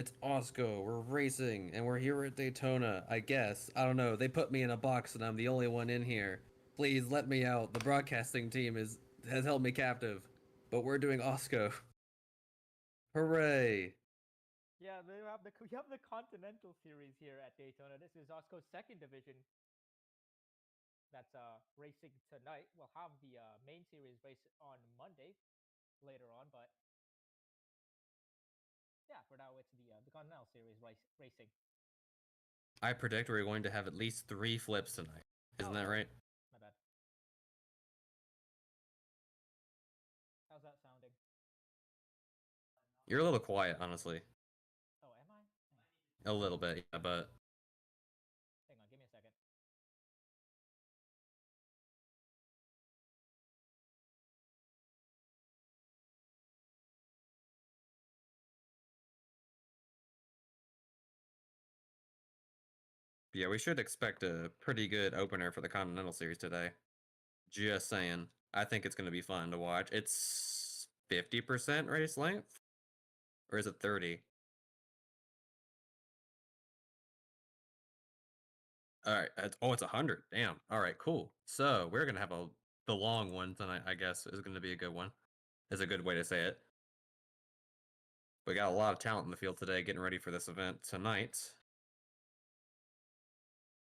It's AWSCO. We're racing, and we're here at Daytona. I guess. I don't know. They put me in a box, and I'm the only one in here. Please let me out. The broadcasting team has held me captive, but we're doing AWSCO. Hooray! Yeah, we have the Continental Series here at Daytona. This is AWSCO's second division that's racing tonight. We'll have the main series race on Monday later on, but yeah, for now it's the Continental Series racing. I predict we're going to have at least 3 flips tonight. Isn't Oh, that sorry, right? my bad. How's that sounding? You're a little quiet, honestly. Oh, am I? A little bit, yeah, but Hang on, give me a second. yeah, we should expect a pretty good opener for the Continental Series today. Just saying. I think it's going to be fun to watch. It's 50% race length? Or is it 30? All right. It's 100. Damn. All right, cool. So we're going to have the long one tonight, I guess, is going to be a good one. Is a good way to say it. We got a lot of talent in the field today getting ready for this event tonight.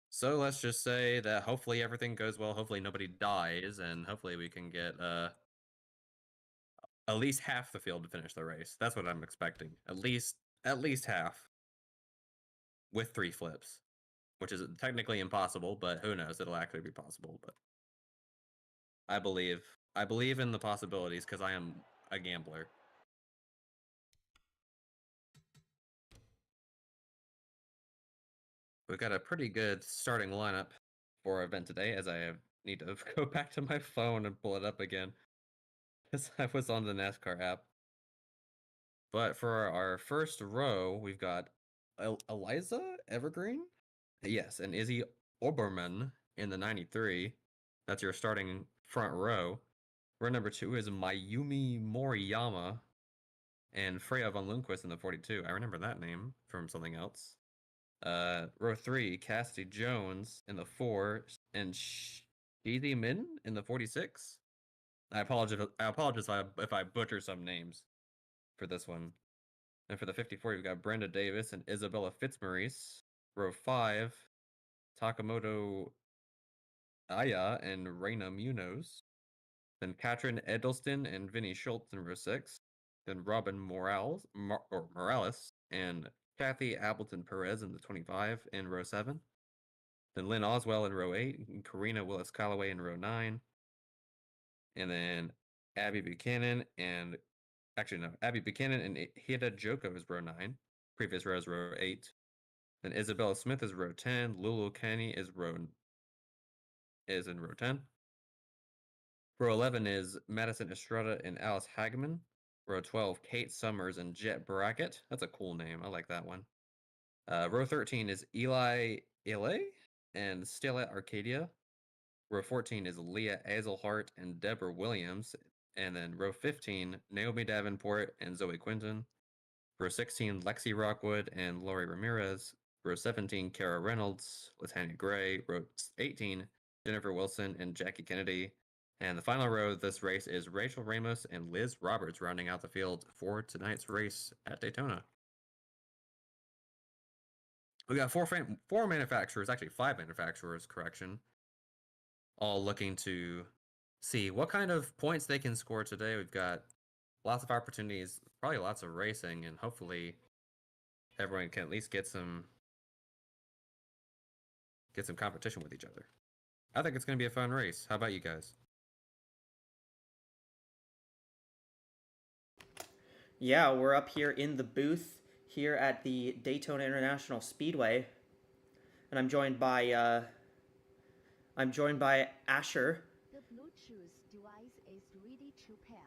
So let's just say that hopefully everything goes well. Hopefully nobody dies, and hopefully we can get at least half the field to finish the race. That's what I'm expecting. At least half with 3 flips, which is technically impossible, but who knows? It'll actually be possible. But I believe I believe in the possibilities because I am a gambler. We've got a pretty good starting lineup for our event today, as I need to go back to my phone and pull it up again because I was on the NASCAR app. But for our first row, we've got Eliza Evergreen, yes, and Izzy Oberman in the 93. That's your starting front row. Row number 2 is Mayumi Moriyama and Freya von Lundquist in the 42. I remember that name from something else. Row 3, Cassidy Jones in the 4, and Sheezy Min in the 46. I apologize if I butcher some names for this one. And for the 54, you've got Brenda Davis and Isabella Fitzmaurice. Row 5, Takamoto Aya and Reina Munoz. Then Katrin Edelston and Vinny Schultz in row 6. Then Robin Morales and Kathy Appleton Perez in the 25 in row 7. Then Lynn Oswell in row 8, and Karina Willis Calloway in row 9. And then Abby Buchanan and Abby Buchanan and Hida Joko is row 9. Previous row is row 8. Then Isabella Smith is row 10. Lulu Kenny is in row 10. Row 11 is Madison Estrada and Alice Hagman. Row 12, Kate Summers and Jet Brackett. That's a cool name. I like that one. Row 13 is Eli Ile and Stella Arcadia. Row 14 is Leah Azelhart and Deborah Williams. And then row 15, Naomi Davenport and Zoe Quinton. Row 16, Lexi Rockwood and Lori Ramirez. Row 17, Kara Reynolds, Latanya Gray. Row 18, Jennifer Wilson and Jackie Kennedy. And the final row of this race is Rachel Ramos and Liz Roberts rounding out the field for tonight's race at Daytona. We got four manufacturers, actually 5 manufacturers, correction, all looking to see what kind of points they can score today. We've got lots of opportunities, probably lots of racing, and hopefully everyone can at least get some competition with each other. I think it's going to be a fun race. How about you guys? Yeah, we're up here in the booth here at the Daytona International Speedway, and I'm joined by Asher. The Bluetooth device is ready to pair.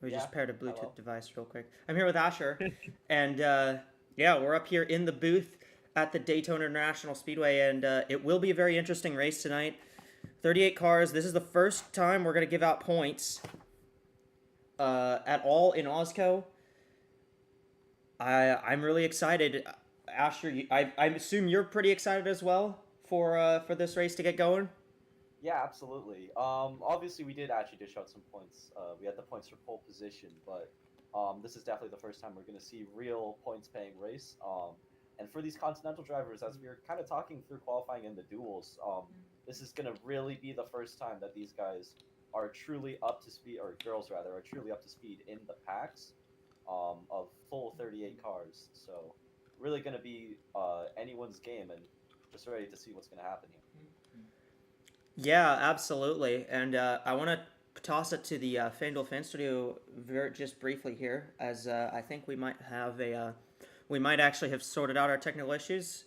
We Yeah, just paired a Bluetooth hello. device real quick. I'm here with Asher, and yeah, we're up here in the booth at the Daytona International Speedway, and it will be a very interesting race tonight. 38 cars. This is the first time we're gonna give out points at all in AWSCO. I'm really excited. Asher, I assume you're pretty excited as well for this race to get going. Yeah, absolutely. Obviously, we did actually dish out some points. We had the points for pole position, but this is definitely the first time we're going to see real points-paying race. And for these Continental drivers, as we were kind of talking through qualifying in the duels, this is going to really be the first time that these guys are truly up to speed, or girls rather, are truly up to speed in the packs of full 38 cars. So really going to be anyone's game, and just ready to see what's going to happen here. Yeah, absolutely. And I want to toss it to the FanDuel Fan Studio just briefly here, as I think we might have we might actually have sorted out our technical issues.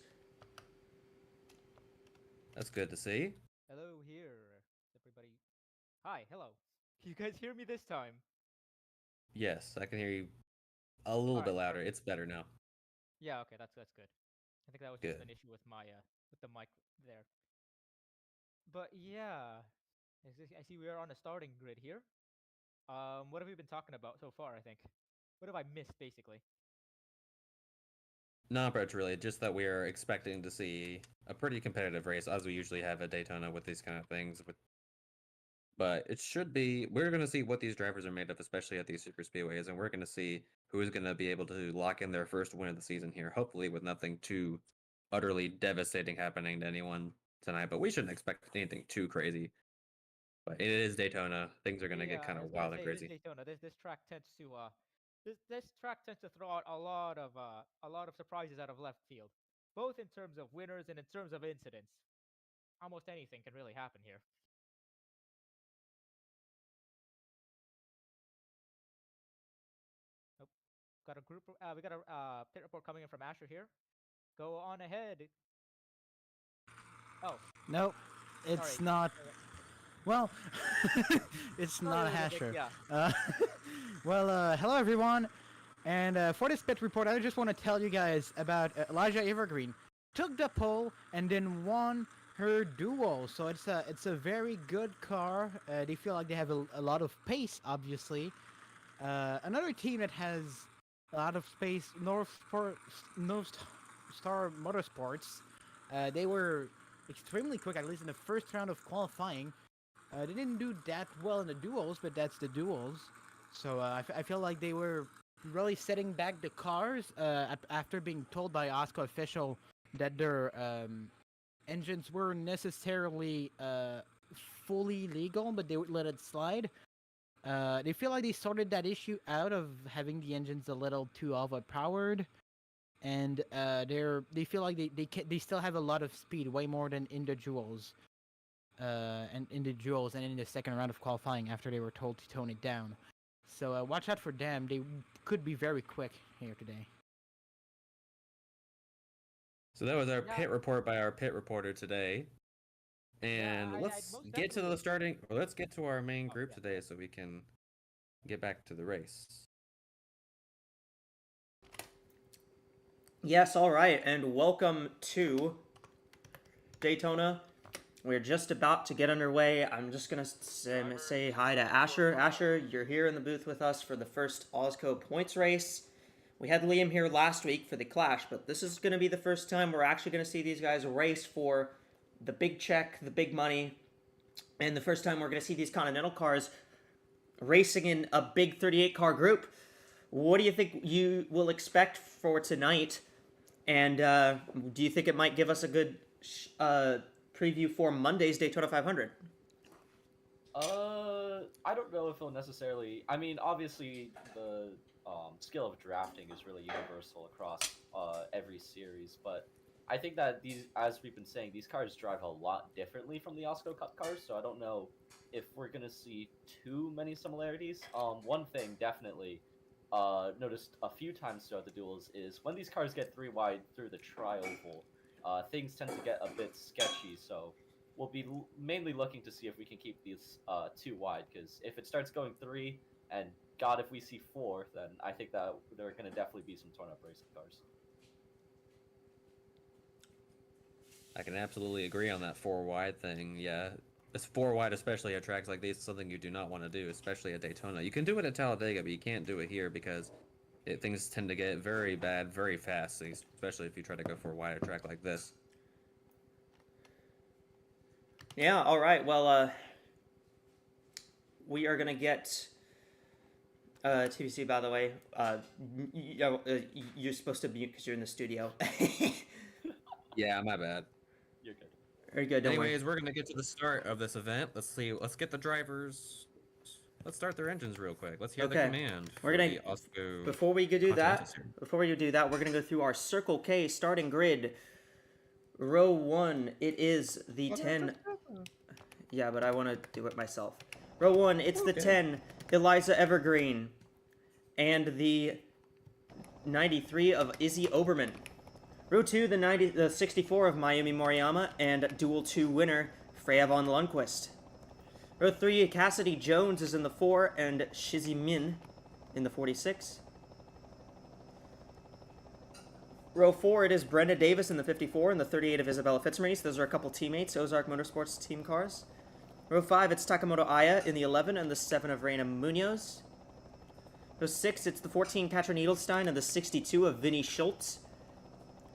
That's good to see. Hello here, everybody. Hi, hello. Can you guys hear me this time? Yes, I can hear you a little bit Alright, louder. perfect. It's better now. Yeah, okay, that's good. I think that was just Good. an issue with my with the mic there. But yeah, I see we are on a starting grid here. What have we been talking about so far? I think. What have I missed, basically? Not much really, just that we're expecting to see a pretty competitive race, as we usually have at Daytona with these kind of things. But it should be, we're going to see what these drivers are made of, especially at these super speedways, and we're going to see who is going to be able to lock in their first win of the season here, hopefully with nothing too utterly devastating happening to anyone tonight. But we shouldn't expect anything too crazy. But it is Daytona. Things are going to get Yeah, kind I of was gonna wild and say it is crazy. Daytona. This track tends to this track tends to throw out a lot of surprises out of left field, both in terms of winners and in terms of incidents. Almost anything can really happen here. Nope. Got a group. We got a pit report coming in from Asher here. Go on ahead. Oh, Nope, sorry. it's not. Well, it's Sorry, not a little Nick, hasher. yeah. Hello everyone, and for this pit report, I just want to tell you guys about Elijah Evergreen. Took the pole and then won her duel. So it's a very good car. They feel like they have a lot of pace, obviously. Another team that has a lot of space, North Star Motorsports. They were extremely quick, at least in the first round of qualifying. They didn't do that well in the duels, but that's the duels. So I feel like they were really setting back the cars after being told by AWSCO official that their engines weren't necessarily fully legal, but they would let it slide. They feel like they sorted that issue out of having the engines a little too overpowered, and they feel like they still have a lot of speed, way more than in the duels. And in the duels and in the second round of qualifying after they were told to tone it down. So watch out for them. They could be very quick here today. So that was our Yeah. pit report by our pit reporter today. And I'd let's most get to the definitely- starting, or let's get to our main group yeah. today so we can get back to the race. Yes, all right, and welcome to Daytona. We're just about to get underway. I'm just gonna say hi to Asher. Asher, you're here in the booth with us for the first AWSCO points race. We had Liam here last week for the Clash, but this is gonna be the first time we're actually gonna see these guys race for the big check, the big money, and the first time we're gonna see these Continental cars racing in a big 38 car group. What do you think you will expect for tonight? And do you think it might give us a good preview for Monday's Daytona 500? I don't know if it'll necessarily. I mean, obviously, the skill of drafting is really universal across every series, but I think that as we've been saying, these cars drive a lot differently from the AWSCO Cup cars, so I don't know if we're gonna see too many similarities. One thing definitely noticed a few times throughout the duels is when these cars get 3 wide through the tri-oval, things tend to get a bit sketchy, so we'll be mainly looking to see if we can keep these 2 wide, because if it starts going 3, and God, if we see 4, then I think that there are going to definitely be some torn up racing cars. I can absolutely agree on that 4 wide thing. Yeah, it's 4 wide, especially at tracks like these, is something you do not want to do, especially at Daytona. You can do it at Talladega, but you can't do it here because things tend to get very bad very fast, especially if you try to go for a wider track like this. Yeah, all right. Well, we are going to get TVC, by the way. You're supposed to mute because you're in the studio. Yeah, my bad. You're good. Very good. Don't worry. Anyways, we're gonna get to the start of this event. Let's see. Let's get the drivers. Let's start their engines real quick. Let's hear the Okay. command. We're for gonna- the AWSCO Before we do Continental that, series. we're gonna go through our Circle K starting grid. Row 1, it is the 10. Yeah, but I want to do it myself. Row 1, it's the Okay. 10, Eliza Evergreen, and the 93 of Izzy Oberman. Row 2, the 64 of Mayumi Moriyama, and Duel 2 winner, Freya von Lundquist. Row 3, Cassidy Jones is in the 4, and Shizi Min in the 46. Row 4, it is Brenda Davis in the 54 and the 38 of Isabella Fitzmaurice. Those are a couple teammates, Ozark Motorsports team cars. Row 5, it's Takamoto Aya in the 11 and the 7 of Reina Munoz. Row 6, it's the 14 Katrin Edelstein and the 62 of Vinny Schultz.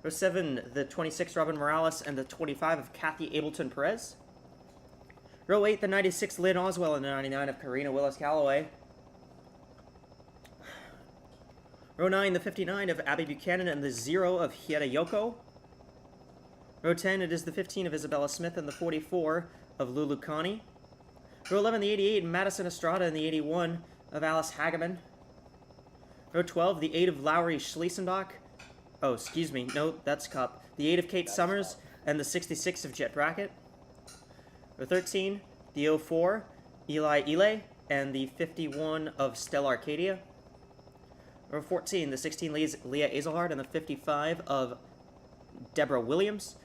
Row 7, the 26 Robin Morales and the 25 of Kathy Ableton Perez. Row 8, the 96 Lynn Oswell and the 99 of Karina Willis Calloway. Row 9, the 59 of Abby Buchanan and the 0 of Hieta Yoko. Row 10, it is the 15 of Isabella Smith and the 44 of Lulu Connie. Row 11, the 88, Madison Estrada and the 81 of Alice Hageman. Row 12, the 8 of Lowry Schliesenbach. Oh, excuse me, no, that's Cup. The 8 of Kate Summers and the 66 of Jet Brackett. Row 13, the 04, Eli Ile and the 51 of Stella Arcadia. Row 14, the 16, Leah Azelhard and the 55 of Deborah Williams.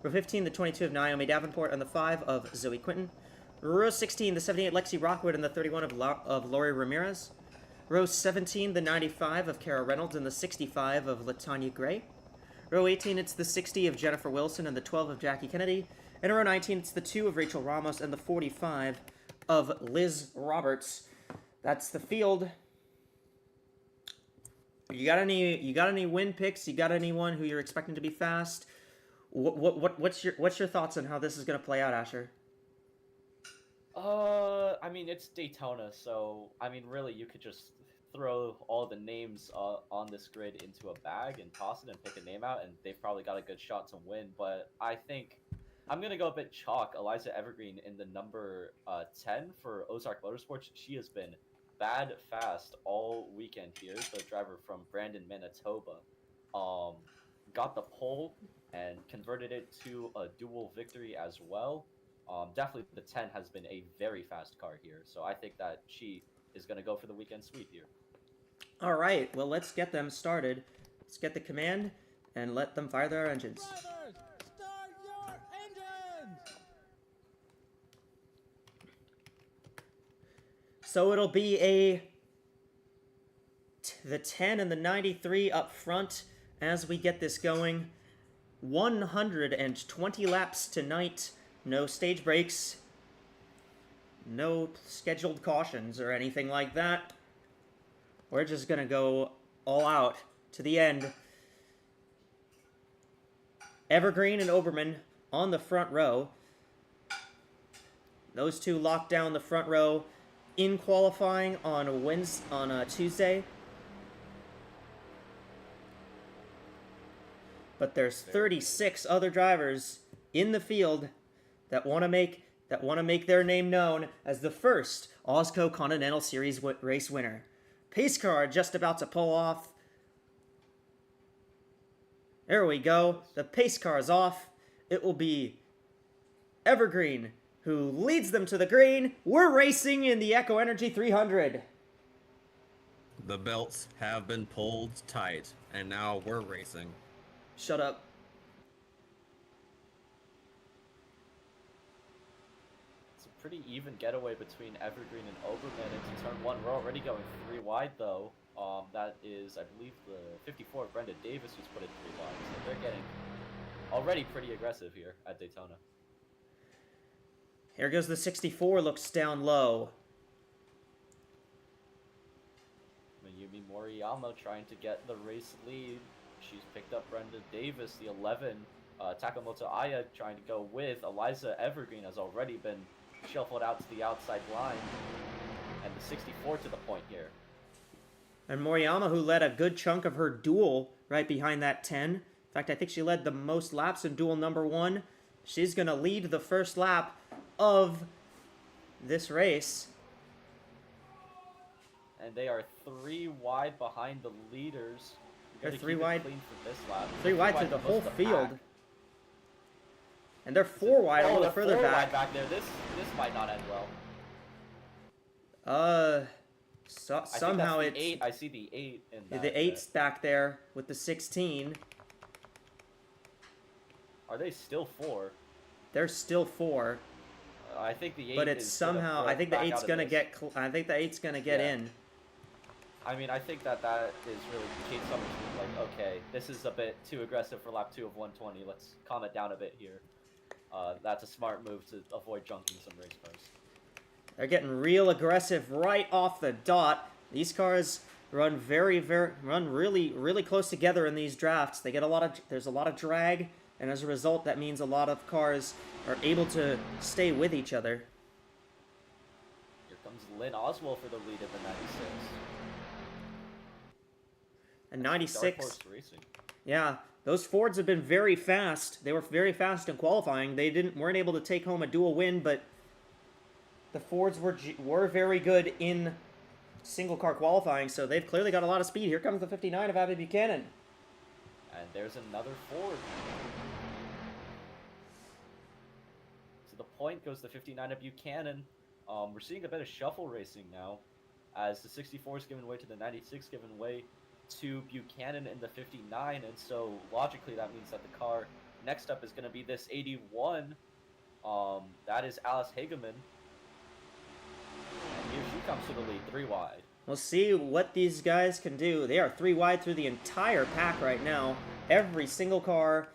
Row 15, the 22 of Naomi Davenport and the 5 of Zoe Quinton. Row 16, the 78 Lexi Rockwood and the 31 of Lori Ramirez. Row 17, the 95 of Kara Reynolds and the 65 of Latanya Gray. Row 18, it's the 60 of Jennifer Wilson and the 12 of Jackie Kennedy. And row 19, it's the 2 of Rachel Ramos and the 45 of Liz Roberts. That's the field. You got any win picks? You got anyone who you're expecting to be fast? What's your thoughts on how this is going to play out, Asher? I mean, it's Daytona, so I mean, really, you could just throw all the names on this grid into a bag and toss it and pick a name out, and they've probably got a good shot to win. But I think I'm gonna go a bit chalk Eliza Evergreen in the number 10 for Ozark Motorsports. She has been bad fast all weekend here. The driver from Brandon, Manitoba, got the pole and converted it to a dual victory as well. Definitely the 10 has been a very fast car here, so I think that she is going to go for the weekend sweep here. All right, well, let's get them started. Let's get the command and let them fire their engines. Drivers, start your engines! So it'll be the 10 and the 93 up front as we get this going. 120 laps tonight. No stage breaks. No scheduled cautions or anything like that. We're just going to go all out to the end. Evergreen and Oberman on the front row. Those two locked down the front row in qualifying on Tuesday. But there's 36 other drivers in the field that want to make their name known as the first AWSCO Continental Series race winner. Pace car just about to pull off. There we go. The pace car is off. It will be Evergreen who leads them to the green. We're racing in the Echo Energy 300. The belts have been pulled tight, and now we're racing. Shut up. It's a pretty even getaway between Evergreen and Oberman into turn 1. We're already going 3 wide, though. That is, I believe, the 54 of Brenda Davis who's put it 3 wide. So they're getting already pretty aggressive here at Daytona. Here goes the 64, looks down low. Yumi Moriyama trying to get the race lead. She's picked up Brenda Davis, the 11. Takamoto Aya trying to go with. Eliza Evergreen has already been shuffled out to the outside line. And the 64 to the point here. And Moriyama, who led a good chunk of her duel right behind that 10. In fact, I think she led the most laps in duel number 1. She's going to lead the first lap of this race. And they are 3 wide behind the leaders. They're Gotta 3 keep it wide. clean for this lap. 3 wide through the most whole of the field. pack. And they're 4 wide a Oh, little they're further 4 back. wide back there. This might not end well. Somehow I think that's the it's 8. I see the 8 in that. the 8's back there with the 16. Are they still 4? They're still 4, I think the 8 but it's is gonna somehow. break I think the back 8's out of gonna this. get. I think the 8's gonna get Yeah. in. I mean, I think that is really Kate Summers being like, okay, this is a bit too aggressive for lap 2 of 120. Let's calm it down a bit here. That's a smart move to avoid junking some race cars. They're getting real aggressive right off the dot. These cars run really close together in these drafts. They get there's a lot of drag, and as a result, that means a lot of cars are able to stay with each other. Here comes Lynn Oswald for the lead at the 96. And Dark 96, Horse Racing. yeah, those Fords have been very fast. They were very fast in qualifying. They weren't able to take home a dual win, but the Fords were very good in single car qualifying, so they've clearly got a lot of speed. Here comes the 59 of Abby Buchanan. And there's another Ford. To the point goes the 59 of Buchanan. We're seeing a bit of shuffle racing now, as the 64 is giving way to the 96, giving way to Buchanan in the 59, and so logically that means that the car next up is going to be this 81. That is Alice Hageman. And here she comes to the lead, 3 wide. We'll see what these guys can do. They are 3 wide through the entire pack right now. Every single car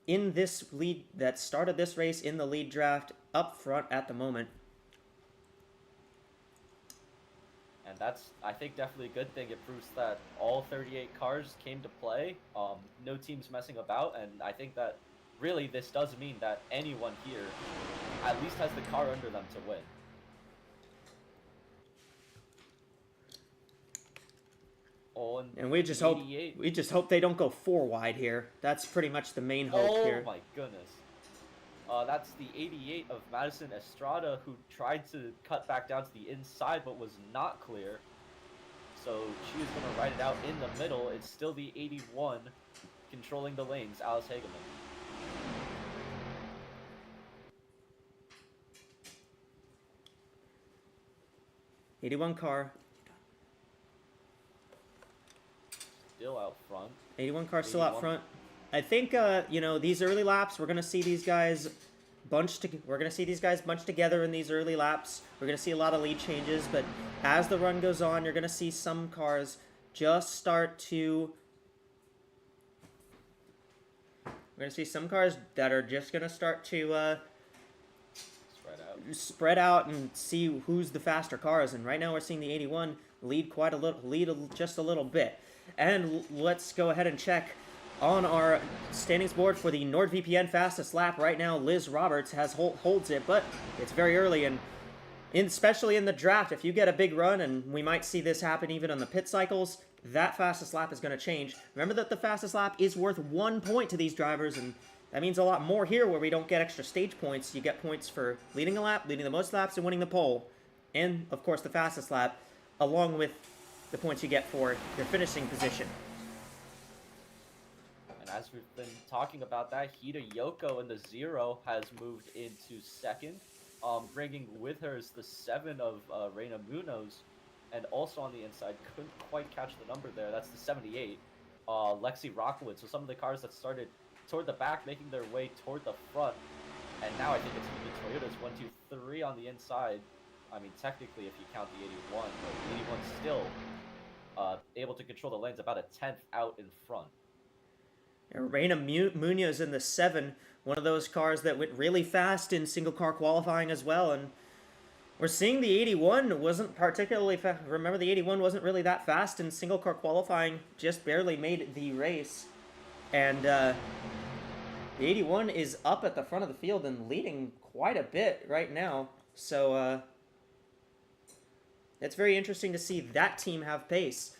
in this lead that started this race in the lead draft up front at the moment. And that's, I think, definitely a good thing. It proves that all 38 cars came to play. No teams messing about, and I think that really this does mean that anyone here at least has the car under them to win. Oh, And we just hope they don't go 4 wide here. That's pretty much the main hope here. Oh my goodness. That's the 88 of Madison Estrada, who tried to cut back down to the inside but was not clear. So she was going to ride it out in the middle. It's still the 81 controlling the lanes, Alice Hageman. '81 car. Still out front. 81 car still 81. out front. I think you know, these early laps we're gonna see these guys bunched together in these early laps. We're gonna see a lot of lead changes, but as the run goes on, you're gonna see some cars just start to. We're gonna see some cars that are just gonna start to spread out and see who's the faster cars. And right now we're seeing the 81 lead just a little bit. And let's go ahead and check on our standings board for the NordVPN fastest lap. Right now, Liz Roberts holds it, but it's very early, and especially in the draft, if you get a big run, and we might see this happen even on the pit cycles, that fastest lap is going to change. Remember that the fastest lap is worth 1 point to these drivers, and that means a lot more here where we don't get extra stage points. You get points for leading a lap, leading the most laps, and winning the pole, and of course the fastest lap, along with the points you get for your finishing position. And as we've been talking about that, Hida Yoko in the 0 has moved into second. Bringing with her is the 7 of Reina Munoz. And also on the inside, couldn't quite catch the number there. That's the 78, Lexi Rockwood. So some of the cars that started toward the back, making their way toward the front. And now I think it's the Toyotas 1, 2, 3 on the inside. I mean, technically, if you count the 81, but the 81 still able to control the lanes about a 10th out in front. Reina Munoz in the 7, one of those cars that went really fast in single car qualifying as well, and We're seeing the 81 wasn't particularly fast. Remember, the 81 wasn't really that fast in single car qualifying, just barely made the race. And the 81 is up at the front of the field and leading quite a bit right now. So it's very interesting to see that team have pace.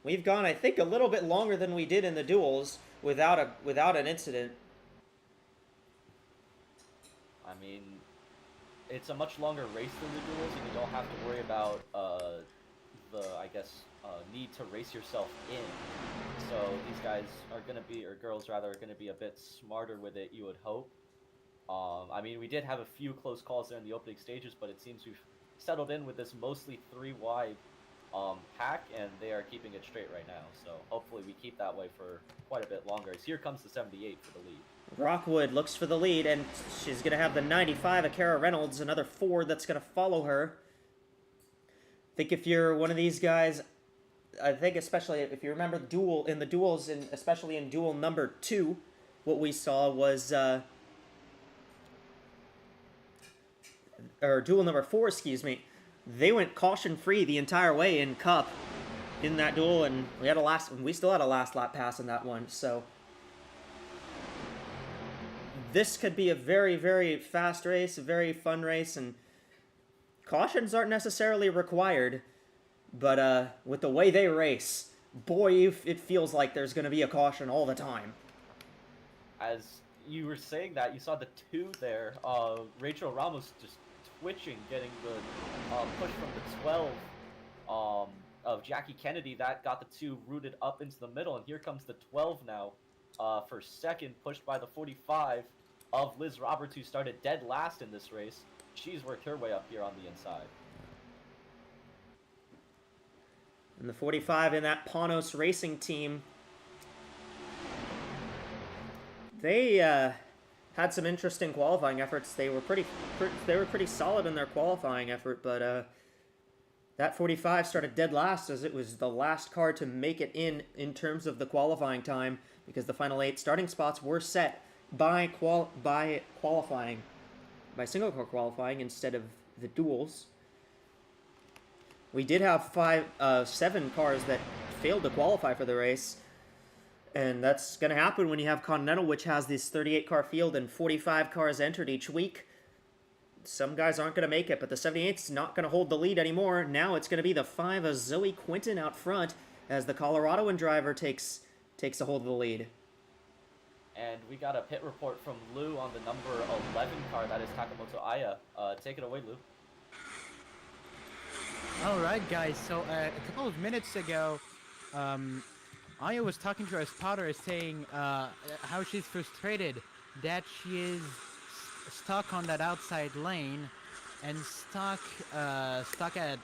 We've gone, I think, a little bit longer than we did in the duels without an incident. I mean, it's a much longer race than the duels, and you don't have to worry about need to race yourself in. So these guys are gonna be, or girls rather, are gonna be a bit smarter with it, you would hope. I mean, we did have a few close calls there in the opening stages, but it seems we've settled in with this mostly 3-wide pack, and they are keeping it straight right now. So hopefully we keep that way for quite a bit longer. As here comes the 78 for the lead. Rockwood looks for the lead, and she's going to have the 95, Akara Reynolds, another Ford that's going to follow her. I think if you're one of these guys, I think especially if you remember the duels, and especially in duel number 2, what we saw was, or duel number 4, excuse me, they went caution-free the entire way in Cup in that duel, and we still had a last lap pass in that one, so this could be a very, very fast race, a very fun race, and cautions aren't necessarily required, but with the way they race, boy, it feels like there's going to be a caution all the time. As you were saying that, you saw the 2 there, Rachel Ramos just twitching, getting the push from the 12 of Jackie Kennedy. That got the 2 rooted up into the middle, and here comes the 12 now for second, pushed by the 45 of Liz Roberts, who started dead last in this race. She's worked her way up here on the inside. And the 45 in that Panos Racing team, they had some interesting qualifying efforts. They were pretty solid in their qualifying effort, but that 45 started dead last, as it was the last car to make it in terms of the qualifying time, because the final 8 starting spots were set by qualifying, by single car qualifying instead of the duels. We did have 7 cars that failed to qualify for the race, and that's going to happen when you have Continental, which has this 38-car field and 45 cars entered each week. Some guys aren't going to make it, but the 78's not going to hold the lead anymore. Now it's going to be the 5 of Zoe Quinton out front, as the Coloradoan driver takes a hold of the lead. And we got a pit report from Lou on the number 11 car, that is Takamoto Aya. Take it away, Lou. Alright guys, so a couple of minutes ago, Aya was talking to her spotter saying how she's frustrated that she is stuck on that outside lane and stuck at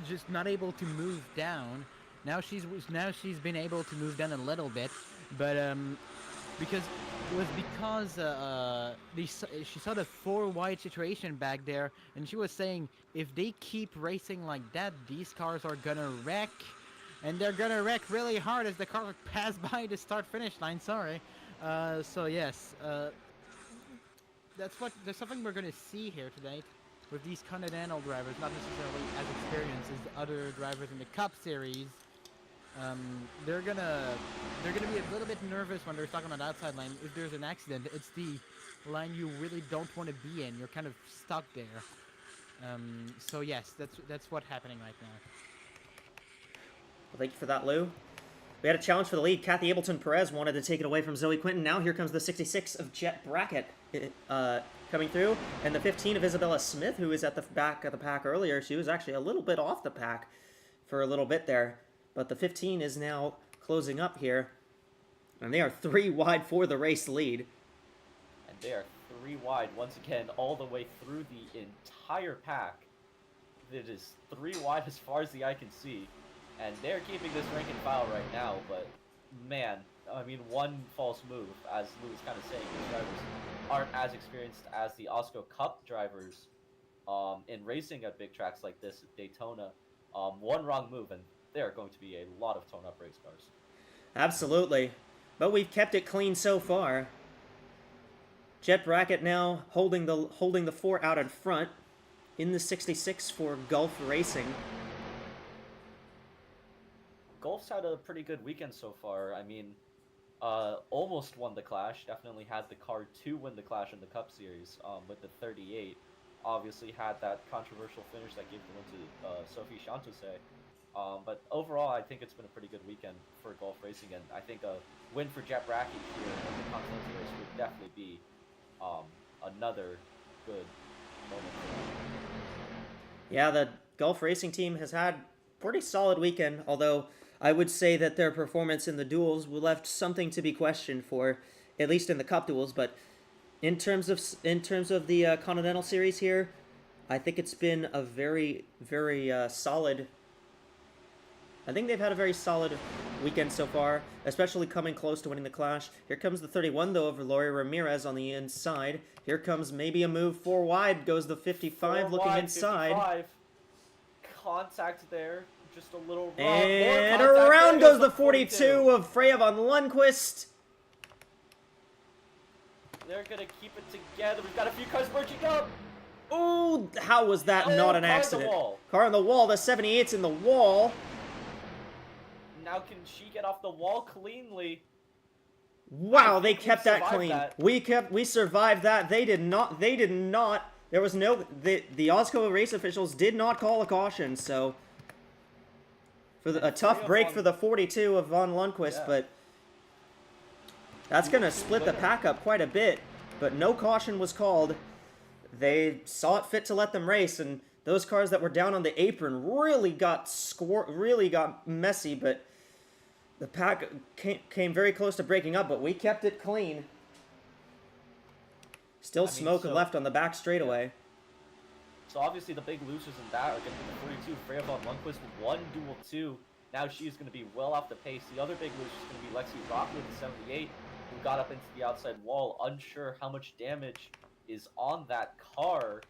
just not able to move down. Now she's been able to move down a little bit, but because she saw the 4-wide situation back there, and she was saying if they keep racing like that, these cars are gonna wreck, and they're gonna wreck really hard as the car pass by the start-finish line. Sorry. So yes, that's something we're gonna see here tonight with these Continental drivers, not necessarily as experienced as the other drivers in the Cup Series. They're gonna be a little bit nervous when they're stuck on that outside line. If there's an accident, it's the line you really don't want to be in. You're kind of stuck there. So yes, that's what's happening right now. Well, thank you for that, Lou. We had a challenge for the lead. Kathy Ableton Perez wanted to take it away from Zoe Quinton. Now here comes the 66 of Jet Brackett coming through, and the 15 of Isabella Smith, who was at the back of the pack earlier. She was actually a little bit off the pack for a little bit there. But the 15 is now closing up here, and they are 3 wide for the race lead. And they are 3 wide once again, all the way through the entire pack. It is 3 wide as far as the eye can see, and they're keeping this rank and file right now. But man, I mean, one false move, as Lou was kind of saying, these drivers aren't as experienced as the AWSCO Cup drivers in racing at big tracks like this at Daytona. One wrong move, and there are going to be a lot of tone-up race cars. Absolutely. But we've kept it clean so far. Jet Brackett now holding the 4 out in front. in the 66 for Gulf Racing. Gulf's had a pretty good weekend so far. I mean, almost won the Clash. Definitely had the car to win the Clash in the Cup Series with the 38. Obviously had that controversial finish that gave the win to Sophie Chantose. But overall, I think it's been a pretty good weekend for Gulf Racing, and I think a win for Jet Brackett here in the Continental race would definitely be another good moment for them. Yeah, the Gulf Racing team has had pretty solid weekend, although I would say that their performance in the duels left something to be questioned for, at least in the Cup duels. But in terms of the Continental Series here, I think it's been a very solid. I think they've had a very solid weekend so far, especially coming close to winning the Clash. Here comes the 31, though, over Lori Ramirez on the inside. Here comes maybe a move 4 wide, goes the 55 looking wide, inside. 55. Contact there, just a little rub. And More contact, around there goes the 42 of Freya von Lundqvist. They're gonna keep it together. We've got a few cars merging up. Ooh, how was that Oh, not an car on the accident? wall. Car on the wall, the 78's in the wall. Now can she get off the wall cleanly? Wow, they think we kept that survived clean. that. We survived that. They did not. There was no. The AWSCO race officials did not call a caution. So for a tough break for the 42 of von Lundqvist, Yeah. but that's gonna split the pack up quite a bit. But no caution was called. They saw it fit to let them race, and those cars that were down on the apron really got messy. But the pack came very close to breaking up, but we kept it clean. Still smoke left on the back straightaway. So obviously the big losers in that are going to be the 42, Freya von Lundqvist, with 1 duel 2. Now she's going to be well off the pace. The other big loser is going to be Lexi Rockley with the 78, who got up into the outside wall, unsure how much damage is on that car.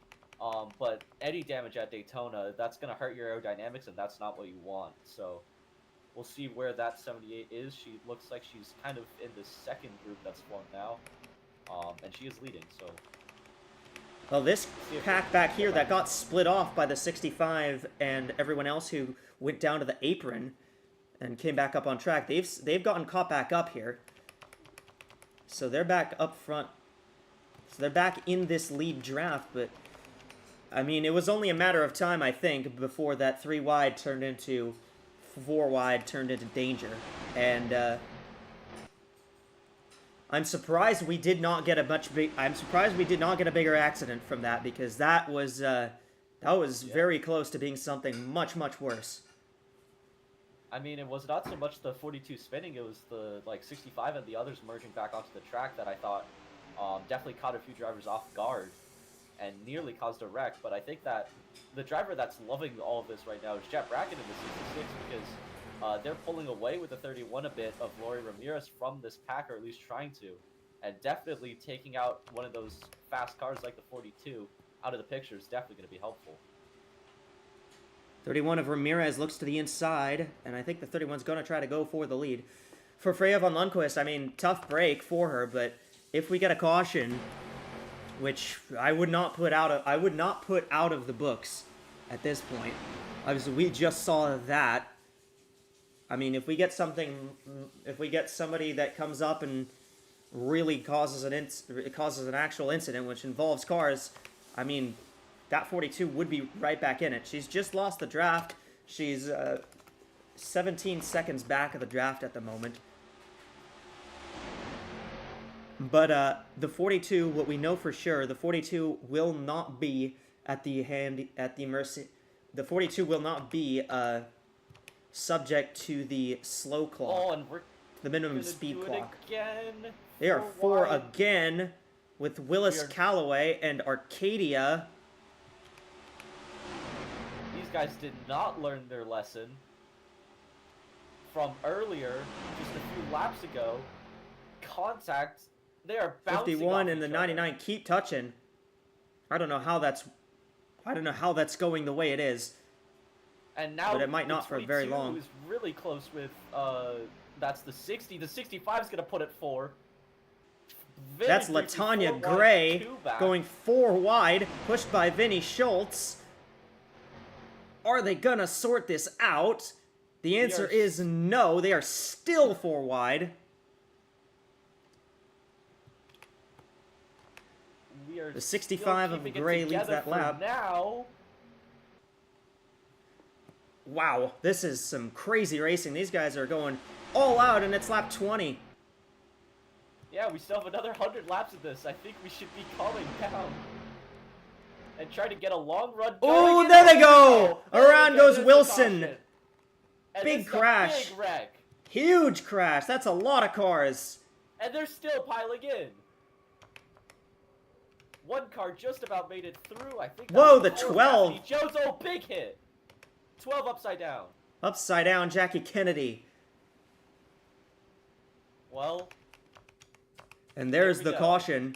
But any damage at Daytona, that's going to hurt your aerodynamics, and that's not what you want. So we'll see where that 78 is. She looks like she's kind of in the second group that's formed now. And she is leading, so... Well, this pack back here that got split off by the 65 and everyone else who went down to the apron and came back up on track, they've gotten caught back up here. So they're back up front. So they're back in this lead draft, but... I mean, it was only a matter of time, I think, before that 3 wide turned into 4 wide, turned into danger. And, I'm surprised we did not get a bigger accident from that, because that was very close to being something much worse. I mean, it was not so much the 42 spinning, it was the, 65 and the others merging back onto the track that I thought definitely caught a few drivers off guard and nearly caused a wreck. But I think that the driver that's loving all of this right now is Jet Brackett in the 66, because they're pulling away with the 31 a bit of Lori Ramirez from this pack, or at least trying to, and definitely taking out one of those fast cars like the 42 out of the picture is definitely going to be helpful. 31 of Ramirez looks to the inside, and I think the 31's going to try to go for the lead. For Freya von Lundqvist, I mean, tough break for her, but if we get a caution, which I would not put out of the books at this point. Obviously, we just saw that. I mean, if we get somebody that comes up and really causes an actual incident, which involves cars, I mean, that 42 would be right back in it. She's just lost the draft. She's 17 seconds back of the draft at the moment. But the 42, what we know for sure, the 42 will not be the 42 will not be subject to the slow clock. Oh, and we're the minimum speed clock. Again. They are 4 again with Willis Calloway and Arcadia. These guys did not learn their lesson from earlier, just a few laps ago. Contact. They are bouncing 51 off and the each 99 other. keep touching. I don't know how that's going the way it is. And now but it might not for very long. Is really close with that's the 60. The 65 is gonna put it 4. Vinny That's briefly Latanya 4 wide, Gray 2 back. going 4 wide, pushed by Vinny Schultz. Are they gonna sort this out? The answer is no. They are still 4 wide. We are The 65 still of keeping it Gray leads together that for lap. now. Wow, this is some crazy racing. These guys are going all out, and it's lap 20. Yeah, we still have another 100 laps of this. I think we should be calling down. And try to get a long run. Oh, there they go! Around goes There's the Wilson. caution. And Big this is a crash. Big wreck. Huge crash. That's a lot of cars. And they're still piling in. One car just about made it through. I think. Whoa, that the was 12. Rafferty Jones, oh, big hit. 12 upside down. Upside down, Jackie Kennedy. Well. And there's Here the we go. caution.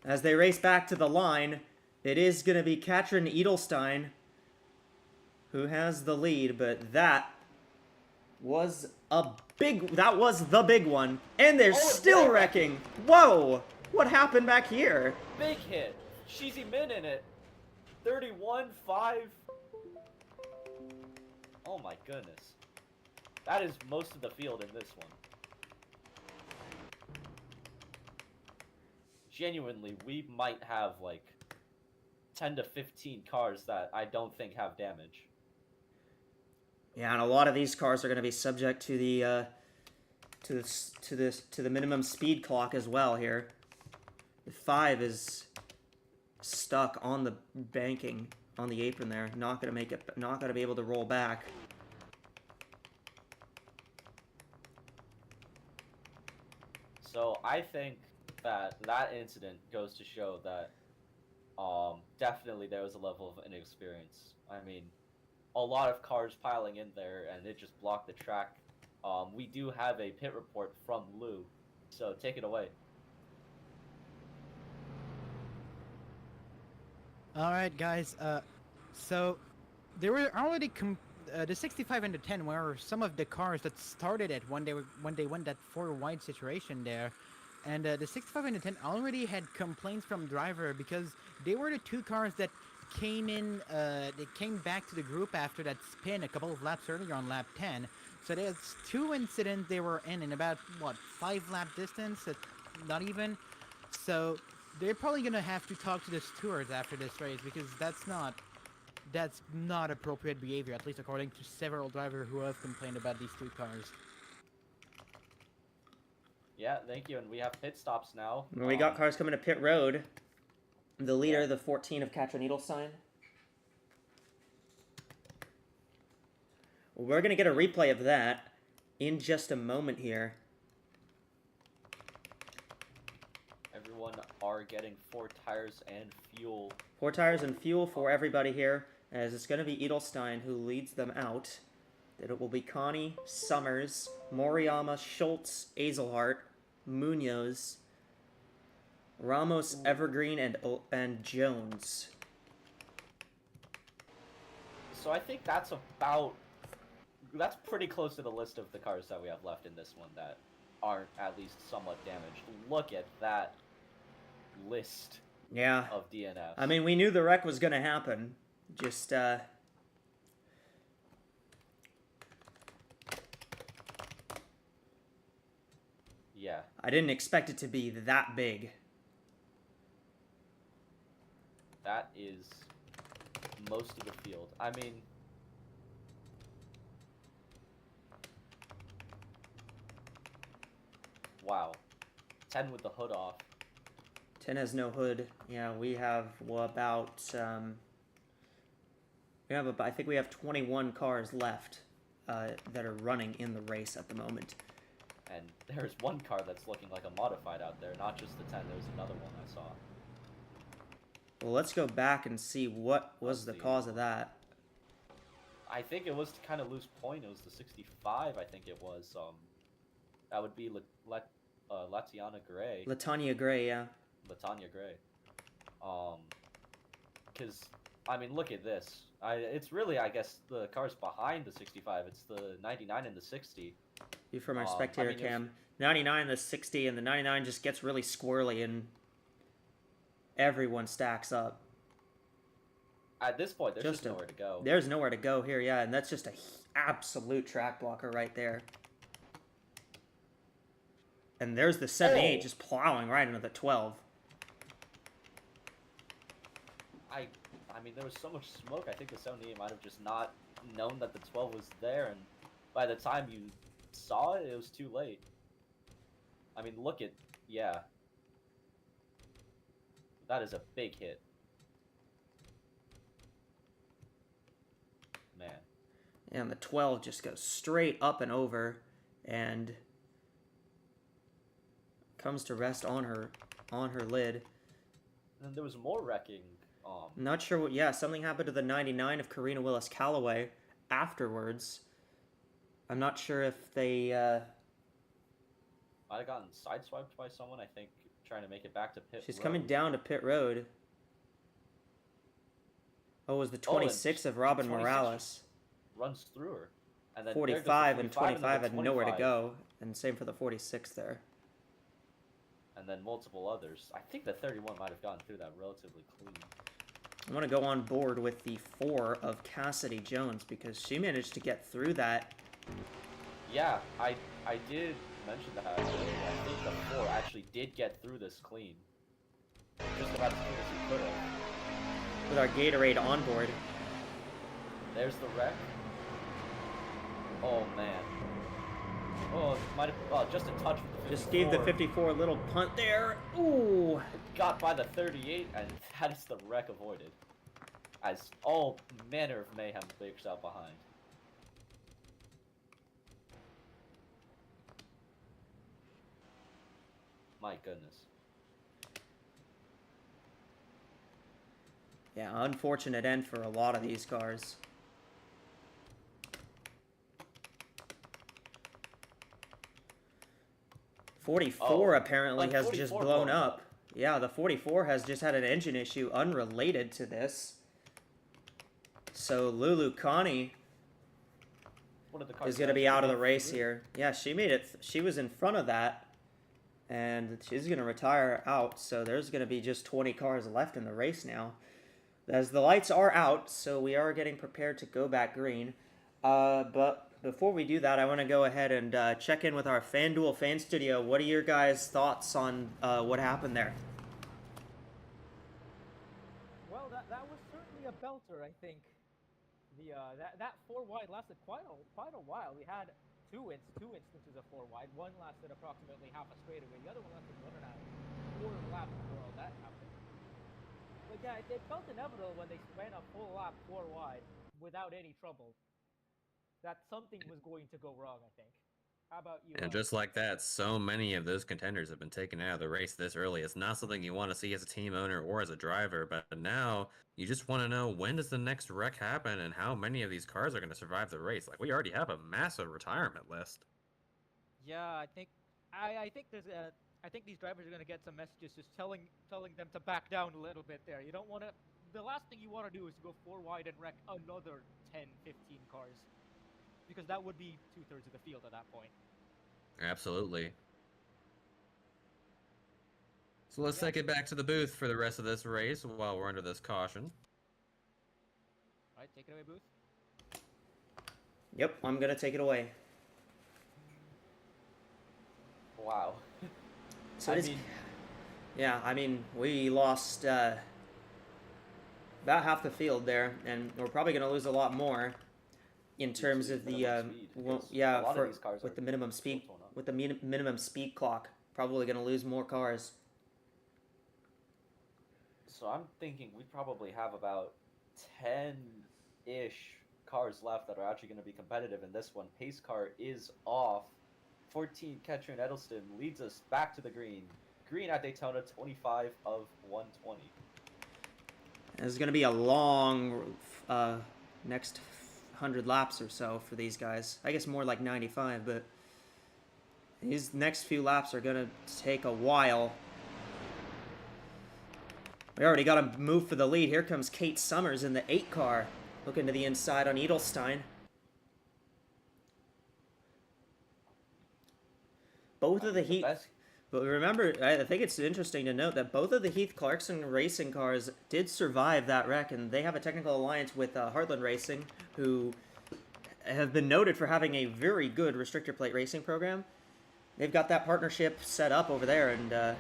As they race back to the line, it is going to be Katrin Edelstein who has the lead, but that was the big one. And they're Oh, it's still wrecking. wrecking. Whoa! What happened back here? Big hit. Cheesy Min in it. 31-5. Oh my goodness. That is most of the field in this one. Genuinely, we might have like 10 to 15 cars that I don't think have damage. Yeah, and a lot of these cars are going to be subject to the to the minimum speed clock as well here. The 5 is stuck on the banking on the apron there. Not going to make it. Not going to be able to roll back. So I think that incident goes to show that definitely there was a level of inexperience. I mean, a lot of cars piling in there and it just blocked the track. We do have a pit report from Lou, so take it away. All right, guys. So there were already the 65 and the 10 were some of the cars that started it when they went that 4 wide situation there, and the 65 and the 10 already had complaints from driver because they were the 2 cars that came in. They came back to the group after that spin a couple of laps earlier on lap 10. So there's 2 incidents they were in about what 5 lap distance, not even. So they're probably gonna have to talk to the stewards after this race because that's not appropriate behavior, at least according to several drivers who have complained about these 2 cars. Yeah, thank you. And we have pit stops now. We got cars coming to pit road. The leader, the 14 of Katrin Edelstein. We're going to get a replay of that in just a moment here. Everyone are getting 4 tires and fuel. 4 tires and fuel for everybody here, as it's going to be Edelstein who leads them out. Then it will be Connie, Summers, Moriyama, Schultz, Azelhart, Munoz, Ramos, Evergreen, and Jones. So I think that's pretty close to the list of the cars that we have left in this one that aren't at least somewhat damaged. Look at that list Yeah. of DNFs. I mean, we knew the wreck was going to happen. Just, yeah. I didn't expect it to be that big. That is most of the field. I mean, wow. 10 with the hood off. 10 has no hood. Yeah, we have I think we have 21 cars left that are running in the race at the moment. And there's one car that's looking like a modified out there, not just the 10. There's another one I saw. Well, let's go back and see what was the cause of that. I think it was to kind of lose point. It was the 65, I think it was. That would be Latiana Gray. Latanya Gray, yeah. Latanya Gray. Because, I mean, look at this. It's really, I guess, the cars behind the 65. It's the 99 and the 60. From our spectator I mean, cam. 99, the 60, and the 99 just gets really squirrely, and everyone stacks up. At this point, there's just nowhere to go. There's nowhere to go here, yeah, and that's just a absolute track blocker right there. And there's the 78 just plowing right into the 12. I mean, there was so much smoke. I think the 78 might have just not known that the 12 was there, and by the time you saw it, it was too late. I mean, look at, yeah. That is a big hit. Man. And the 12 just goes straight up and over, and comes to rest on her lid. And there was more wrecking. Not sure what. Yeah, something happened to the 99 of Karina Willis Calloway afterwards. I'm not sure if they might have gotten sideswiped by someone. I think trying to make it back to pit. She's road. coming down to pit road. Oh, it was the 26 of Robin Morales. Runs through her. And then 45 and 25 had nowhere to go, and same for the 46 there. And then multiple others. I think the 31 might have gotten through that relatively clean. I want to go on board with the 4 of Cassidy Jones because she managed to get through that. Yeah, I did mention that. I think the 4 actually did get through this clean. Just about as clean as he could have. With our Gatorade on board. There's the wreck. Oh man. Oh, might have just a touch with the 54. Just gave the 54 a little punt there. Ooh. Got by the 38, and that is the wreck avoided. As all manner of mayhem breaks out behind. My goodness. Yeah, unfortunate end for a lot of these cars. .44 apparently has just blown up. Yeah, the 44 has just had an engine issue unrelated to this. So Lulu Connie is going to be out of the race here. Yeah, she made it. She was in front of that, and she's going to retire out. So there's going to be just 20 cars left in the race now. As the lights are out, so we are getting prepared to go back green. But before we do that, I want to go ahead and check in with our FanDuel fan studio. What are your guys' thoughts on what happened there? Well, that was certainly a belter, I think. That 4 wide lasted quite a while. We had two instances of 4 wide. One lasted approximately half a straightaway. The other one lasted 1.5 quarter lap before all that happened. But yeah, it felt inevitable when they ran a full lap 4 wide without any trouble that something was going to go wrong, I think. How about you? And just like that, so many of those contenders have been taken out of the race this early. It's not something you want to see as a team owner or as a driver, but now you just want to know when does the next wreck happen and how many of these cars are going to survive the race. Like, we already have a massive retirement list. Yeah, I think there's I think these drivers are going to get some messages just telling them to back down a little bit there. You don't want to. The last thing you want to do is go 4 wide and wreck another 10, 15 cars. Because that would be 2/3 of the field at that point. Absolutely. So let's take it back to the booth for the rest of this race while we're under this caution. All right, take it away, Booth. Yep, I'm going to take it away. Wow. So yeah, I mean, we lost about half the field there, and we're probably going to lose a lot more. In terms of the with the minimum speed minimum speed clock, probably going to lose more cars. So I'm thinking we probably have about 10-ish cars left that are actually going to be competitive in this one. Pace car is off. 14 Ketcher and Edelston leads us back to the green. Green at Daytona, 25 of 120. This is going to be a long next 100 laps or so for these guys. I guess more like 95, but these next few laps are going to take a while. We already got a move for the lead. Here comes Kate Summers in the 8 car, looking to the inside on Edelstein. both I of the mean, Heath. best- But remember, I think it's interesting to note that both of the Heath Clarkson racing cars did survive that wreck, and they have a technical alliance with Heartland Racing, who have been noted for having a very good restrictor plate racing program. They've got that partnership set up over there, and could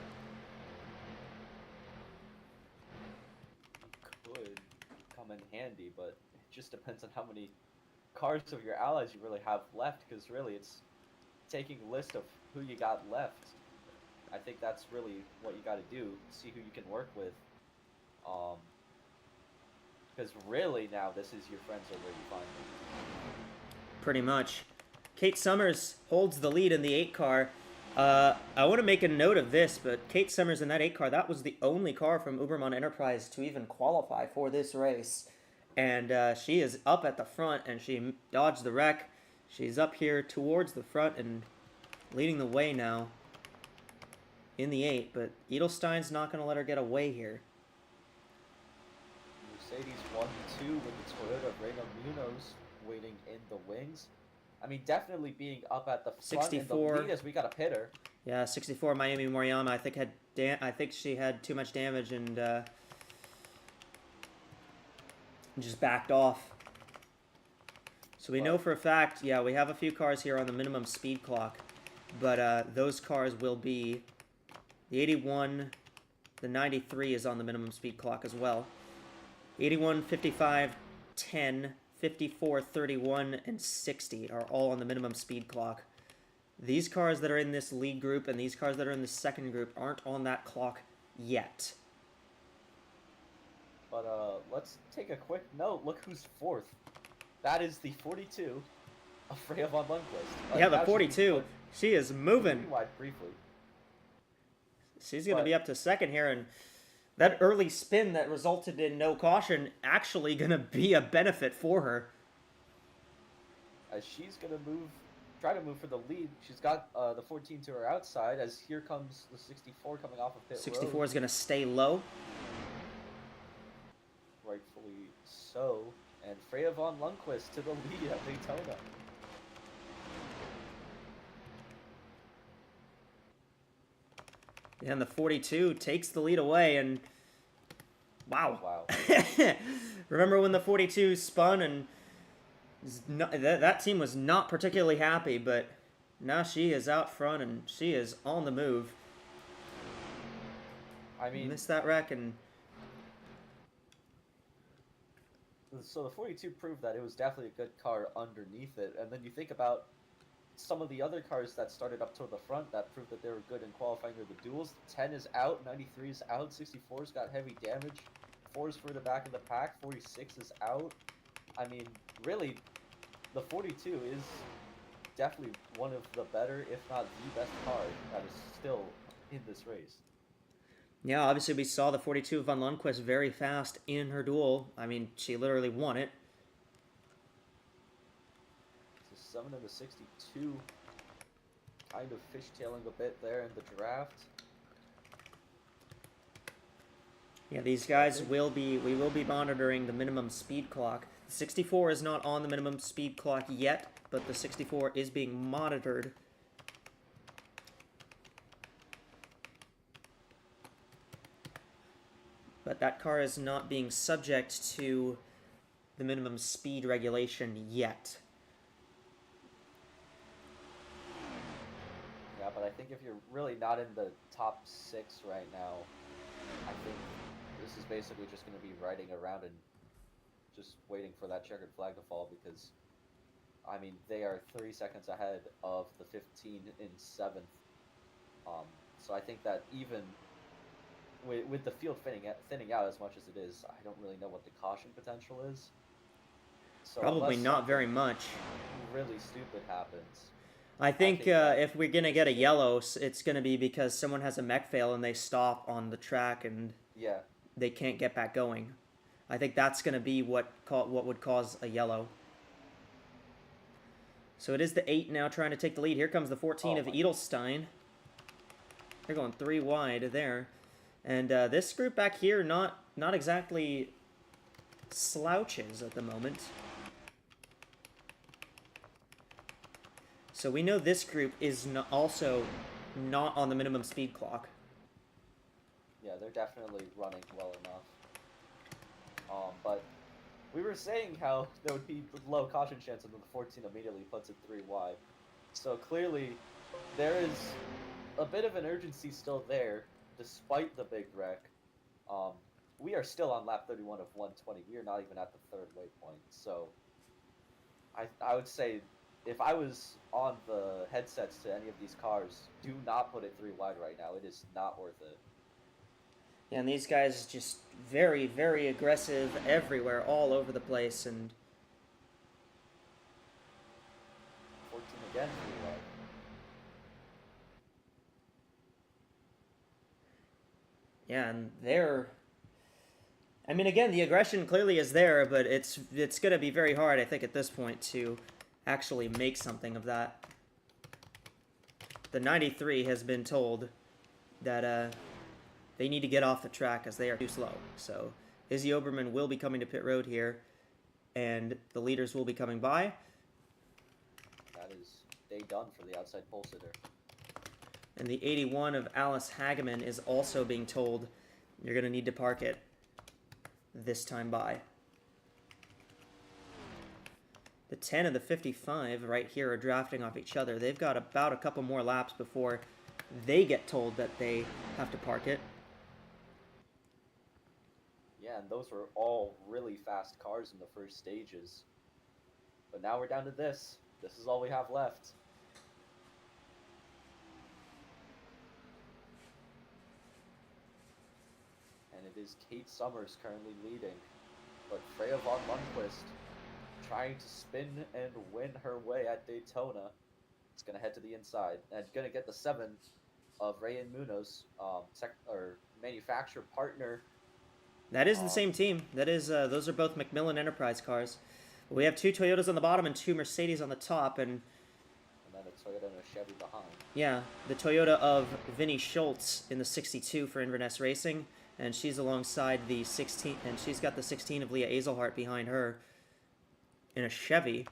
come in handy, but it just depends on how many cars of your allies you really have left, because really it's taking a list of who you got left. I think that's really what you got to do, see who you can work with. Because really now this is your friends are where you find them. pretty much. Kate Summers holds the lead in the 8 car. I want to make a note of this, but Kate Summers in that 8 car, that was the only car from Uberman Enterprise to even qualify for this race. And she is up at the front, and she dodged the wreck. She's up here towards the front and leading the way now in the 8, but Edelstein's not going to let her get away here. Mercedes 1-2 with the Toyota Reino Munoz waiting in the wings. I mean, definitely being up at the front 64. in the lead as we got a pitter. Yeah, 64 Miami Moriyama. I think she had too much damage and just backed off. So we know for a fact, yeah, we have a few cars here on the minimum speed clock, but those cars will be the 81, the 93 is on the minimum speed clock as well. 81, 55, 10, 54, 31, and 60 are all on the minimum speed clock. These cars that are in this lead group and these cars that are in the second group aren't on that clock yet. But let's take a quick note. Look who's fourth. That is the 42 of Freya von Lundqvist. Yeah, the 42. She is moving. Rewind briefly. She's going to be up to second here, and that early spin that resulted in no caution actually going to be a benefit for her. As she's going to try to move for the lead. She's got the 14 to her outside, as here comes the 64 coming off of pit 64 road. is going to stay low. Rightfully so. And Freya von Lundqvist to the lead at Daytona. And the 42 takes the lead away, and wow. Wow. Remember when the 42 spun, and that team was not particularly happy, but now she is out front, and she is on the move. I mean, Missed that wreck, and so the 42 proved that it was definitely a good car underneath it. And then you think about some of the other cars that started up toward the front that proved that they were good in qualifying or the duels. 10 is out, 93 is out, 64's got heavy damage, 4 is further back in the pack, 46 is out. I mean, really, the 42 is definitely one of the better, if not the best car that is still in this race. yeah, obviously we saw the 42 von Lundqvist very fast in her duel. I mean, she literally won it. So 7 and the 62 kind of fishtailing a bit there in the draft. Yeah, these guys we will be monitoring the minimum speed clock. The 64 is not on the minimum speed clock yet, but the 64 is being monitored. But that car is not being subject to the minimum speed regulation yet. Yeah, but I think if you're really not in the top 6 right now, I think this is basically just going to be riding around and just waiting for that checkered flag to fall, because, I mean, they are 3 seconds ahead of the 15 in 7th. So I think that even with the field thinning out as much as it is, I don't really know what the caution potential is. So Probably unless not very something much. really stupid happens. I think think that if we're going to get a yellow, it's going to be because someone has a mech fail and they stop on the track and Yeah. they can't get back going. I think that's going to be what would cause a yellow. So it is the 8 now trying to take the lead. Here comes the 14 Oh of my Edelstein. They're going 3 wide there. And this group back here, not exactly slouches at the moment. So we know this group is also not on the minimum speed clock. Yeah, they're definitely running well enough. But we were saying how there would be low caution chance, and then the 14 immediately puts it 3 wide. So clearly, there is a bit of an urgency still there, despite the big wreck. We are still on lap 31 of 120. We are not even at the third waypoint. So I would say, if I was on the headsets to any of these cars, do not put it 3 wide right now. It is not worth it. Yeah, and these guys just very, very aggressive everywhere, all over the place, and 14 again, 3 wide. yeah, and they're. I mean, again, the aggression clearly is there, but it's going to be very hard, I think, at this point to actually make something of that. The 93 has been told that they need to get off the track as they are too slow. So Izzy Oberman will be coming to pit road here, and the leaders will be coming by. That is day done for the outside pole sitter. And the 81 of Alice Hageman is also being told you're going to need to park it this time by. The 10 and the 55 right here are drafting off each other. They've got about a couple more laps before they get told that they have to park it. Yeah, and those were all really fast cars in the first stages. But now we're down to this. This is all we have left. And it is Kate Summers currently leading. But Freya von Lundquist trying to spin and win her way at Daytona. It's going to head to the inside. And going to get the 7 of Rayan Munoz, manufacturer partner. That is the same team. That is, those are both Macmillan Enterprise cars. We have 2 Toyotas on the bottom and 2 Mercedes on the top, and then a Toyota and a Chevy behind. yeah, the Toyota of Vinnie Schultz in the 62 for Inverness Racing, and she's alongside the 16, and she's got the 16 of Leah Azelhart behind her in a Chevy.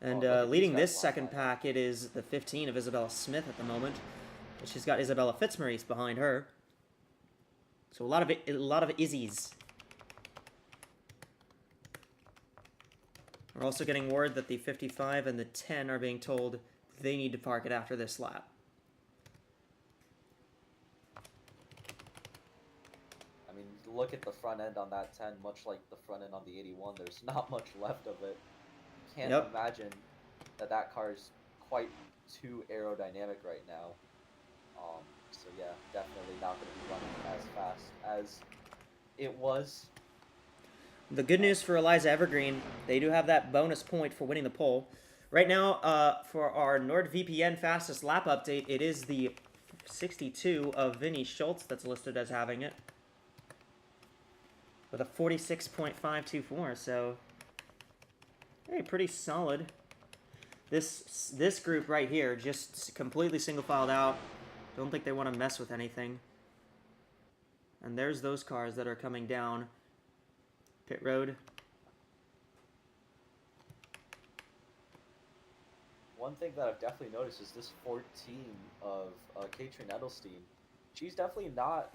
And leading this second pack, it is the 15 of Isabella Smith at the moment. And she's got Isabella Fitzmaurice behind her. So a lot of Izzies. We're also getting word that the 55 and the 10 are being told they need to park it after this lap. I mean, look at the front end on that 10, much like the front end on the 81. There's not much left of it. Can't imagine that car is quite too aerodynamic right now. So yeah, definitely not going to be running as fast as it was. The good news for Eliza Evergreen, they do have that bonus point for winning the pole. Right now, for our NordVPN fastest lap update, it is the 62 of Vinnie Schultz that's listed as having it, with a 46.524. So, hey, pretty solid. This group right here, just completely single filed out. Don't think they want to mess with anything. And there's those cars that are coming down pit road. One thing that I've definitely noticed is this 14 of Katrin Edelstein. She's definitely not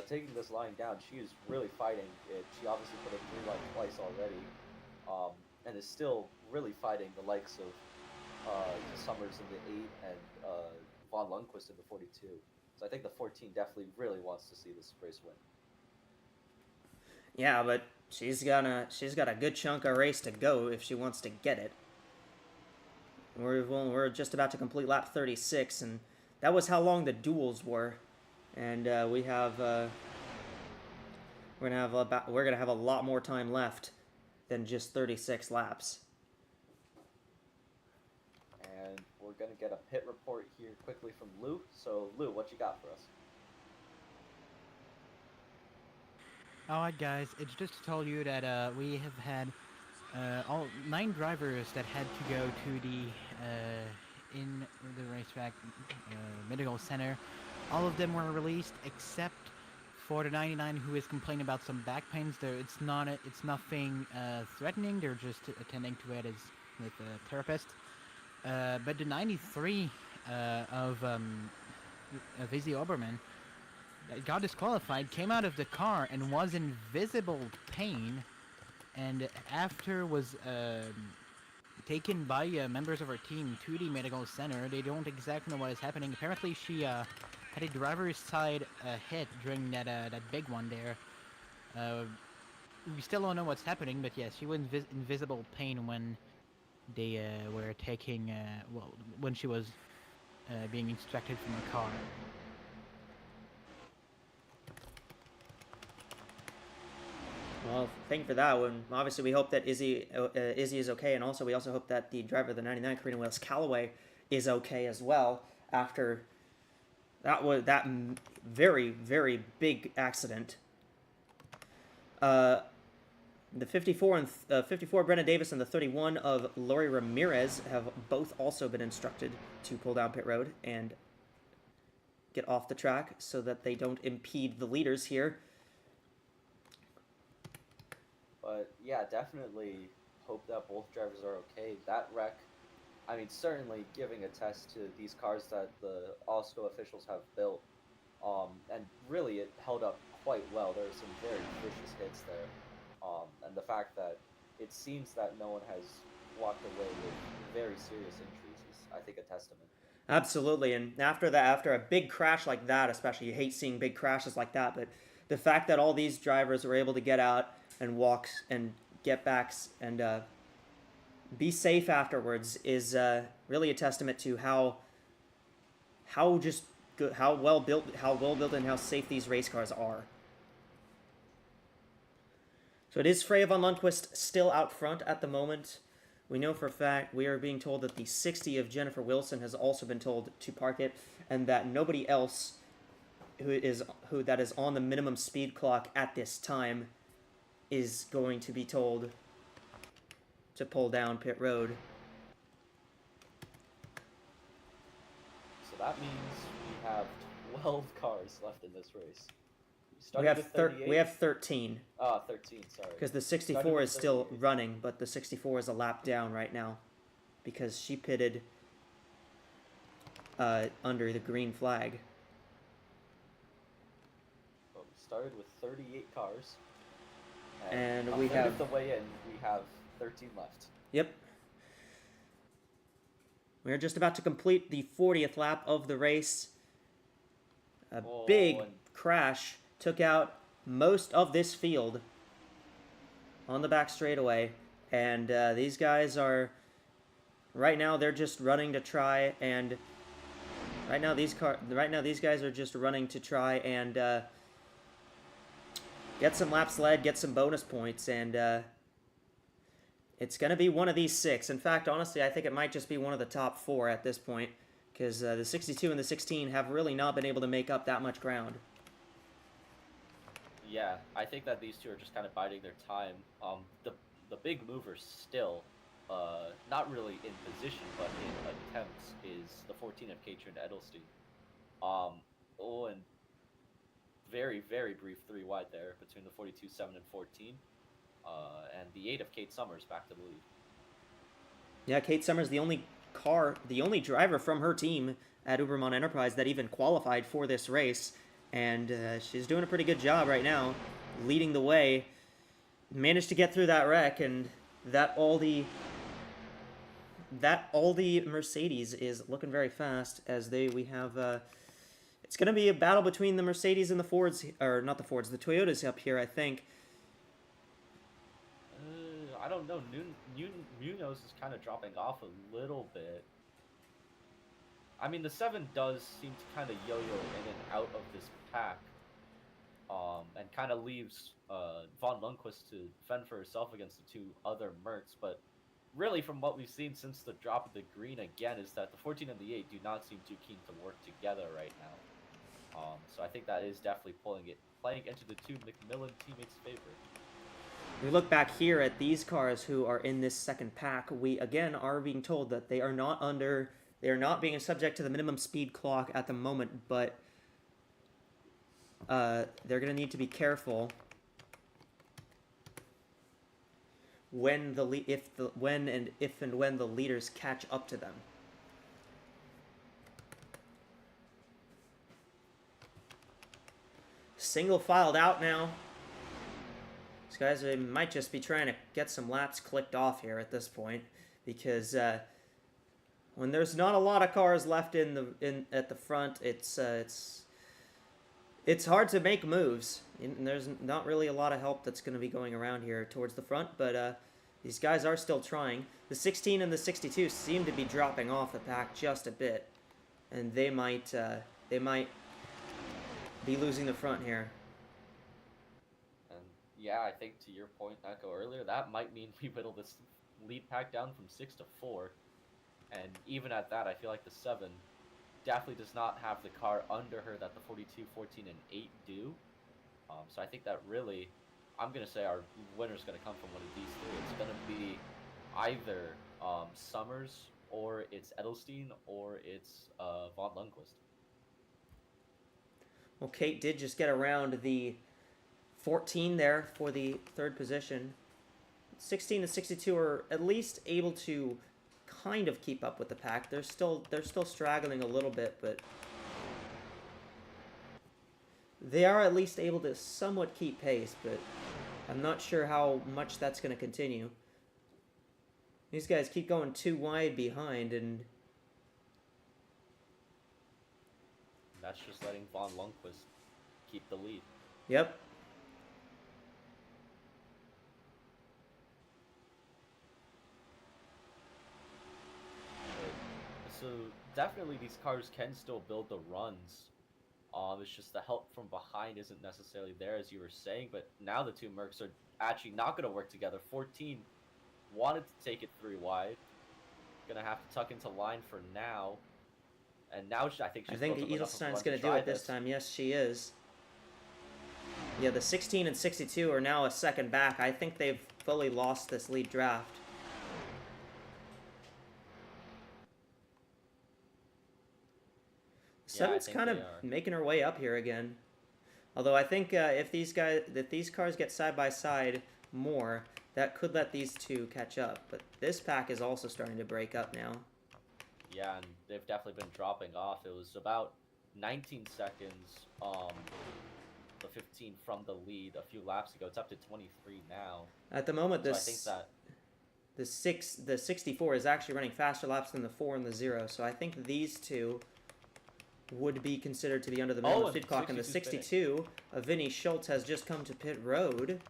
taking this line down. She is really fighting it. She obviously put a 3 line twice already, and is still really fighting the likes of Summers in the 8 and Von Lundquist in the 42. So I think the 14 definitely really wants to see this race win. Yeah, but she's got a good chunk of race to go if she wants to get it. We're just about to complete lap 36, and that was how long the duels were. And we're gonna have a lot more time left than just 36 laps. And we're gonna get a pit report here quickly from Lou. So Lou, what you got for us? Alright guys, it's just to tell you that we have had all 9 drivers that had to go to the in the racetrack medical center. All of them were released except for the 99 who is complaining about some back pains. It's nothing threatening. They're just attending to it with a therapist. But the 93 of Izzy Oberman that got disqualified came out of the car and was in visible pain, and after was taken by members of her team to the medical center. They don't exactly know what is happening. Apparently, she had a driver's side hit during that big one there. We still don't know what's happening, but yes, she was in visible pain when they were taking, well, when she was being extracted from the car. Well, thank you for that one. Obviously, we hope that Izzy is okay, and also we also hope that the driver of the 99 Carino Wheels, Callaway, is okay as well after that very, very big accident. The 54 and 54 Brenna Davis and the 31 of Lori Ramirez have both also been instructed to pull down pit road and get off the track so that they don't impede the leaders here. But yeah, definitely hope that both drivers are okay. That wreck, I mean, certainly giving a test to these cars that the AWSCO officials have built, and really it held up quite well. There were some very vicious hits there, and the fact that it seems that no one has walked away with very serious injuries is, I think, a testament. Absolutely, and after a big crash like that, especially, you hate seeing big crashes like that, but the fact that all these drivers were able to get out and walk and get backs and be safe afterwards is really a testament to how well built and how safe these race cars are. So it is Freya von Lundquist still out front at the moment. We know for a fact, we are being told that the 60 of Jennifer Wilson has also been told to park it, and that nobody else who that is on the minimum speed clock at this time is going to be told to pull down pit road. So that means we have 12 cars left in this race. We have 13. 13, sorry. Because the 64 is still running, but the 64 is a lap down right now because she pitted under the green flag. Well, we started with 38 cars. And we have the way in. We have 13 left. Yep. We're just about to complete the 40th lap of the race. A big crash took out most of this field on the back straightaway, and these guys are right now they're just running to try and these guys are just running to try and get some laps led, get some bonus points, and it's going to be one of these 6. In fact, honestly, I think it might just be one of the top 4 at this point, because the 62 and the 16 have really not been able to make up that much ground. Yeah, I think that these two are just kind of biding their time. The big mover still, not really in position, but in attempts, is the 14 of Katrin Edelstein. And very, very brief 3 wide there between the 42, 7, and 14. And the 8 of Kate Summers back to the lead. Yeah, Kate Summers, the only driver from her team at Uberman Enterprise that even qualified for this race. And she's doing a pretty good job right now, leading the way. Managed to get through that wreck, and that all the Mercedes is looking very fast as we have. It's going to be a battle between the Mercedes and the Fords, or not the Fords, the Toyotas up here, I think. I don't know. Munoz is kind of dropping off a little bit. I mean, the 7 does seem to kind of yo-yo in and out of this pack, and kind of leaves von Lundquist to fend for herself against the 2 other Mercs. But really, from what we've seen since the drop of the green again, is that the 14 and the 8 do not seem too keen to work together right now. So I think that is definitely playing into the 2 McMillan teammates' favor. We look back here at these cars who are in this second pack. We again are being told that they are not being subject to the minimum speed clock at the moment, but they're going to need to be careful when the leaders catch up to them. single filed out now. These guys might just be trying to get some laps clicked off here at this point, because when there's not a lot of cars left at the front, it's hard to make moves. And there's not really a lot of help that's going to be going around here towards the front, but these guys are still trying. The 16 and the 62 seem to be dropping off the pack just a bit, and they might be losing the front here. And yeah, I think to your point, Echo, earlier, that might mean we whittle this lead pack down from 6 to 4. And even at that, I feel like the 7 definitely does not have the car under her that the 42, 14, and 8 do. So I think that really, I'm going to say our winner's going to come from one of these three. It's going to be either Summers, or it's Edelstein, or it's Von Lundquist. Well, Kate did just get around the 14 there for the third position. 16 and 62 are at least able to kind of keep up with the pack. They're still straggling a little bit, but they are at least able to somewhat keep pace, but I'm not sure how much that's going to continue. These guys keep going too wide behind, and that's just letting Von Lundquist keep the lead. Yep. So definitely these cars can still build the runs. It's just the help from behind isn't necessarily there, as you were saying, but now the two Mercs are actually not going to work together. 14 wanted to take it 3 wide. Going to have to tuck into line for now. And now I think she's Edelstein's going to do it this time. Yes, she is. Yeah, the 16 and 62 are now a second back. I think they've fully lost this lead draft. Seven's kind of making her way up here again. Although I think if these cars get side by side more, that could let these two catch up. But this pack is also starting to break up now. Yeah, and they've definitely been dropping off. It was about 19 seconds, the 15 from the lead a few laps ago. It's up to 23 now. At the moment, so I think that the 64 is actually running faster laps than the 4 and the 0. So I think these two would be considered to be under the minimum speed clock. And the 62 of Vinny Schultz has just come to pit road.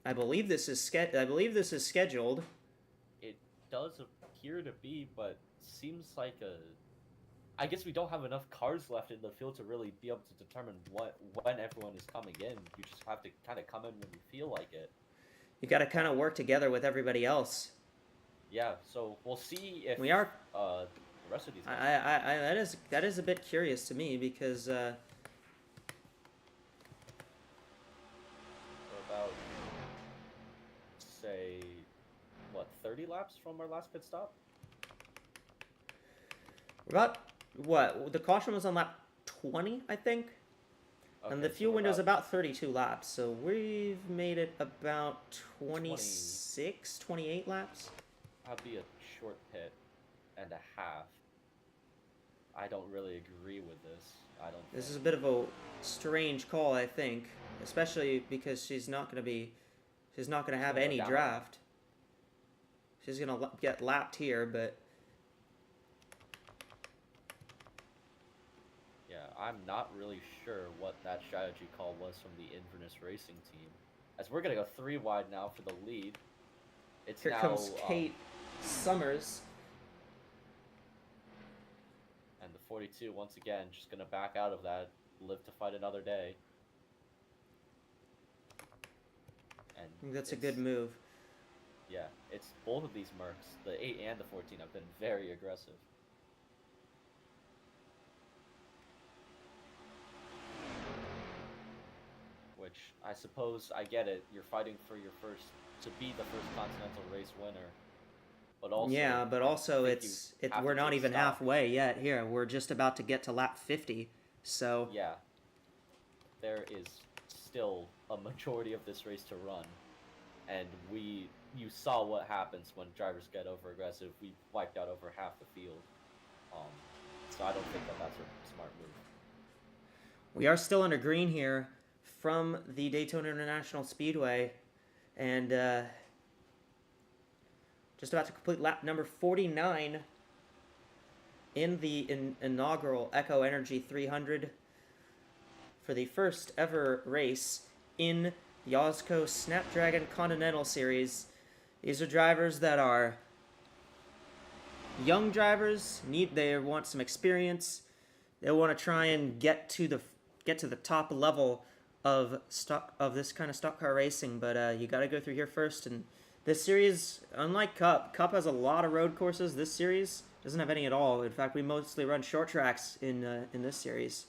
I believe this is scheduled. It does appear to be, but seems like I guess we don't have enough cars left in the field to really be able to determine when everyone is coming in. You just have to kind of come in when you feel like it. You got to kind of work together with everybody else. Yeah, so we'll see if we are. The rest of these. That is a bit curious to me, because. We're about, say, what, 30 laps from our last pit stop? About, what, the caution was on lap 20, I think? Okay, and the fuel window is about 32 laps, so we've made it about 26, 28 laps. That'd be a short pit and a half. I don't really agree with this. This is a bit of a strange call, I think, especially because she's not going to have any draft. She's going to get lapped here, but yeah, I'm not really sure what that strategy call was from the Inverness Racing team. As we're going to go 3 wide now for the lead. Here comes Kate Summers. And the 42, once again, just going to back out of that, live to fight another day. And I think that's a good move. Yeah, it's both of these Mercs, the 8 and the 14, have been very aggressive. Which, I suppose, I get it, you're fighting for your to be the first Continental race winner. But also, yeah, but also we're not even halfway yet here. We're just about to get to lap 50, so yeah, there is still a majority of this race to run, and you saw what happens when drivers get over aggressive. We wiped out over half the field, so I don't think that's a smart move. We are still under green here. from the Daytona International Speedway, and just about to complete lap number 49 in the inaugural Echo Energy 300 for the first ever race in the AWSCO Snapdragon Continental Series. These are drivers that are young drivers, they want some experience. They want to try and get to the top level of this kind of stock car racing, but you got to go through here first. And this series, unlike Cup has a lot of road courses. This series doesn't have any at all. In fact, we mostly run short tracks in this series.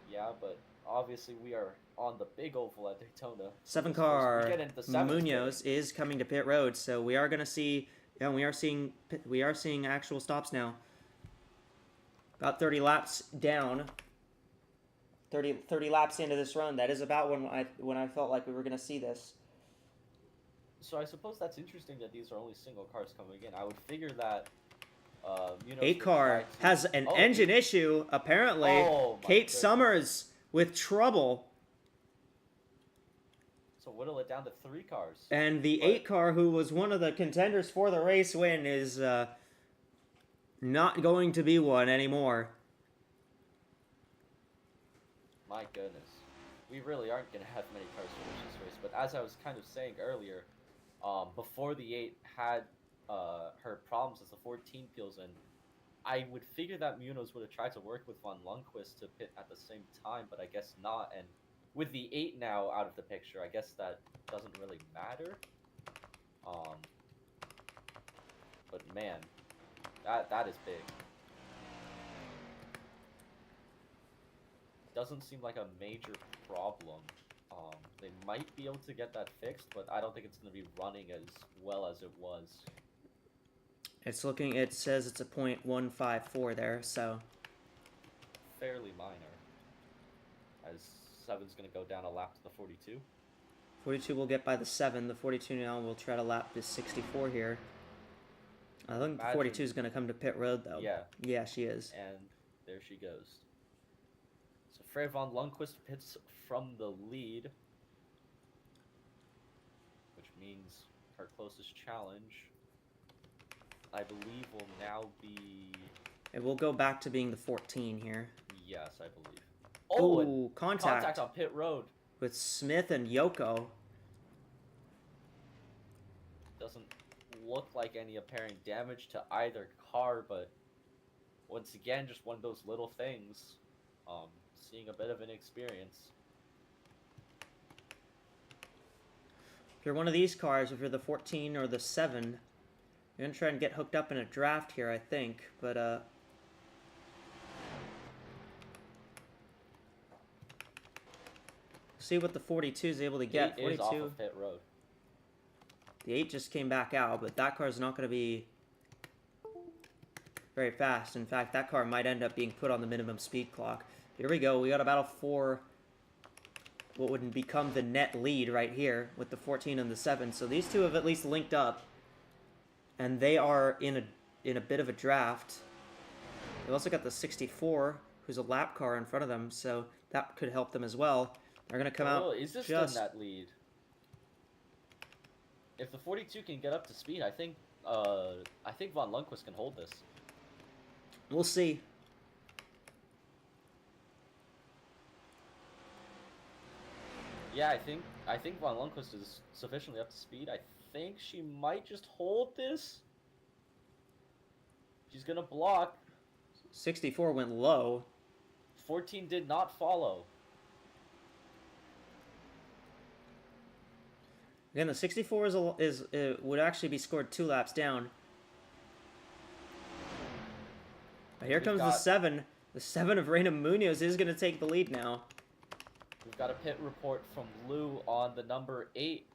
Yeah, but obviously we are on the big oval at Daytona. Seven Of course, car we get into the seventh Munoz is coming to pit road, so we are going to see. Yeah, we are seeing actual stops now. About 30 laps down. 30 laps into this run. That is about when I felt like we were going to see this. So I suppose that's interesting that these are only single cars coming in. I would figure that Munoz 8 would car try to- has an engine issue, apparently. Oh, my Kate goodness. Summers with trouble. So whittle it down to 3 cars. And the But- 8 car, who was one of the contenders for the race win, is not going to be one anymore. My goodness. We really aren't going to have many cars finish this race. But as I was kind of saying earlier, before the 8 had her problems as the 14 peels in, I would figure that Munoz would have tried to work with Von Lundquist to pit at the same time, but I guess not. And with the 8 now out of the picture, I guess that doesn't really matter. But man, that is big. Doesn't seem like a major problem. They might be able to get that fixed, but I don't think it's going to be running as well as it was. It says it's a .154 there, so. Fairly minor. As 7's going to go down a lap to the 42. 42 will get by the 7. The 42 now will try to lap the 64 here. I think the 42 is going to come to pit road, though. Yeah. Yeah, she is. And there she goes. So Freya Von Lundquist pits from the lead, which means her closest challenge, I believe, will now be... It will go back to being the 14 here. Yes, I believe. Oh, and Ooh, contact on pit road. with Smith and Yoko. Doesn't look like any apparent damage to either car, but once again, just one of those little things. Seeing a bit of an experience. If you're one of these cars, if you're the 14 or the 7, you're going to try and get hooked up in a draft here, I think. But, see what the 42 is able to get. 8 is 42. off of pit road. The 8 just came back out, but that car is not going to be very fast. In fact, that car might end up being put on the minimum speed clock. Here we go. We got a battle for what would become the net lead right here with the 14 and the 7. So these two have at least linked up, and they are in a bit of a draft. They've also got the 64, who's a lap car in front of them, so that could help them as well. They're going to come out Is this just... in that lead? If the 42 can get up to speed, I think Von Lundquist can hold this. We'll see. Yeah, I think Von Lundquist is sufficiently up to speed. I think she might just hold this. She's gonna block. 64 went low. 14 did not follow. Again, the 64 would actually be scored 2 laps down. But here comes the 7. The 7 of Reina Munoz is going to take the lead now. We've got a pit report from Lou on the number 8.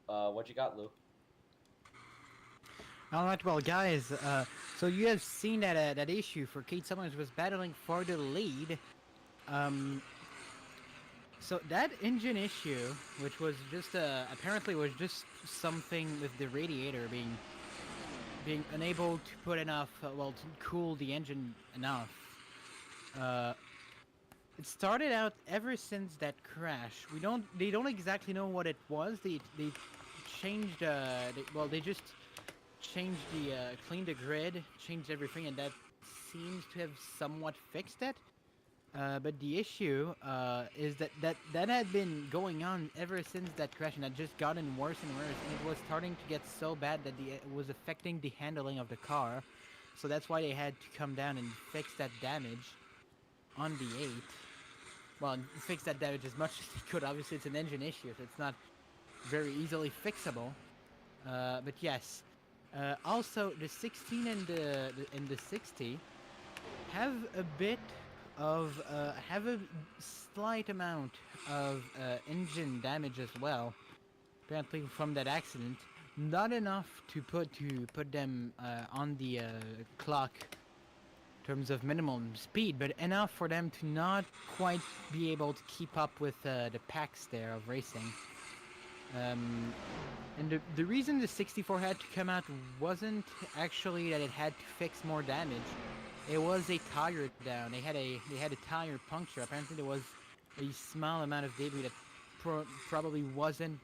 What you got, Lou? Alright, well guys, so you have seen that issue for Kate Summers was battling for the lead. So that engine issue, which was just apparently was just something with the radiator being unable to put enough, to cool the engine enough. it started out ever since that crash. They don't exactly know what it was. They changed. They just changed cleaned the grid, changed everything, and that seems to have somewhat fixed it. But the issue is that had been going on ever since that crash, and had just gotten worse and worse, and it was starting to get so bad that it was affecting the handling of the car. So that's why they had to come down and fix that damage on the 8. Well, fix that damage as much as they could. Obviously, it's an engine issue, so it's not very easily fixable. But yes. Also, the 16 and the 60 have a bit of have a slight amount of engine damage as well. Apparently from that accident, not enough to put them on the clock in terms of minimum speed, but enough for them to not quite be able to keep up with the packs there of racing. And the reason the 64 had to come out wasn't actually that it had to fix more damage. It was a tire down. They had a tire puncture. Apparently there was a small amount of debris that probably wasn't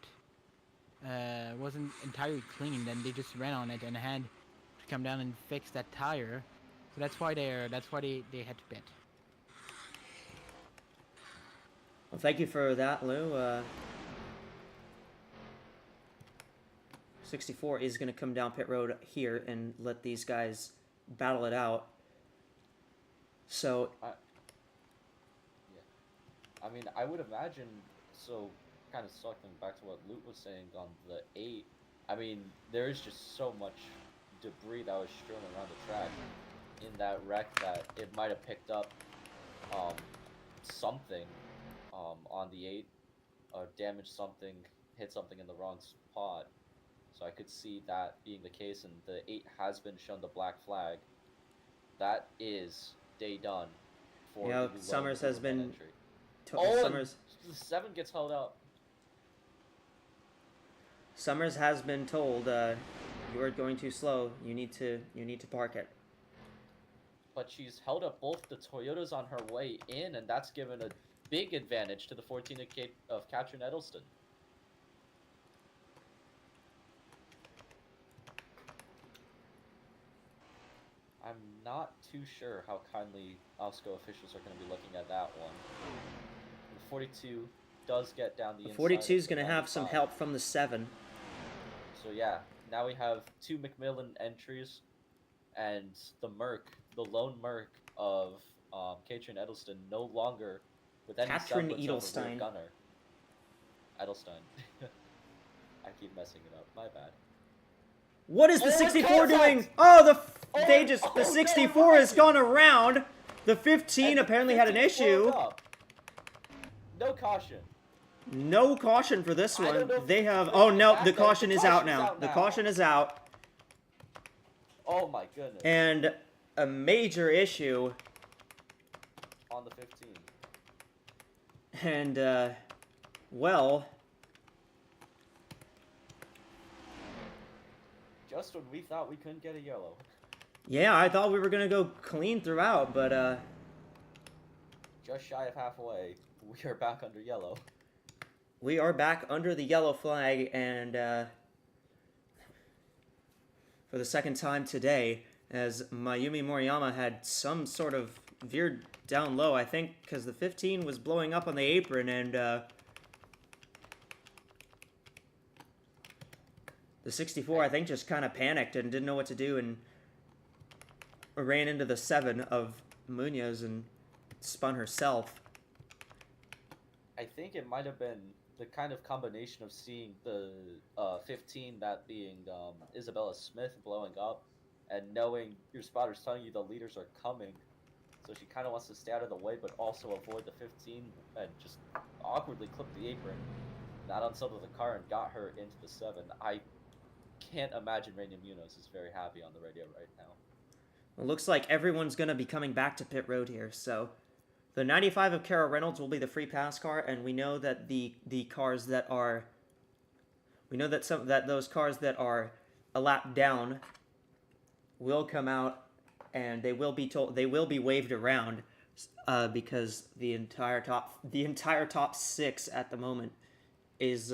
entirely clean. Then they just ran on it and had to come down and fix that tire. So that's why they had to pit. Well, thank you for that, Lou. 64 is going to come down pit road here and let these guys battle it out. So, I mean, I would imagine, so kind of circling back to what Luke was saying on the 8, I mean, there is just so much debris that was strewn around the track in that wreck that it might have picked up something on the 8, or damaged something, hit something in the wrong spot. So I could see that being the case, and the 8 has been shown the black flag. That is day done for yeah, the Summers has been. Summers. The 7 gets held up. Summers has been told you are going too slow. You need to park it. But she's held up both the Toyotas on her way in, and that's given a big advantage to the 14 of Katrin Edelston. I'm not too sure how kindly AWSCO officials are going to be looking at that one. The 42 does get down the inside. 42 is going to have some help from the 7. So yeah, now we have 2 McMillan entries, and the Merc, the lone Merc of Katrin Edelston, no longer with any Katrin semblance of a rear Edelstein. gunner. Edelstein. I keep messing it up. My bad. What is the 64 doing? contact! Oh, the Oh, 64 has gone around. The 15 And the apparently had an 15 issue. blowed up. No caution. No caution for this I don't one. know if They it's have. the Oh no, back the though. caution The is out caution is now. out The now. caution is out, Oh my goodness. and a major issue. On the 15. And well, Just when we thought we couldn't get a yellow. yeah, I thought we were gonna go clean throughout, but Just shy of halfway, we are back under yellow. we are back under the yellow flag, and for the second time today, as Mayumi Moriyama had some sort of veered down low, I think, because the 15 was blowing up on the apron, and the 64, I think, just kind of panicked and didn't know what to do, and ran into the 7 of Munoz and spun herself. I think it might have been the kind of combination of seeing the 15, that being Isabella Smith, blowing up, and knowing your spotters telling you the leaders are coming. So she kind of wants to stay out of the way, but also avoid the 15 and just awkwardly clip the apron, not on some of the car, and got her into the 7. I can't imagine Raina Munoz is very happy on the radio right now. It looks like everyone's going to be coming back to pit road here, so the 95 of Kara Reynolds will be the free pass car, and we know that the cars that are, we know that those cars that are a lap down will come out, and they will be waved around because the entire top 6 at the moment is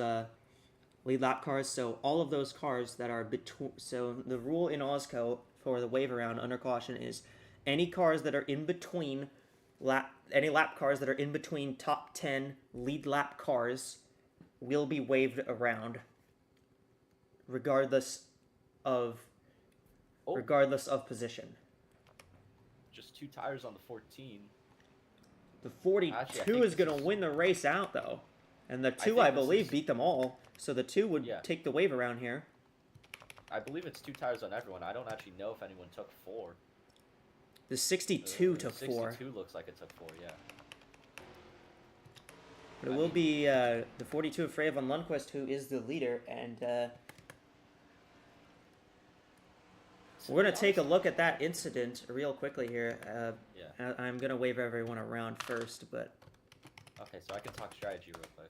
lead lap cars. So all of those cars that are between. So the rule in AWSCO for the wave around under caution is any cars that are in between any lap cars that are in between top 10 lead lap cars will be waved around, regardless of position. Just 2 tires on the 14. The 42 Actually, is going to win the race out, though. And the 2, think I this believe, is- beat them all. So the 2 would Yeah. take the wave around here. I believe it's 2 tires on everyone. I don't actually know if anyone took 4. The 62 took 4. 62 looks like it took 4, yeah. But it will be the 42 of Freya von Lundquist, who is the leader. And we're going to take a look at that incident real quickly here. Yeah. I'm going to wave everyone around first, but... Okay, so I can talk strategy real quick.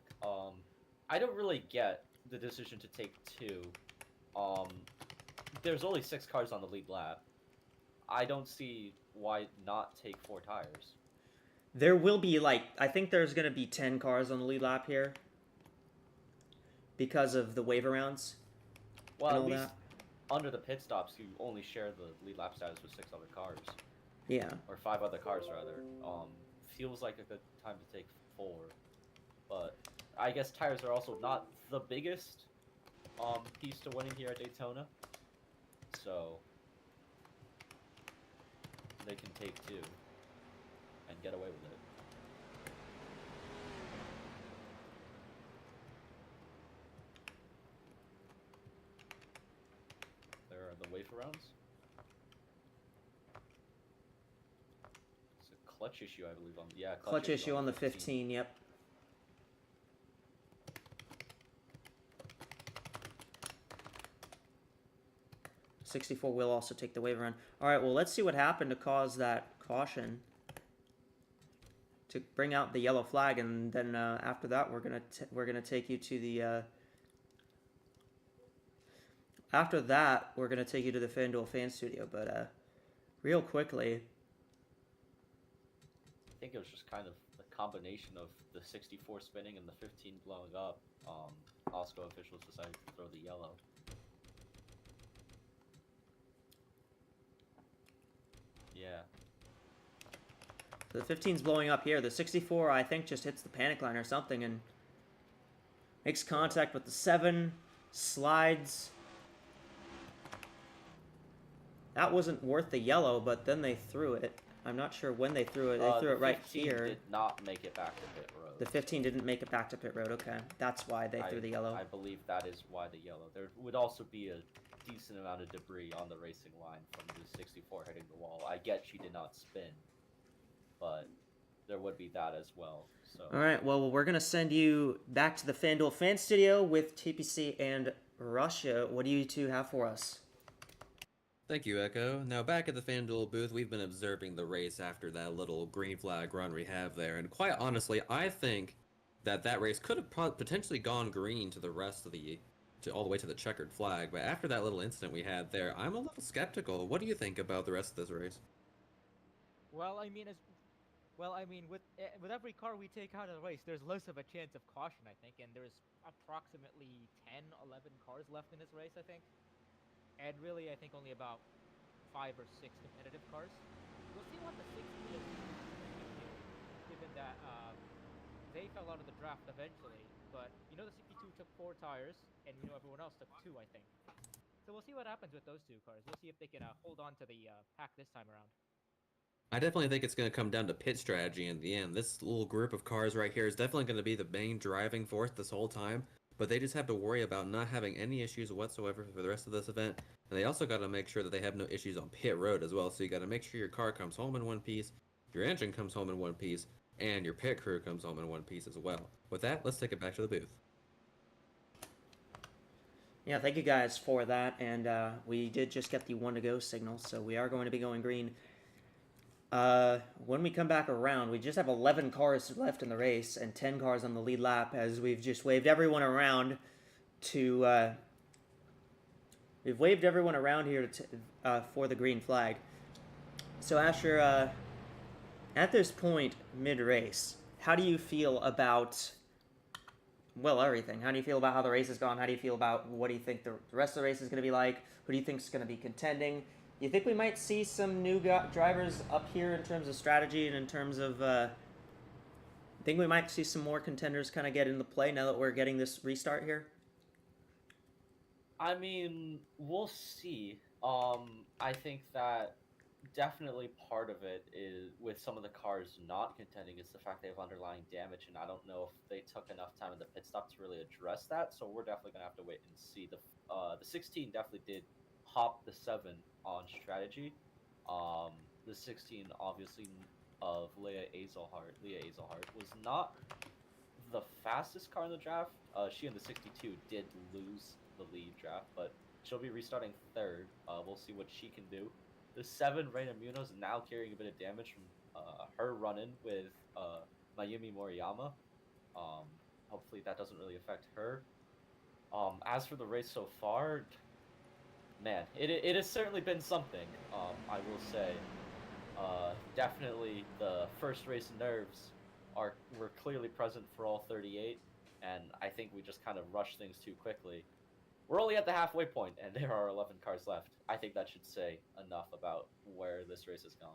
I don't really get the decision to take 2. There's only 6 cars on the lead lap. I don't see why not take 4 tires. There will be, I think there's going to be 10 cars on the lead lap here. Because of the wave arounds. Well, and at all least that. under the pit stops, you only share the lead lap status with 6 other cars. Yeah. Or 5 other cars, rather. Feels like a good time to take 4. But I guess tires are also not the biggest piece to winning here at Daytona. So they can take 2 and get away with it. There are the wave rounds. It's a clutch issue, I believe. Clutch issue on the 15, yep. '64 will also take the wave run. All right, well, let's see what happened to cause that caution to bring out the yellow flag, and then after that, we're gonna take you to the. After that, we're gonna take you to the FanDuel fan studio, but real quickly. I think it was just kind of the combination of the 64 spinning and the 15 blowing up. AWSCO officials decided to throw the yellow. Yeah. The 15's blowing up here. The 64, I think, just hits the panic line or something and makes contact with the 7, slides. That wasn't worth the yellow, but then they threw it. I'm not sure when they threw it. They threw it right here. Did not make it back to pit road. The 15 didn't make it back to pit road. Okay, that's why they threw the yellow. I believe that is why the yellow. There would also be a decent amount of debris on the racing line from the 64 hitting the wall. I get she did not spin, but there would be that as well. So. All right, well, we're going to send you back to the FanDuel fan studio with TPC and Russia. What do you two have for us? Thank you, Echo. Now, back at the FanDuel booth, we've been observing the race after that little green flag run we have there, and quite honestly, I think that race could have potentially gone green to the rest of all the way to the checkered flag, but after that little incident we had there, I'm a little skeptical. What do you think about the rest of this race? Well, I mean, with every car we take out of the race, there's less of a chance of caution, I think, and there's approximately 10, 11 cars left in this race, I think. And really, I think only about 5 or 6 competitive cars. We'll see what the 60 is, given that they fell out of the draft eventually. But the 62 took 4 tires, and everyone else took 2, I think. So we'll see what happens with those 2 cars. We'll see if they can hold on to the pack this time around. I definitely think it's going to come down to pit strategy in the end. This little group of cars right here is definitely going to be the main driving force this whole time. But they just have to worry about not having any issues whatsoever for the rest of this event. And they also got to make sure that they have no issues on pit road as well. So you got to make sure your car comes home in one piece, your engine comes home in one piece, and your pit crew comes home in one piece as well. With that, let's take it back to the booth. Yeah, thank you guys for that. And we did just get the 1 to go signal, so we are going to be going green. When we come back around, we just have 11 cars left in the race and 10 cars on the lead lap, as we've just waved everyone around to, we've waved everyone around here for the green flag. So Asher At this point, mid-race, how do you feel about, well, everything? How do you feel about how the race has gone? How do you feel about what do you think the rest of the race is going to be like? Who do you think is going to be contending? You think we might see some new drivers up here in terms of strategy and in terms of, think we might see some more contenders kind of get into play now that we're getting this restart here? I mean, we'll see. I think that definitely part of it is with some of the cars not contending is the fact they have underlying damage, and I don't know if they took enough time in the pit stop to really address that. So we're definitely gonna have to wait and see. The 16 definitely did hop the 7 on strategy. The 16 obviously of Leah Azelhart was not the fastest car in the draft. She and the 62 did lose the lead draft, but she'll be restarting third. We'll see what she can do. The 7 Reina Munoz now carrying a bit of damage from her run-in with Mayumi Moriyama. Hopefully that doesn't really affect her. As for the race so far, man, it has certainly been something. I will say, definitely the first race nerves were clearly present for all 38, and I think we just kind of rushed things too quickly. We're only at the halfway point, and there are 11 cars left. I think that should say enough about where this race has gone.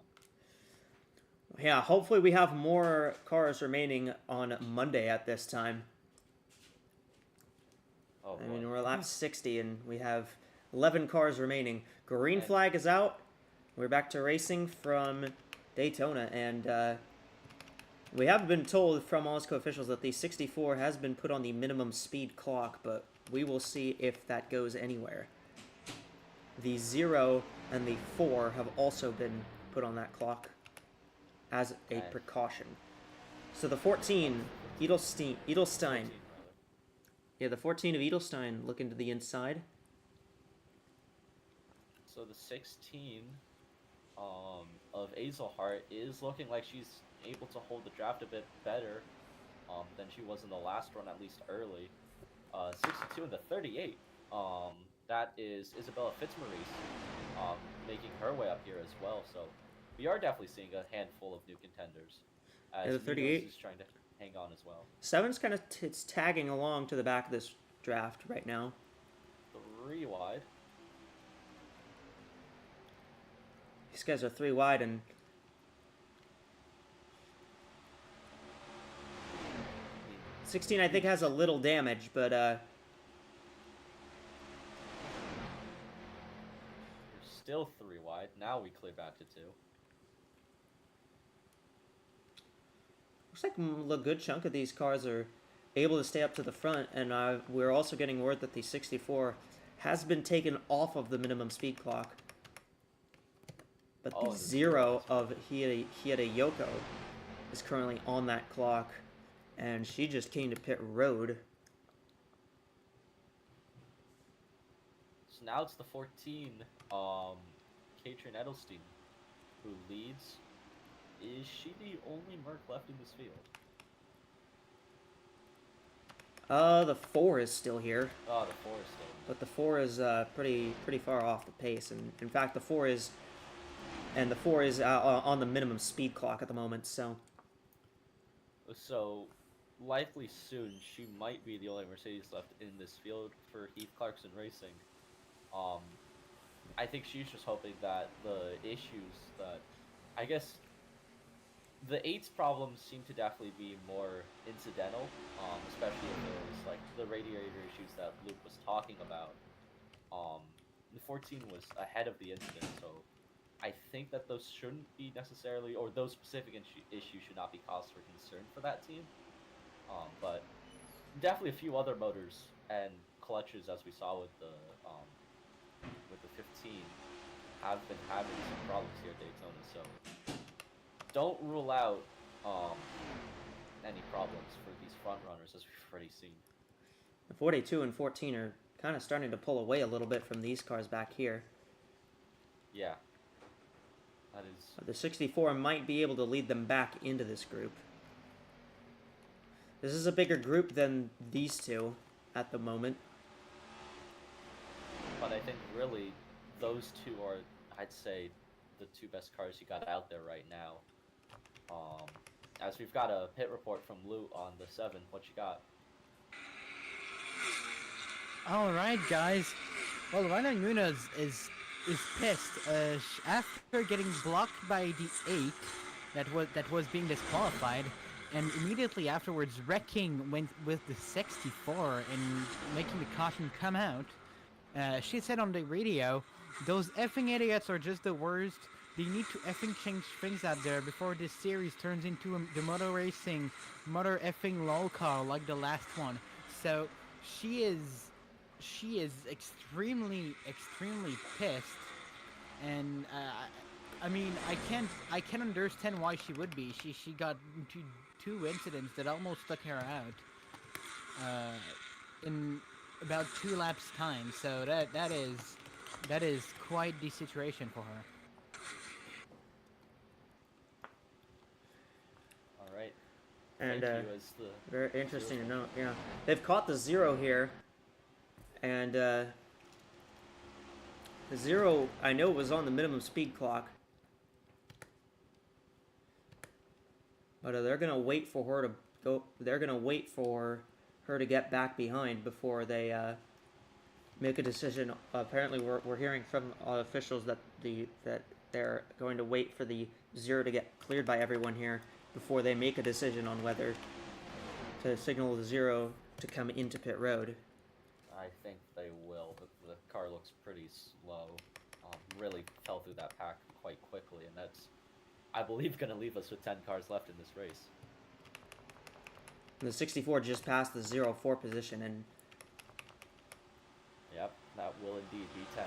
Yeah, hopefully we have more cars remaining on Monday at this time. Oh, I mean, we're at lap 60, and we have 11 cars remaining. Green Okay. flag is out. We're back to racing from Daytona, and we have been told from AWSCO officials that the 64 has been put on the minimum speed clock, but we will see if that goes anywhere. The 0 and the 4 have also been put on that clock as a precaution. So the 14, Edelstein. 14, Yeah, the 14 of Edelstein looking to the inside. So the 16 of Azelhart is looking like she's able to hold the draft a bit better than she was in the last run, at least early. 62 and the 38. That is Isabella Fitzmaurice making her way up here as well. So we are definitely seeing a handful of new contenders. As the 38 Munoz is trying to hang on as well. 7's kind of it's tagging along to the back of this draft right now. 3 wide. These guys are 3 wide, and '16 I think has a little damage, but We're still 3 wide. Now we clear back to 2. looks like a good chunk of these cars are able to stay up to the front, and we're also getting word that the 64 has been taken off of the minimum speed clock. But the 0 of Hieda Yoko is currently on that clock, and she just came to pit road. So now it's the 14, Katrin Edelstein, who leads. Is she the only Merc left in this field? The 4 is still here. Oh, the 4 is still. But the 4 is pretty far off the pace, and in fact the 4 is on the minimum speed clock at the moment. So likely soon she might be the only Mercedes left in this field for Heath Clarkson Racing. I think she's just hoping that the issues that, I guess, the 8's problems seem to definitely be more incidental, especially if there was like the radiator issues that Luke was talking about. The 14 was ahead of the incident, so I think that those shouldn't be necessarily, or those specific issues should not be cause for concern for that team. But definitely a few other motors and clutches, as we saw with the 15, have been having some problems here at Daytona. So don't rule out any problems for these front runners, as we've already seen. The 42 and 14 are kind of starting to pull away a little bit from these cars back here. Yeah. That is... The 64 might be able to lead them back into this group. This is a bigger group than these two at the moment. But I think really those two are, I'd say, the 2 best cars you got out there right now. As we've got a pit report from Loot on the 7. What you got? All right, guys. Well, Rhino Muniz is pissed after getting blocked by the 8 that was being disqualified, and immediately afterwards wrecking went with the 64 and making the caution come out. She said on the radio, "Those effing idiots are just the worst. They need to effing change things out there before this series turns into the motor racing, motor effing lol car like the last one." So she is extremely pissed, and I mean I can understand why she would be. She got into two incidents that almost took her out in about 2 laps time. So that is quite the situation for her. All right. And Thank you as the very interesting to note. Yeah, they've caught the 0 here, and the 0 I know was on the minimum speed clock, but they're gonna wait for her to go. They're gonna wait for her to get back behind before they make a decision. Apparently, we're hearing from officials that they're going to wait for the 0 to get cleared by everyone here before they make a decision on whether to signal the 0 to come into pit road. I think they will. The car looks pretty slow. Really fell through that pack quite quickly, and that's, I believe, going to leave us with 10 cars left in this race. The 64 just passed the 0-4 position, and Yep, that will indeed be 10.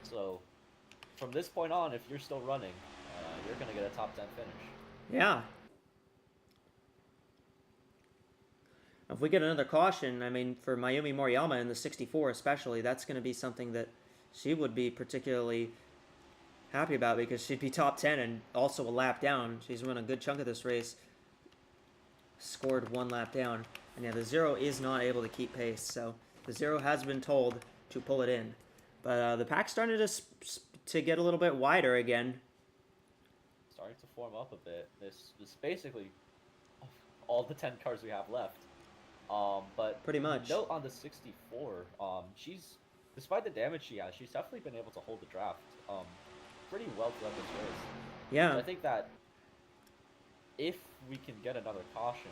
So, from this point on, if you're still running, you're going to get a top 10 finish. yeah. If we get another caution, I mean, for Mayumi Moriyama in the 64 especially, that's going to be something that she would be particularly happy about, because she'd be top 10 and also a lap down. She's run a good chunk of this race, scored 1 lap down. And yeah, the 0 is not able to keep pace, so the 0 has been told to pull it in. But the pack's starting to get a little bit wider again. Starting to form up a bit. This is basically all the 10 cars we have left. But Pretty much. Note on the 64, she's, despite the damage she has, she's definitely been able to hold the draft pretty well throughout this race. Yeah. So I think that if we can get another caution,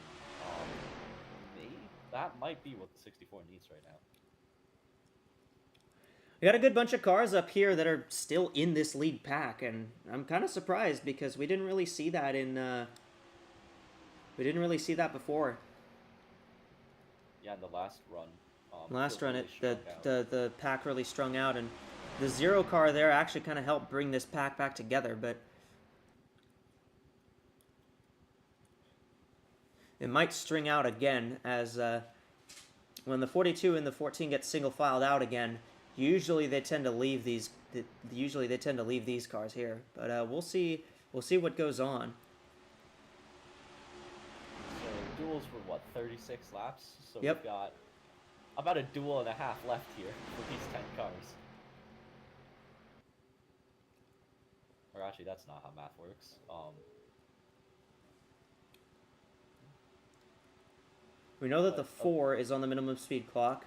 maybe that might be what the 64 needs right now. We got a good bunch of cars up here that are still in this lead pack, and I'm kind of surprised because we didn't really see that before. Yeah, in the last run. Last run, really the pack really strung out, and the 0 car there actually kind of helped bring this pack back together, but it might string out again as when the 42 and the 14 get single filed out again. Usually they tend to leave these. Cars here, but we'll see. We'll see what goes on. So duels were what, 36 laps? So Yep. we've got about a duel and a half left here for these 10 cars. Or actually, that's not how math works. We know that the 4 is on the minimum speed clock,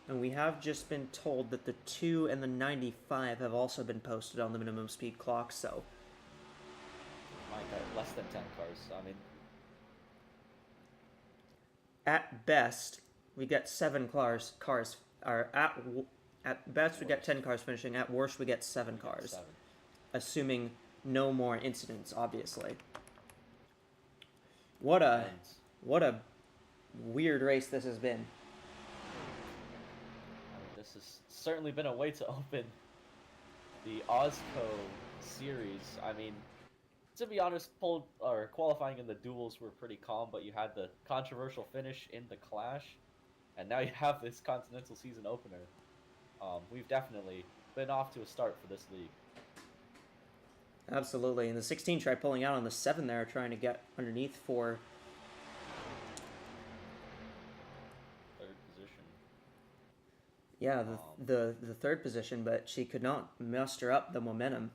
and we have just been told that the 2 and the 95 have also been posted on the minimum speed clock, so Might get less than 10 cars. I mean, at best we get 7 cars, or at best we get 10 cars finishing, at worst we get 7 cars. 7. Assuming no more incidents, obviously. What a weird race this has been. This has certainly been a way to open the AWSCO series. I mean, to be honest, qualifying in the duels were pretty calm, but you had the controversial finish in the clash, and now you have this Continental season opener. We've definitely been off to a start for this league. Absolutely, and the 16 tried pulling out on the 7 there, trying to get underneath for Third position. yeah, the third position, but she could not muster up the momentum.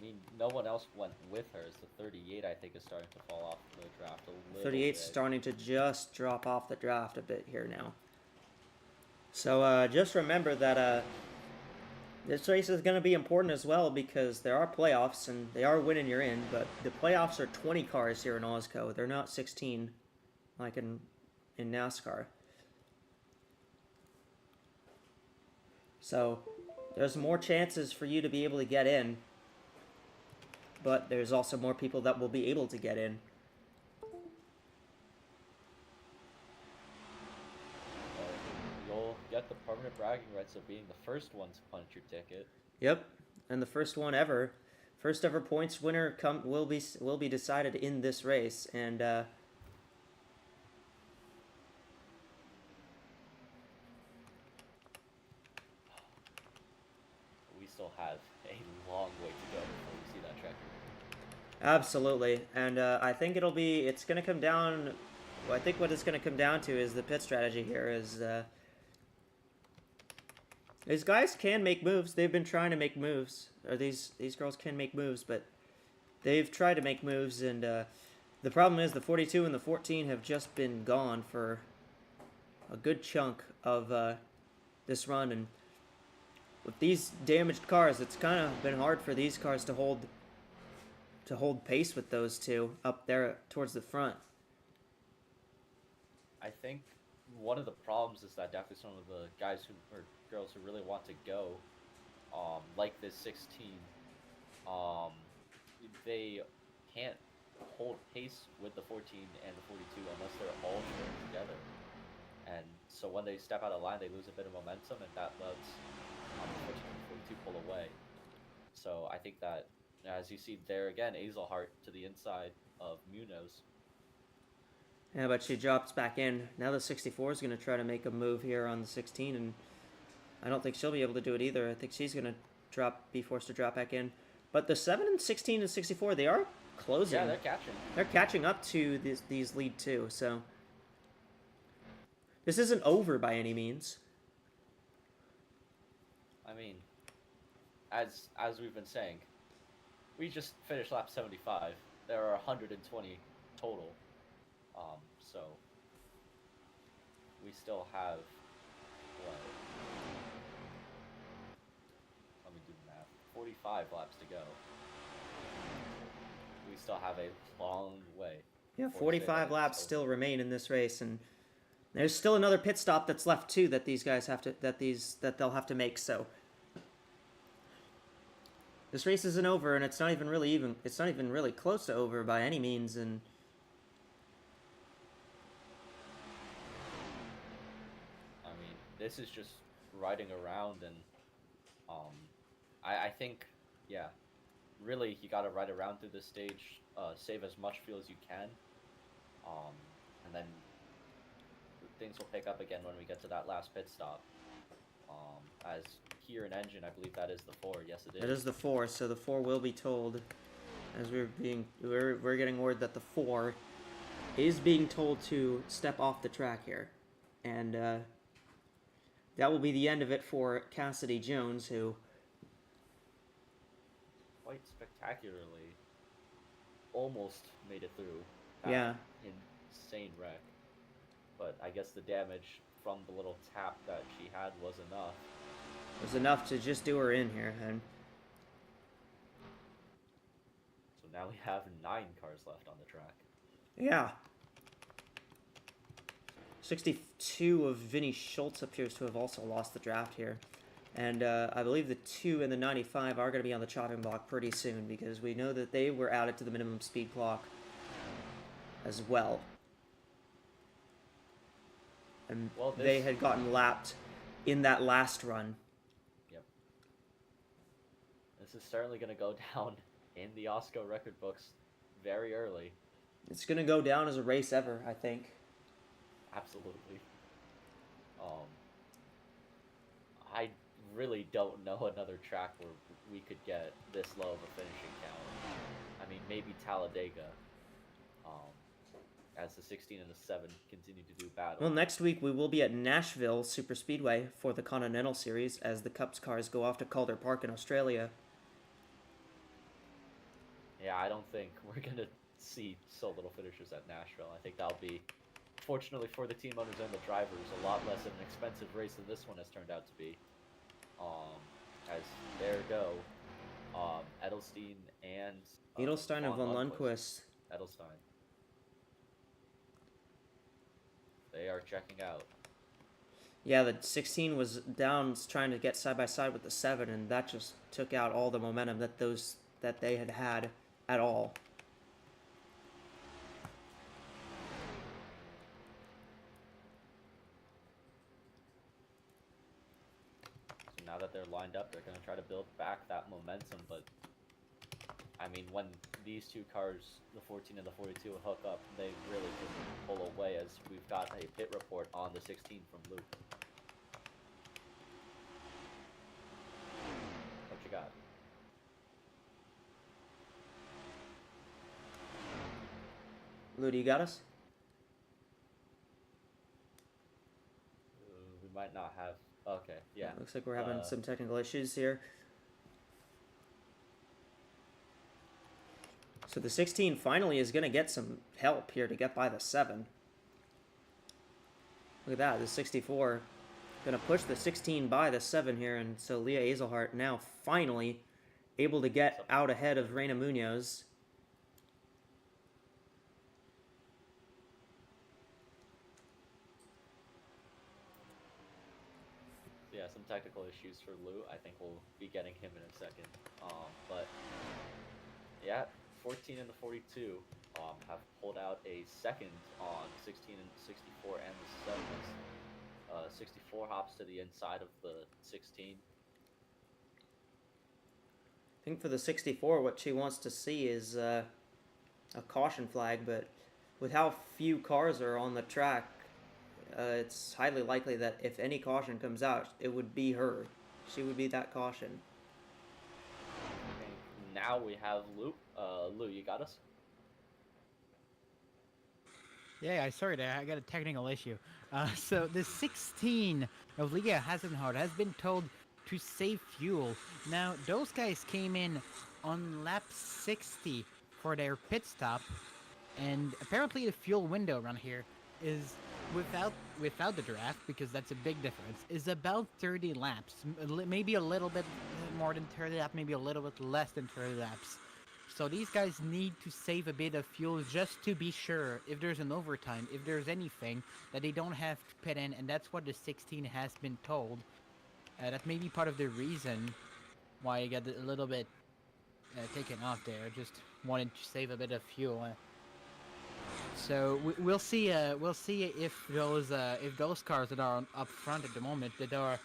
I mean, no one else went with her. As the 38, I think, is starting to fall off the draft a little 38 bit. starting to just drop off the draft a bit here now. So just remember that this race is going to be important as well because there are playoffs and they are winning you're in, but the playoffs are 20 cars here in AWSCO. They're not 16 like in NASCAR. So there's more chances for you to be able to get in, but there's also more people that will be able to get in. You'll get the permanent bragging rights of being the first one to punch your ticket. Yep, and the first one ever, first ever points winner will be decided in this race, and We still have a long way to go before we see that track. absolutely, and I think it's going to come down. Well, I think what it's going to come down to is the pit strategy here. These guys can make moves. They've been trying to make moves, or these girls can make moves, but they've tried to make moves, and the problem is the 42 and the 14 have just been gone for a good chunk of this run, and with these damaged cars, it's kind of been hard for these cars to hold pace with those two up there towards the front. I think one of the problems is that definitely some of the guys or girls who really want to go, like this 16, they can't hold pace with the 14 and the 42 unless they're all trained together. And so when they step out of line, they lose a bit of momentum, and that lets the 14 and 42 pull away. So I think that, as you see there again, Azelhart to the inside of Munoz. Yeah, but she drops back in. Now the 64 is going to try to make a move here on the 16, and I don't think she'll be able to do it either. I think she's going to be forced to drop back in. But the 7 and 16 and 64, they are closing. Yeah, they're catching. They're catching up to these lead two, so this isn't over by any means. I mean, as we've been saying, we just finished lap 75. There are 120 total. So we still have what? Let me do the math. 45 laps to go. We still have a long way. Yeah, before 45 laps it's still over. remain in this race, and there's still another pit stop that's left too that these guys have to that they'll have to make. So this race isn't over, and it's not even really close to over by any means. And I mean, this is just riding around, and I think, yeah, really you got to ride around through this stage, save as much fuel as you can, and then things will pick up again when we get to that last pit stop. As here in engine, I believe that is the 4. Yes, it is. it is the 4, so the 4 will be told. As we're getting word that the 4 is being told to step off the track here, and that will be the end of it for Cassidy Jones, who Quite spectacularly almost made it through. Yeah. Insane wreck. But I guess the damage from the little tap that she had was enough. was enough to just do her in here. And So now we have 9 cars left on the track. yeah, 62 of Vinny Schultz appears to have also lost the draft here. And I believe the 2 and the 95 are going to be on the chopping block pretty soon, because we know that they were added to the minimum speed clock as well. And Well, they this- had gotten lapped in that last run. Yep. This is certainly going to go down in the AWSCO record books very early. It's going to go down as a race ever, I think. Absolutely. I really don't know another track where we could get this low of a finishing count. I mean, maybe Talladega, as the 16 and the 7 continue to do battle. Well, next week we will be at Nashville Superspeedway for the Continental Series as the Cups cars go off to Calder Park in Australia. Yeah, I don't think we're gonna see so little finishers at Nashville. I think that'll be, fortunately for the team owners and the drivers, a lot less of an expensive race than this one has turned out to be. As there go, Edelstein and Edelstein and von Lundquist. Edelstein. They are checking out. Yeah, the 16 was down trying to get side by side with the 7, and that just took out all the momentum that they had at all. So now that they're lined up, they're going to try to build back that momentum, but I mean, when these two cars, the 14 and the 42, hook up, they really can pull away, as we've got a pit report on the 16 from Luke. What you got? Lou, do you got us? We might not have. Okay, yeah. Looks like we're having some technical issues here. So the 16 finally is going to get some help here to get by the 7. Look at that, the 64 going to push the 16 by the 7 here, and so Leah Azelhart now finally able to get out ahead of Reina Munoz. Yeah, some technical issues for Lou. I think we'll be getting him in a second. But yeah, 14 and the 42 have pulled out a second on 16 and 64 and the 7s. 64 hops to the inside of the 16. I think for the 64, what she wants to see is a caution flag, but with how few cars are on the track, it's highly likely that if any caution comes out, it would be her. She would be that caution. Okay, now we have Lou. Lou, you got us? Yeah, sorry there, I got a technical issue. So the 16 of Leah Hasenhart has been told to save fuel. Now, those guys came in on lap 60 for their pit stop, and apparently the fuel window around here is without the draft, because that's a big difference, is about 30 laps. Maybe a little bit more than 30 laps, maybe a little bit less than 30 laps. So these guys need to save a bit of fuel just to be sure, if there's an overtime, if there's anything, that they don't have to pit in, and that's what the 16 has been told. That may be part of the reason why I got a little bit taken off there. Just wanted to save a bit of fuel. So we'll see if those cars that are up front at the moment, that are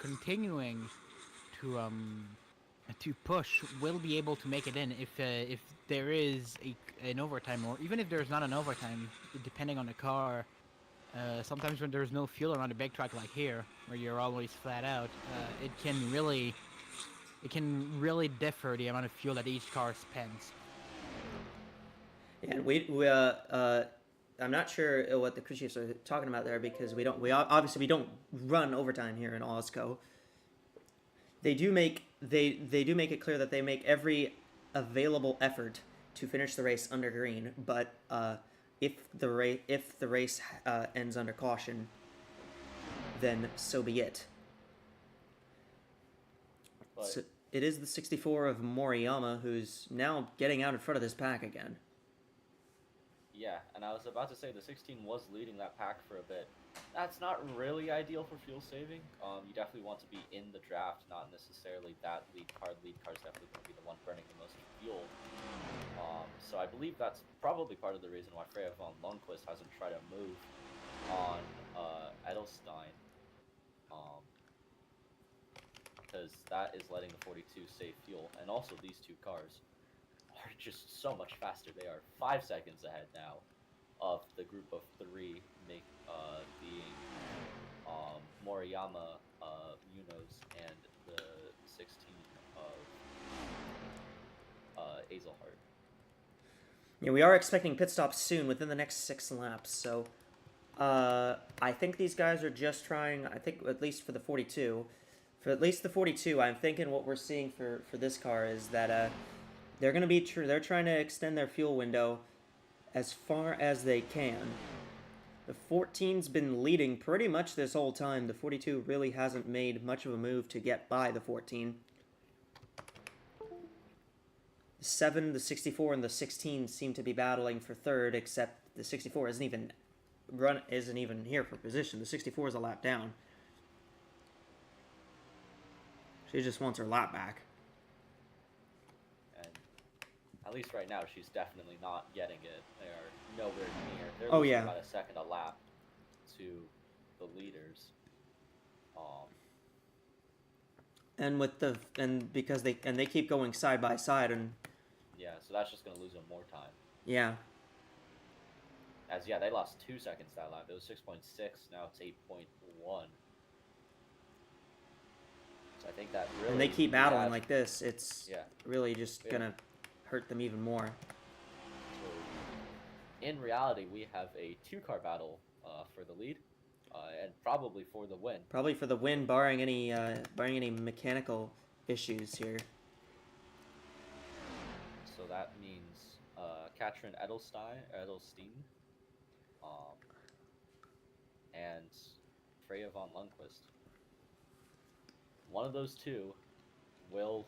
continuing to push, will be able to make it in if there is an overtime, or even if there's not an overtime, depending on the car. Sometimes when there's no fuel around a big track like here, where you're always flat out, it can really differ the amount of fuel that each car spends. And I'm not sure what the crew chiefs are talking about there, because we don't run overtime here in AWSCO. They do make it clear that they make every available effort to finish the race under green, but if the race ends under caution, then so be it. But So it is the 64 of Moriyama who's now getting out in front of this pack again. yeah, and I was about to say the 16 was leading that pack for a bit. That's not really ideal for fuel saving. You definitely want to be in the draft, not necessarily that lead car. Lead car is definitely going to be the one burning the most fuel. So I believe that's probably part of the reason why Freya von Lundquist hasn't tried to move on Edelstein. Because that is letting the 42 save fuel, and also these two cars are just so much faster. They are 5 seconds ahead now of the group of 3, being Moriyama, Munoz, and the 16 of Azelhart. Yeah, we are expecting pit stops soon, within the next 6 laps. So I think these guys are just trying. I think at least for the 42. For at least the 42, I'm thinking what we're seeing for this car is that They're gonna be they're trying to extend their fuel window as far as they can. The 14's been leading pretty much this whole time. The 42 really hasn't made much of a move to get by the 14. The 7, the 64, and the 16 seem to be battling for third, except the 64 isn't even here for position. The 64 is a lap down. She just wants her lap back. And at least right now, she's definitely not getting it. They are nowhere near. They're Oh, losing yeah. about a second a lap to the leaders. And because they keep going side by side, and Yeah, so that's just gonna lose them more time. yeah, As yeah, they lost 2 seconds that lap. It was 6.6. Now it's 8.1. So I think that really. and they keep battling like this. It's Yeah. really just gonna hurt them even more. So in reality, we have a 2-car battle for the lead, and probably for the win. Probably for the win, barring any mechanical issues here. So that means Katrin Edelstein, and Freya von Lundqvist. One of those two will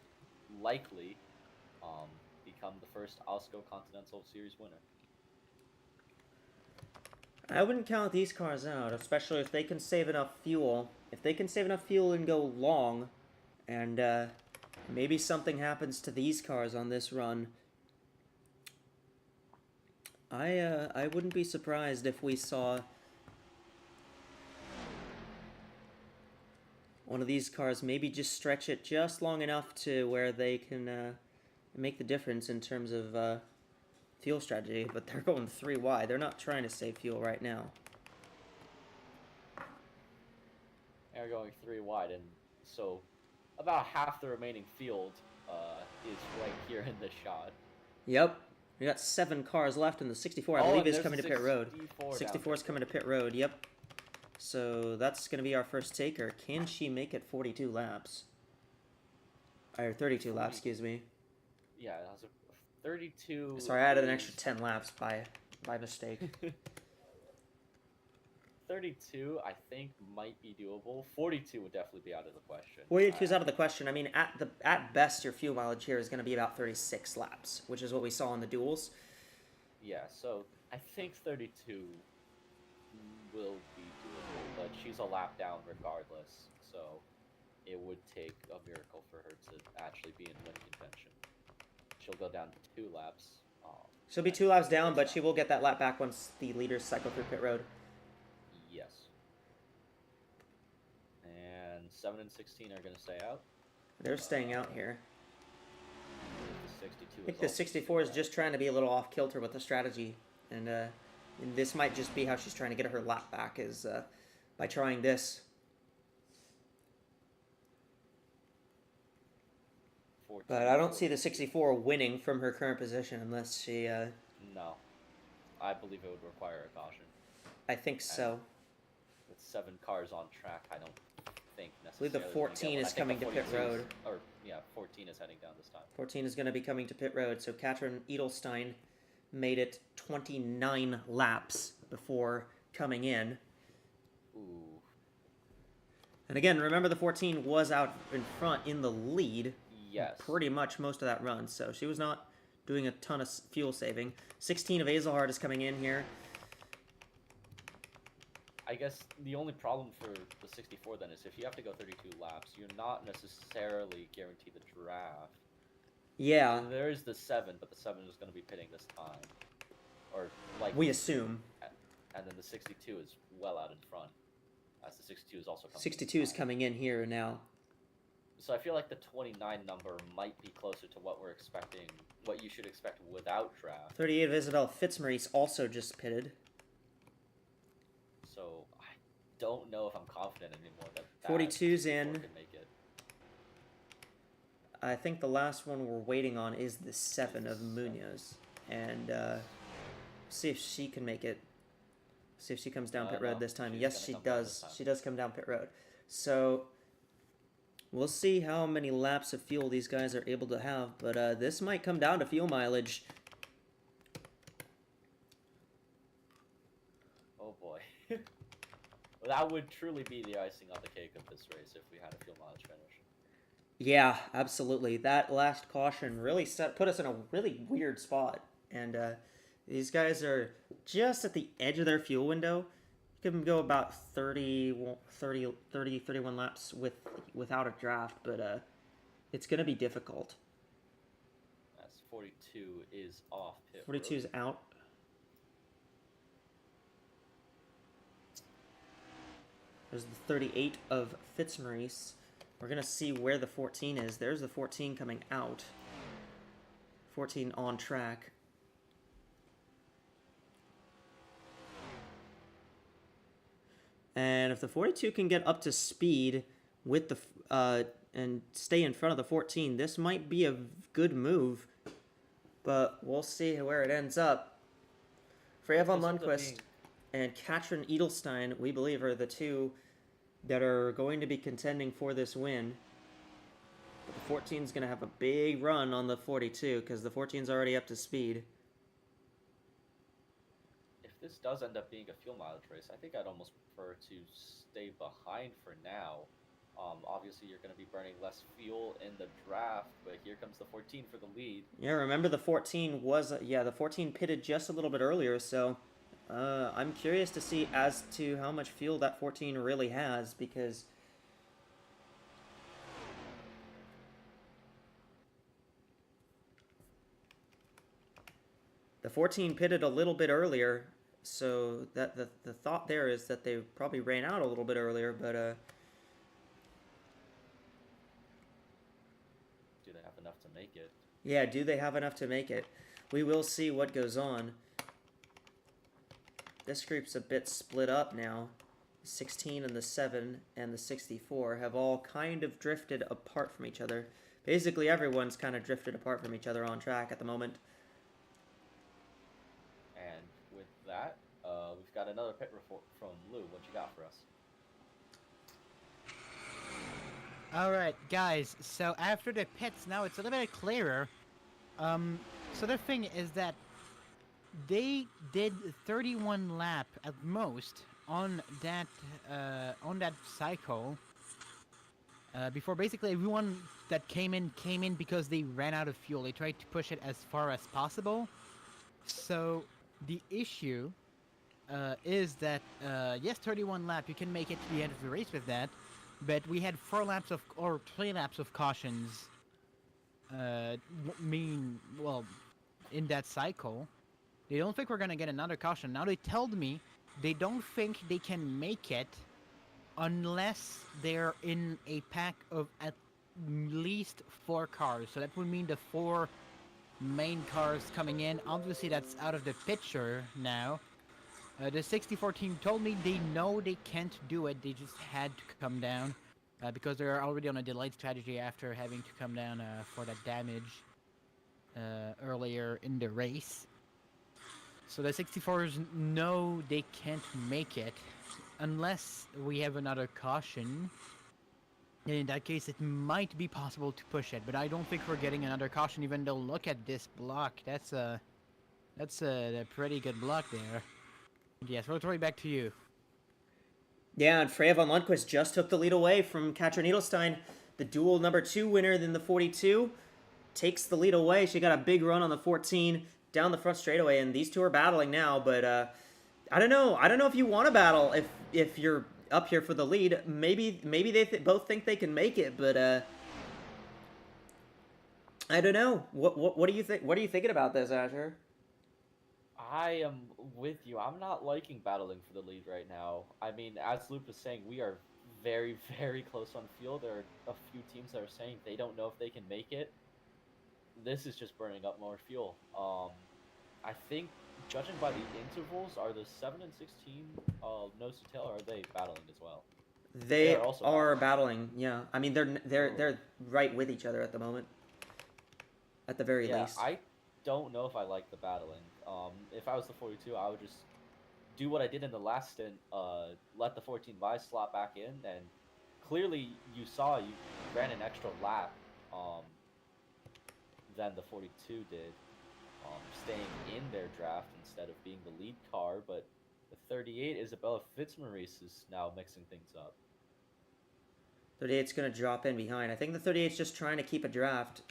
likely become the first AWSCO Continental Series winner. I wouldn't count these cars out, especially if they can save enough fuel. If they can save enough fuel and go long, and maybe something happens to these cars on this run, I wouldn't be surprised if we saw one of these cars maybe just stretch it just long enough to where they can make the difference in terms of fuel strategy. But they're going 3 wide. They're not trying to save fuel right now. They're going 3 wide, and so about half the remaining field is right here in this shot. Yep. We got 7 cars left, and the 64, I Oh, believe, and is there's coming to the pit road. 64 64 is coming to pit road, yep. So that's going to be our first taker. Can she make it 42 laps? Or 32 laps, excuse me. Yeah, that was a 32. Sorry, I added an extra 10 laps by mistake. 32, I think, might be doable. 42 would definitely be out of the question. 42 is out of the question. I mean, at best, your fuel mileage here is going to be about 36 laps, which is what we saw in the duels. Yeah, so I think 32 will be doable, but she's a lap down regardless, so it would take a miracle for her to actually be in win contention. She'll go down to 2 laps. She'll be 2 laps down, but she will get that lap back once the leaders cycle through pit road. Yes. And 7 and 16 are going to stay out. They're staying out here. The 62 I think the also 64 is staying just trying to be a little off kilter with the strategy, and this might just be how she's trying to get her lap back, is by trying this. 14. But I don't see the 64 winning from her current position unless she. No. I believe it would require a caution. I think so. With 7 cars on track, I don't think I believe necessarily. the 14 is coming to pit road. 14 is heading down this time. 14 is going to be coming to pit road. So Katrin Edelstein made it 29 laps before coming in. Ooh. And again, remember the 14 was out in front in the lead. Yes. Pretty much most of that run, so she was not doing a ton of fuel saving. 16 of Azelhard is coming in here. I guess the only problem for the 64 then is if you have to go 32 laps, you're not necessarily guaranteed the draft. Yeah. There is the 7, but the 7 is going to be pitting this time. Or like We assume. And then the 62 is well out in front. As the 62 is also coming 62 is coming in here now. So I feel like the 29 number might be closer to what we're expecting, what you should expect without draft. 38 of Isabel Fitzmaurice also just pitted. So I don't know if I'm confident anymore that 42's in. can make it. I think the last one we're waiting on is the 7 of Munoz. And see if she can make it. See if she comes down pit road No, this time. she's Yes, gonna she come down this does. time. She does come down pit road. So We'll see how many laps of fuel these guys are able to have, but this might come down to fuel mileage. Oh boy. That would truly be the icing on the cake of this race if we had a fuel mileage finish. Yeah, absolutely. That last caution really put us in a really weird spot. And these guys are just at the edge of their fuel window. You can go about 31 laps without a draft, but it's going to be difficult. As 42 is off pit 42 is out. There's the 38 of Fitzmaurice. We're going to see where the 14 is. There's the 14 coming out. 14 on track. And if the 42 can get up to speed with the and stay in front of the 14, this might be a good move. But we'll see where it ends up. Freya von Lundquist and Katrin Edelstein, we believe, are the two that are going to be contending for this win. But the 14 is going to have a big run on the 42 because the 14 is already up to speed. If this does end up being a fuel mileage race, I think I'd almost prefer to stay behind for now. Obviously, you're going to be burning less fuel in the draft, but here comes the 14 for the lead. Yeah, remember the 14 was, the 14 pitted just a little bit earlier, so I'm curious to see as to how much fuel that 14 really has, because the 14 pitted a little bit earlier, so that the thought there is that they probably ran out a little bit earlier, but do they have enough to make it? Yeah, do they have enough to make it? We will see what goes on. This group's a bit split up now. The 16 and the 7 and the 64 have all kind of drifted apart from each other. Basically, everyone's kind of drifted apart from each other on track at the moment. And with that, we've got another pit report from Lou. What you got for us? Alright, guys, so after the pits, now it's a little bit clearer. So the thing is that they did 31 lap at most on that cycle before basically everyone that came in because they ran out of fuel. They tried to push it as far as possible. So the issue is that yes, 31 lap, you can make it to the end of the race with that, but we had 3 laps of cautions. In that cycle. They don't think we're gonna get another caution. Now they told me they don't think they can make it unless they're in a pack of at least 4 cars. So that would mean the 4 main cars coming in. Obviously that's out of the picture now. The 60-14 team told me they know they can't do it. They just had to come down because they're already on a delayed strategy after having to come down for that damage earlier in the race. So the 64s know they can't make it unless we have another caution. And in that case, it might be possible to push it, but I don't think we're getting another caution. Even though, look at this block. That's a pretty good block there. Yes, we'll throw it back to you. Yeah, and Freya von Lundquist just took the lead away from Katrin Edelstein. The dual number 2 winner in the 42 takes the lead away. She got a big run on the 14 down the front straightaway, and these two are battling now. But I don't know. I don't know if you want to battle if you're up here for the lead. Maybe they both think they can make it, but I don't know. What do you think? What are you thinking about this, Asher? I am with you. I'm not liking battling for the lead right now. I mean, as Loop is saying, we are very, very close on fuel. There are a few teams that are saying they don't know if they can make it. This is just burning up more fuel. I think, judging by the intervals, are the 7 and 16 nose to tail, or are they battling as well? They are battling. Yeah, I mean they're right with each other at the moment. At the very least. I don't know if I like the battling. If I was the 42, I would just do what I did in the last stint. Let the 14 buys slot back in and clearly you saw you ran an extra lap than the 42 did, staying in their draft instead of being the lead car. But the 38, Isabella Fitzmaurice, is now mixing things up. 38's going to drop in behind. I think the 38's just trying to keep a draft,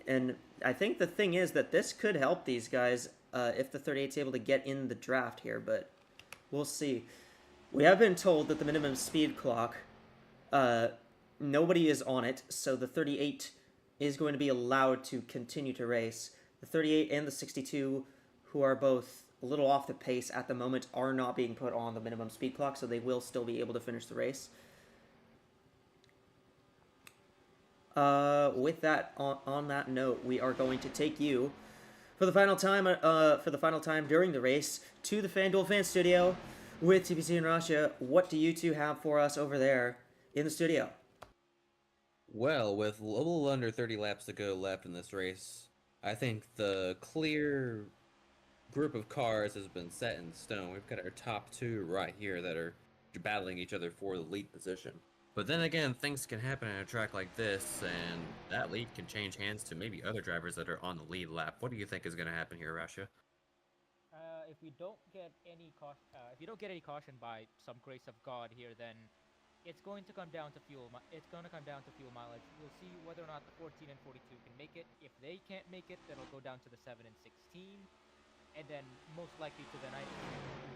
and I think the thing is that this could help these guys if the 38's able to get in the draft here, but we'll see. We have been told that the minimum speed clock, nobody is on it, so the 38 is going to be allowed to continue to race. The 38 and the 62, who are both a little off the pace at the moment, are not being put on the minimum speed clock, so they will still be able to finish the race. With that, on that note, we are going to take you for the final time during the race to the FanDuel Fan Studio with TPC in Russia. What do you two have for us over there in the studio? Well, with a little under 30 laps to go left in this race, I think the clear group of cars has been set in stone. We've got our top two right here that are battling each other for the lead position. But then again, things can happen on a track like this, and that lead can change hands to maybe other drivers that are on the lead lap. What do you think is going to happen here, Rasha? If we don't get any caution by some grace of God here, then it's going to come down to fuel. It's going to come down to fuel mileage. We'll see whether or not the 14 and 42 can make it. If they can't make it, then it'll go down to the 7 and 16, and then most likely to the 9 and 16.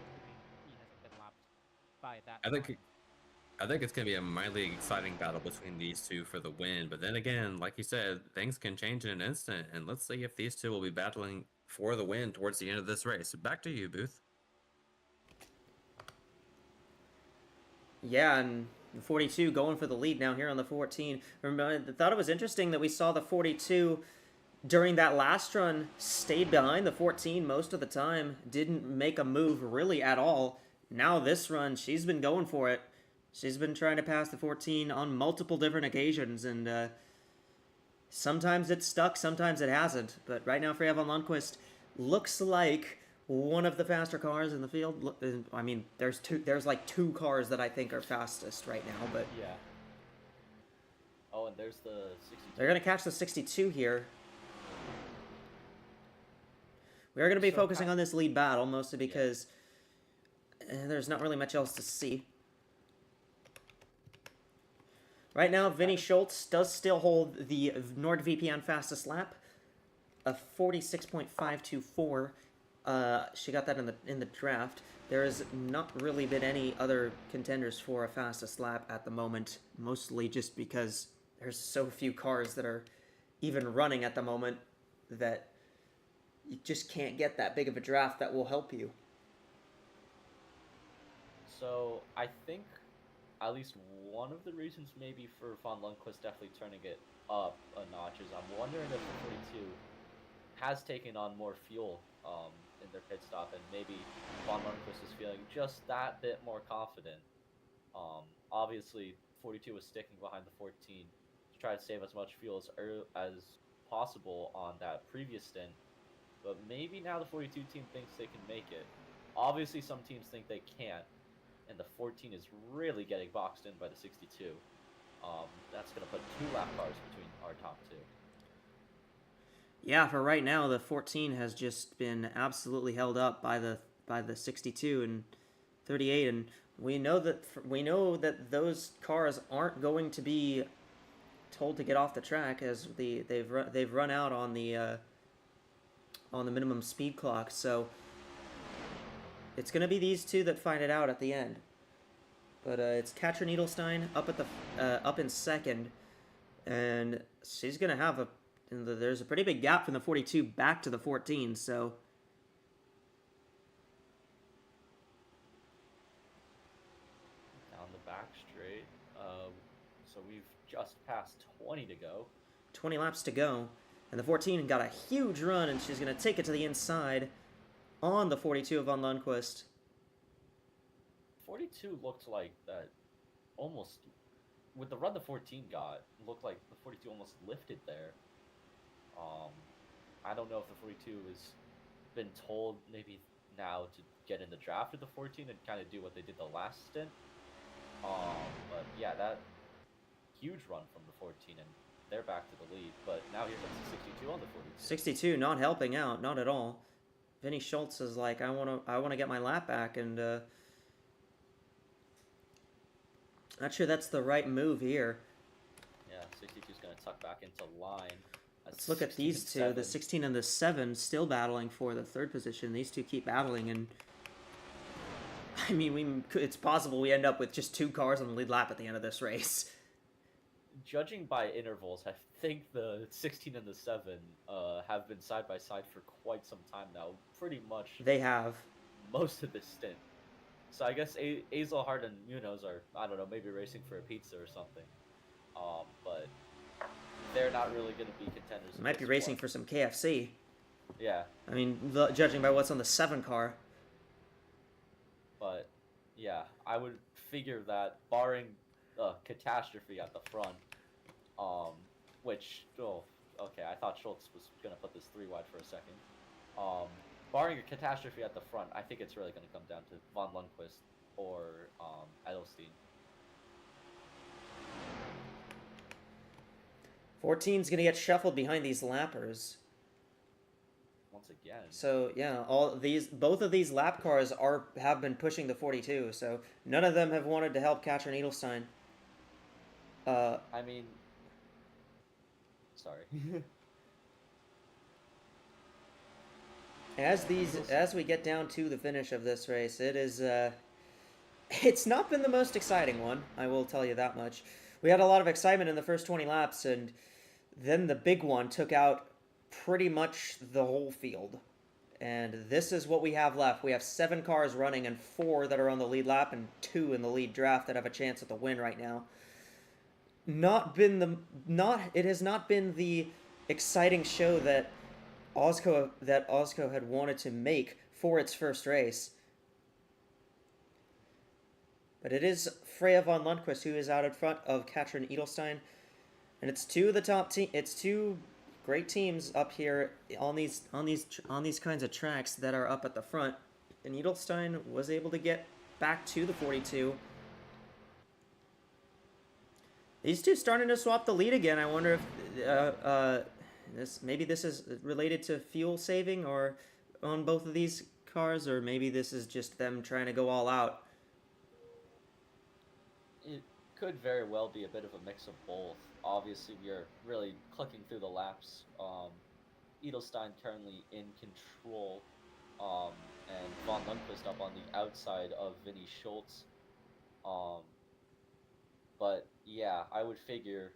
He hasn't been lapped by that time. I think it's going to be a mildly exciting battle between these two for the win. But then again, like you said, things can change in an instant. And let's see if these two will be battling for the win towards the end of this race. Back to you, Booth. Yeah, and 42 going for the lead now here on the 14. Remember, I thought it was interesting that we saw the 42 during that last run stayed behind the 14 most of the time, didn't make a move really at all. Now this run, she's been going for it. She's been trying to pass the 14 on multiple different occasions, and sometimes it's stuck, sometimes it hasn't. But right now, Freya von Lundqvist looks like one of the faster cars in the field. I mean, there's like two cars that I think are fastest right now, but yeah. Oh, and there's the 62. They're gonna catch the 62 here. We are gonna be focusing on this lead battle mostly because there's not really much else to see. Right now, Vinny Schultz does still hold the NordVPN fastest lap, a 46.524. She got that in the draft. There has not really been any other contenders for a fastest lap at the moment, mostly just because there's so few cars that are even running at the moment that you just can't get that big of a draft that will help you. So I think at least one of the reasons maybe for von Lundqvist definitely turning it up a notch is I'm wondering if the 42 has taken on more fuel in their pit stop, and maybe von Lundqvist is feeling just that bit more confident. Obviously, 42 was sticking behind the 14 to try to save as much fuel as possible on that previous stint, but maybe now the 42 team thinks they can make it. Obviously, some teams think they can't, and the 14 is really getting boxed in by the 62. That's going to put 2 lap cars between our top two. Yeah, for right now, the 14 has just been absolutely held up by the 62 and 38, and we know that those cars aren't going to be told to get off the track as they've run out on the minimum speed clock. So it's going to be these two that find it out at the end. But it's Katrin Edelstein up in second, and she's going to have there's a pretty big gap from the 42 back to the 14, so down the back straight. So we've just passed 20 to go. 20 laps to go, and the 14 got a huge run, and she's going to take it to the inside on the 42 of von Lundqvist. 42 looked like that almost, with the run the 14 got, looked like the 42 almost lifted there. I don't know if the 42 has been told maybe now to get in the draft of the 14 and kind of do what they did the last stint. But yeah, that huge run from the 14, and they're back to the lead. But now here comes the 62 on the 42. 62 not helping out, not at all. Vinny Schultz is like, I wanna get my lap back, and not sure that's the right move here. Yeah, 62 is gonna tuck back into line. Let's look at these two, the 16 and the 7, still battling for the third position. These two keep battling, and I mean, it's possible we end up with just 2 cars on the lead lap at the end of this race. Judging by intervals, I think the 16 and the 7 have been side by side for quite some time now. Pretty much They have. most of this stint. So I guess Azelhard and Munoz are, I don't know, maybe racing for a pizza or something. But they're not really going to be contenders. They might be racing for some KFC. Yeah. I mean, judging by what's on the 7 car. But yeah, I would figure that barring catastrophe at the front, which, oh, okay, I thought Schultz was going to put this 3 wide for a second. Barring a catastrophe at the front, I think it's really going to come down to Von Lundquist or Edelstein. 14's gonna get shuffled behind these lappers. Once again. So yeah, both of these lap cars have been pushing the 42. So none of them have wanted to help Katrin Edelstein. I mean, sorry. As we get down to the finish of this race, it is it's not been the most exciting one, I will tell you that much. We had a lot of excitement in the first 20 laps, and then the big one took out pretty much the whole field. And this is what we have left. We have 7 cars running and 4 that are on the lead lap and 2 in the lead draft that have a chance at the win right now. It has not been the exciting show that AWSCO had wanted to make for its first race. But it is Freya von Lundquist who is out in front of Katrin Edelstein, and it's 2 of the top team. It's 2 great teams up here on these kinds of tracks that are up at the front. And Edelstein was able to get back to the 42. These two starting to swap the lead again. I wonder if maybe this is related to fuel saving or on both of these cars, or maybe this is just them trying to go all out. It could very well be a bit of a mix of both. Obviously, we're really clicking through the laps. Edelstein currently in control, and Von Lundquist up on the outside of Vinny Schultz. But yeah, I would figure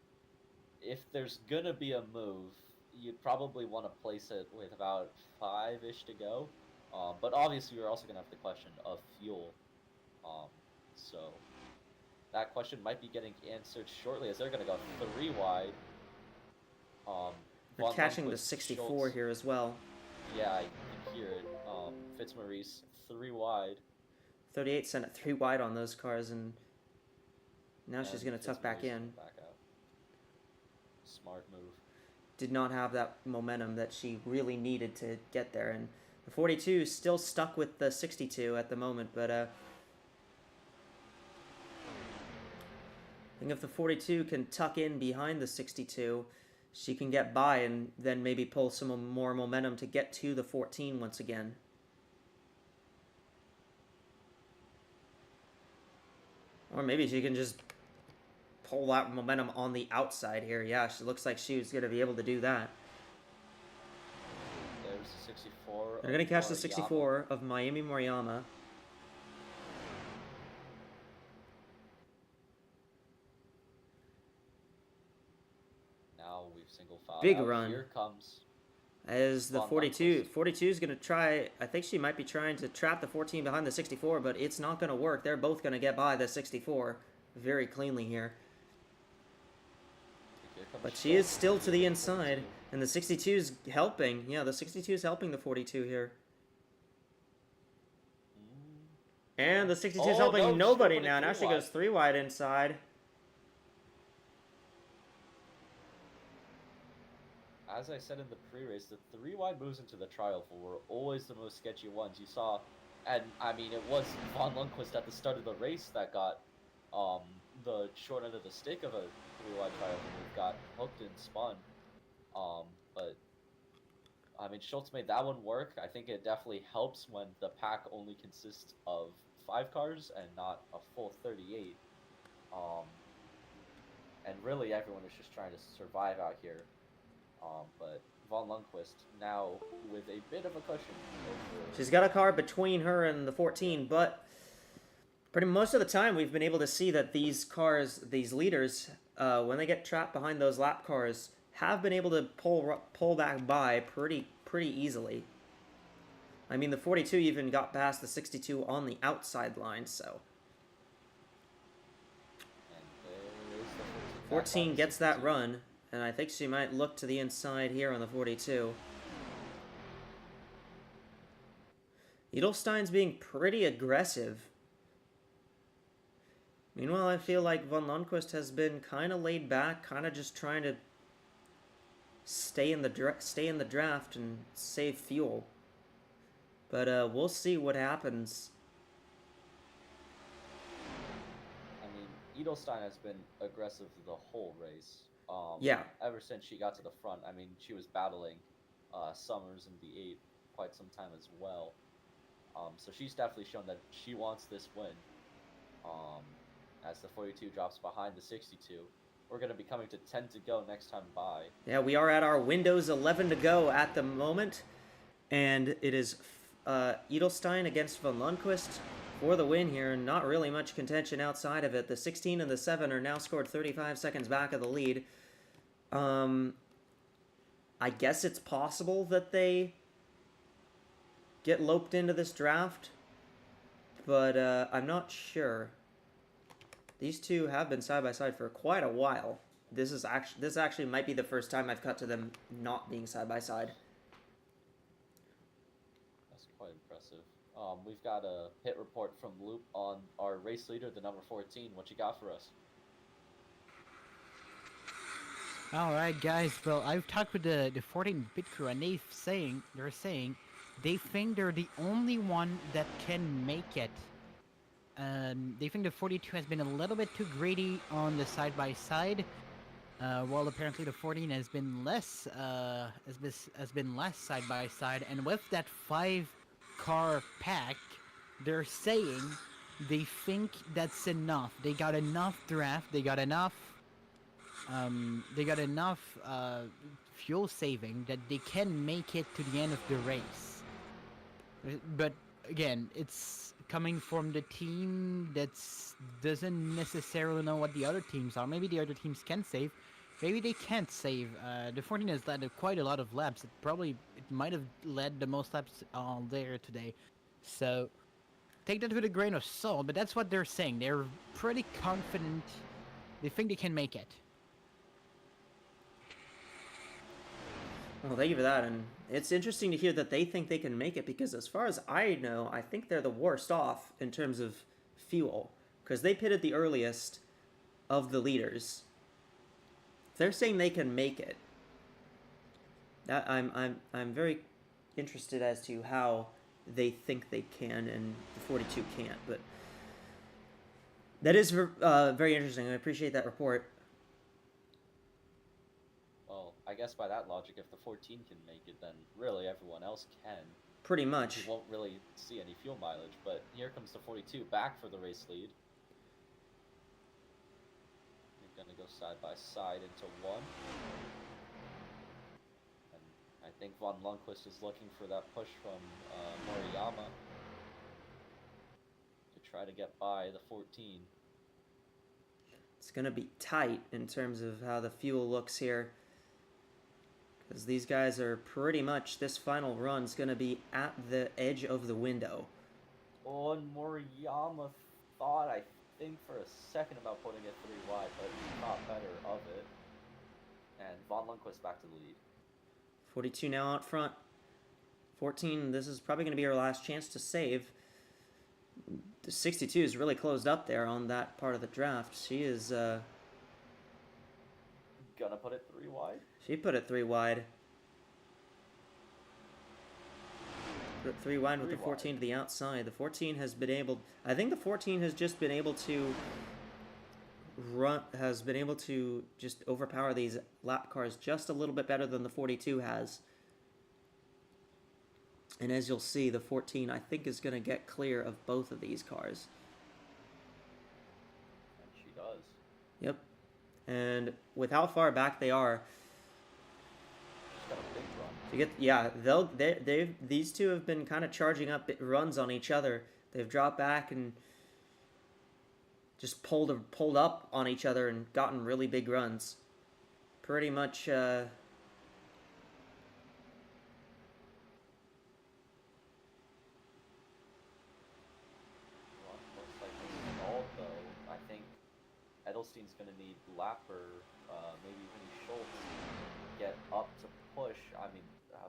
if there's gonna be a move, you'd probably want to place it with about 5-ish to go. But obviously, you're also gonna have the question of fuel. So that question might be getting answered shortly, as they're going to go 3 wide. They're catching the 64 Schultz, here as well. Yeah, I can hear it. Fitzmaurice 3 wide. 38 sent it 3 wide on those cars, and now And she's going to tuck back in. Back out. Smart move. Did not have that momentum that she really needed to get there, and the 42 is still stuck with the 62 at the moment, but I think if the 42 can tuck in behind the 62, she can get by and then maybe pull some more momentum to get to the 14 once again. Or maybe she can just pull that momentum on the outside here. Yeah, she looks like she was going to be able to do that. There's the 64. They're going to catch the 64 of Miami Moriyama. Now we've single filed. Big out. run. Here comes. As the Von 42 Lundquist. is going to try, I think she might be trying to trap the 14 behind the 64, but it's not going to work. They're both going to get by the 64 very cleanly here. Here comes But she is Schultz. still to the inside, and the 62 is helping. Yeah, the 62 is helping the 42 here. And the 62 is Oh, helping no, she's nobody gonna put it now. Now 3 she goes wide. 3 wide inside. As I said in the pre-race, the 3 wide moves into the trial were always the most sketchy ones. You saw, and I mean, it was Von Lundquist at the start of the race that got the short end of the stick of a 3-wide trial move got hooked and spun. But I mean, Schultz made that one work. I think it definitely helps when the pack only consists of 5 cars and not a full 38. And really everyone is just trying to survive out here. But Von Lundquist now with a bit of a cushion over... She's got a car between her and the 14, but pretty most of the time we've been able to see that these cars, these leaders, when they get trapped behind those lap cars, have been able to pull back by pretty easily. I mean, the 42 even got past the 62 on the outside line, so. And there is the 14 gets that run, and I think she might look to the inside here on the 42. Edelstein's being pretty aggressive. Meanwhile, I feel like Von Lundquist has been kind of laid back, kind of just trying to stay in the draft and save fuel. But we'll see what happens. I mean, Edelstein has been aggressive the whole race. Yeah. Ever since she got to the front. I mean, she was battling Summers in the 8 quite some time as well. So she's definitely shown that she wants this win. As the 42 drops behind the 62. We're going to be coming to 10 to go next time by. Yeah, we are at our Windows 11 to go at the moment. And it is Edelstein against Von Lundquist for the win here. Not really much contention outside of it. The 16 and the 7 are now scored 35 seconds back of the lead. I guess it's possible that they get loped into this draft. But I'm not sure. These two have been side by side for quite a while. This actually might be the first time I've cut to them not being side by side. That's quite impressive. We've got a hit report from Loop on our race leader, the number 14. What you got for us? Alright guys, well I've talked with the 14-bit crew and they're saying they think they're the only one that can make it. They think the 42 has been a little bit too greedy on the side-by-side, while apparently the 14 has been less side-by-side, and with that 5-car pack, they're saying they think that's enough. They got enough draft, they got enough fuel saving that they can make it to the end of the race. But again, it's coming from the team that doesn't necessarily know what the other teams are. Maybe the other teams can save, maybe they can't save. The 14 has led quite a lot of laps. It might have led the most laps all there today. So take that with a grain of salt, but that's what they're saying. They're pretty confident. They think they can make it. Well, thank you for that, and it's interesting to hear that they think they can make it, because as far as I know, I think they're the worst off in terms of fuel, because they pitted the earliest of the leaders. If they're saying they can make it, that I'm very interested as to how they think they can, and the 42 can't, but that is very interesting. I appreciate that report. I guess by that logic, if the 14 can make it, then really everyone else can. Pretty much. You won't really see any fuel mileage, but here comes the 42 back for the race lead. They're going to go side by side into one. And I think Von Lundquist is looking for that push from Moriyama to try to get by the 14. It's going to be tight in terms of how the fuel looks here. Because these guys are pretty much, this final run's going to be at the edge of the window. Oh, and Moriyama thought, I think, for a second about putting it 3 wide, but thought better of it. And Von Lundquist back to the lead. 42 now out front. 14, this is probably going to be her last chance to save. The 62 is really closed up there on that part of the draft. She is... Gonna put it 3 wide? She put it 3 wide. Put it 3 wide with the 14 to the outside. The 14 has been able... I think the 14 has just been able to been able to just overpower these lap cars just a little bit better than the 42 has. And as you'll see, the 14 I think is going to get clear of both of these cars. And she does. Yep. And with how far back they are, She's got a big run. you get these two have been kind of charging up runs on each other. They've dropped back and just pulled up on each other and gotten really big runs. Pretty much. Looks like it's stalled though. I think Edelstein's going to need Lapper, maybe even Schultz, get up to push. I mean,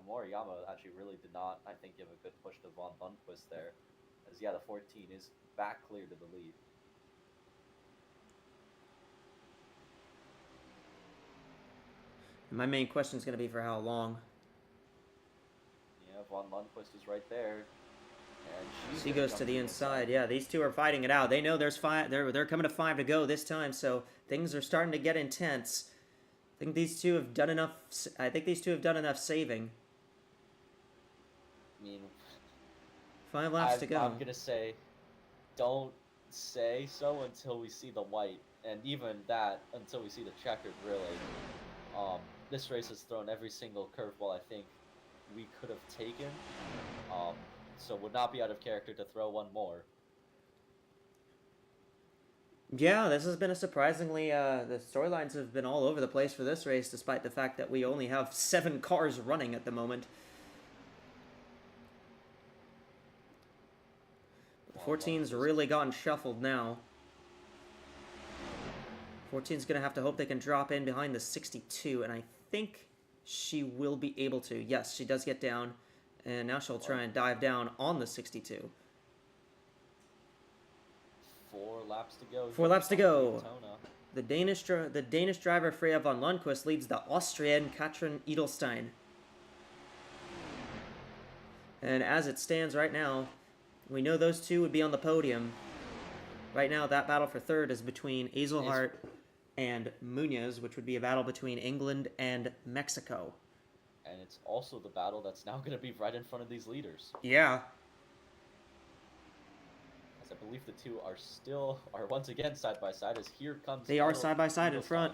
Moriyama actually really did not, I think, give a good push to Von Lundquist there. As yeah, the 14 is back clear to the lead. My main question is going to be for how long. Yeah, Von Lundquist is right there. And She goes to the inside. Yeah, these two are fighting it out. They know there's five. They're coming to 5 to go this time, so things are starting to get intense. I think these two have done enough. I think these two have done enough saving. I mean, 5 laps to go. I'm gonna say, don't say so until we see the white, and even that until we see the checkered. Really, this race has thrown every single curveball I think we could have taken. So would not be out of character to throw one more. Yeah, this has been a surprisingly. The storylines have been all over the place for this race, despite the fact that we only have 7 cars running at the moment. 14's really gotten shuffled now. 14's going to have to hope they can drop in behind the 62, and I think she will be able to. Yes, she does get down, and now she'll try and dive down on the 62. 4 laps to go. 4 laps to go. Daytona. The Danish driver Freya von Lundquist leads the Austrian Katrin Edelstein. And as it stands right now, we know those two would be on the podium. Right now, that battle for third is between Azelhart and Munoz, which would be a battle between England and Mexico. And it's also the battle that's now going to be right in front of these leaders. Yeah. As I believe the two are once again side by side, as here comes... They are side by side in front.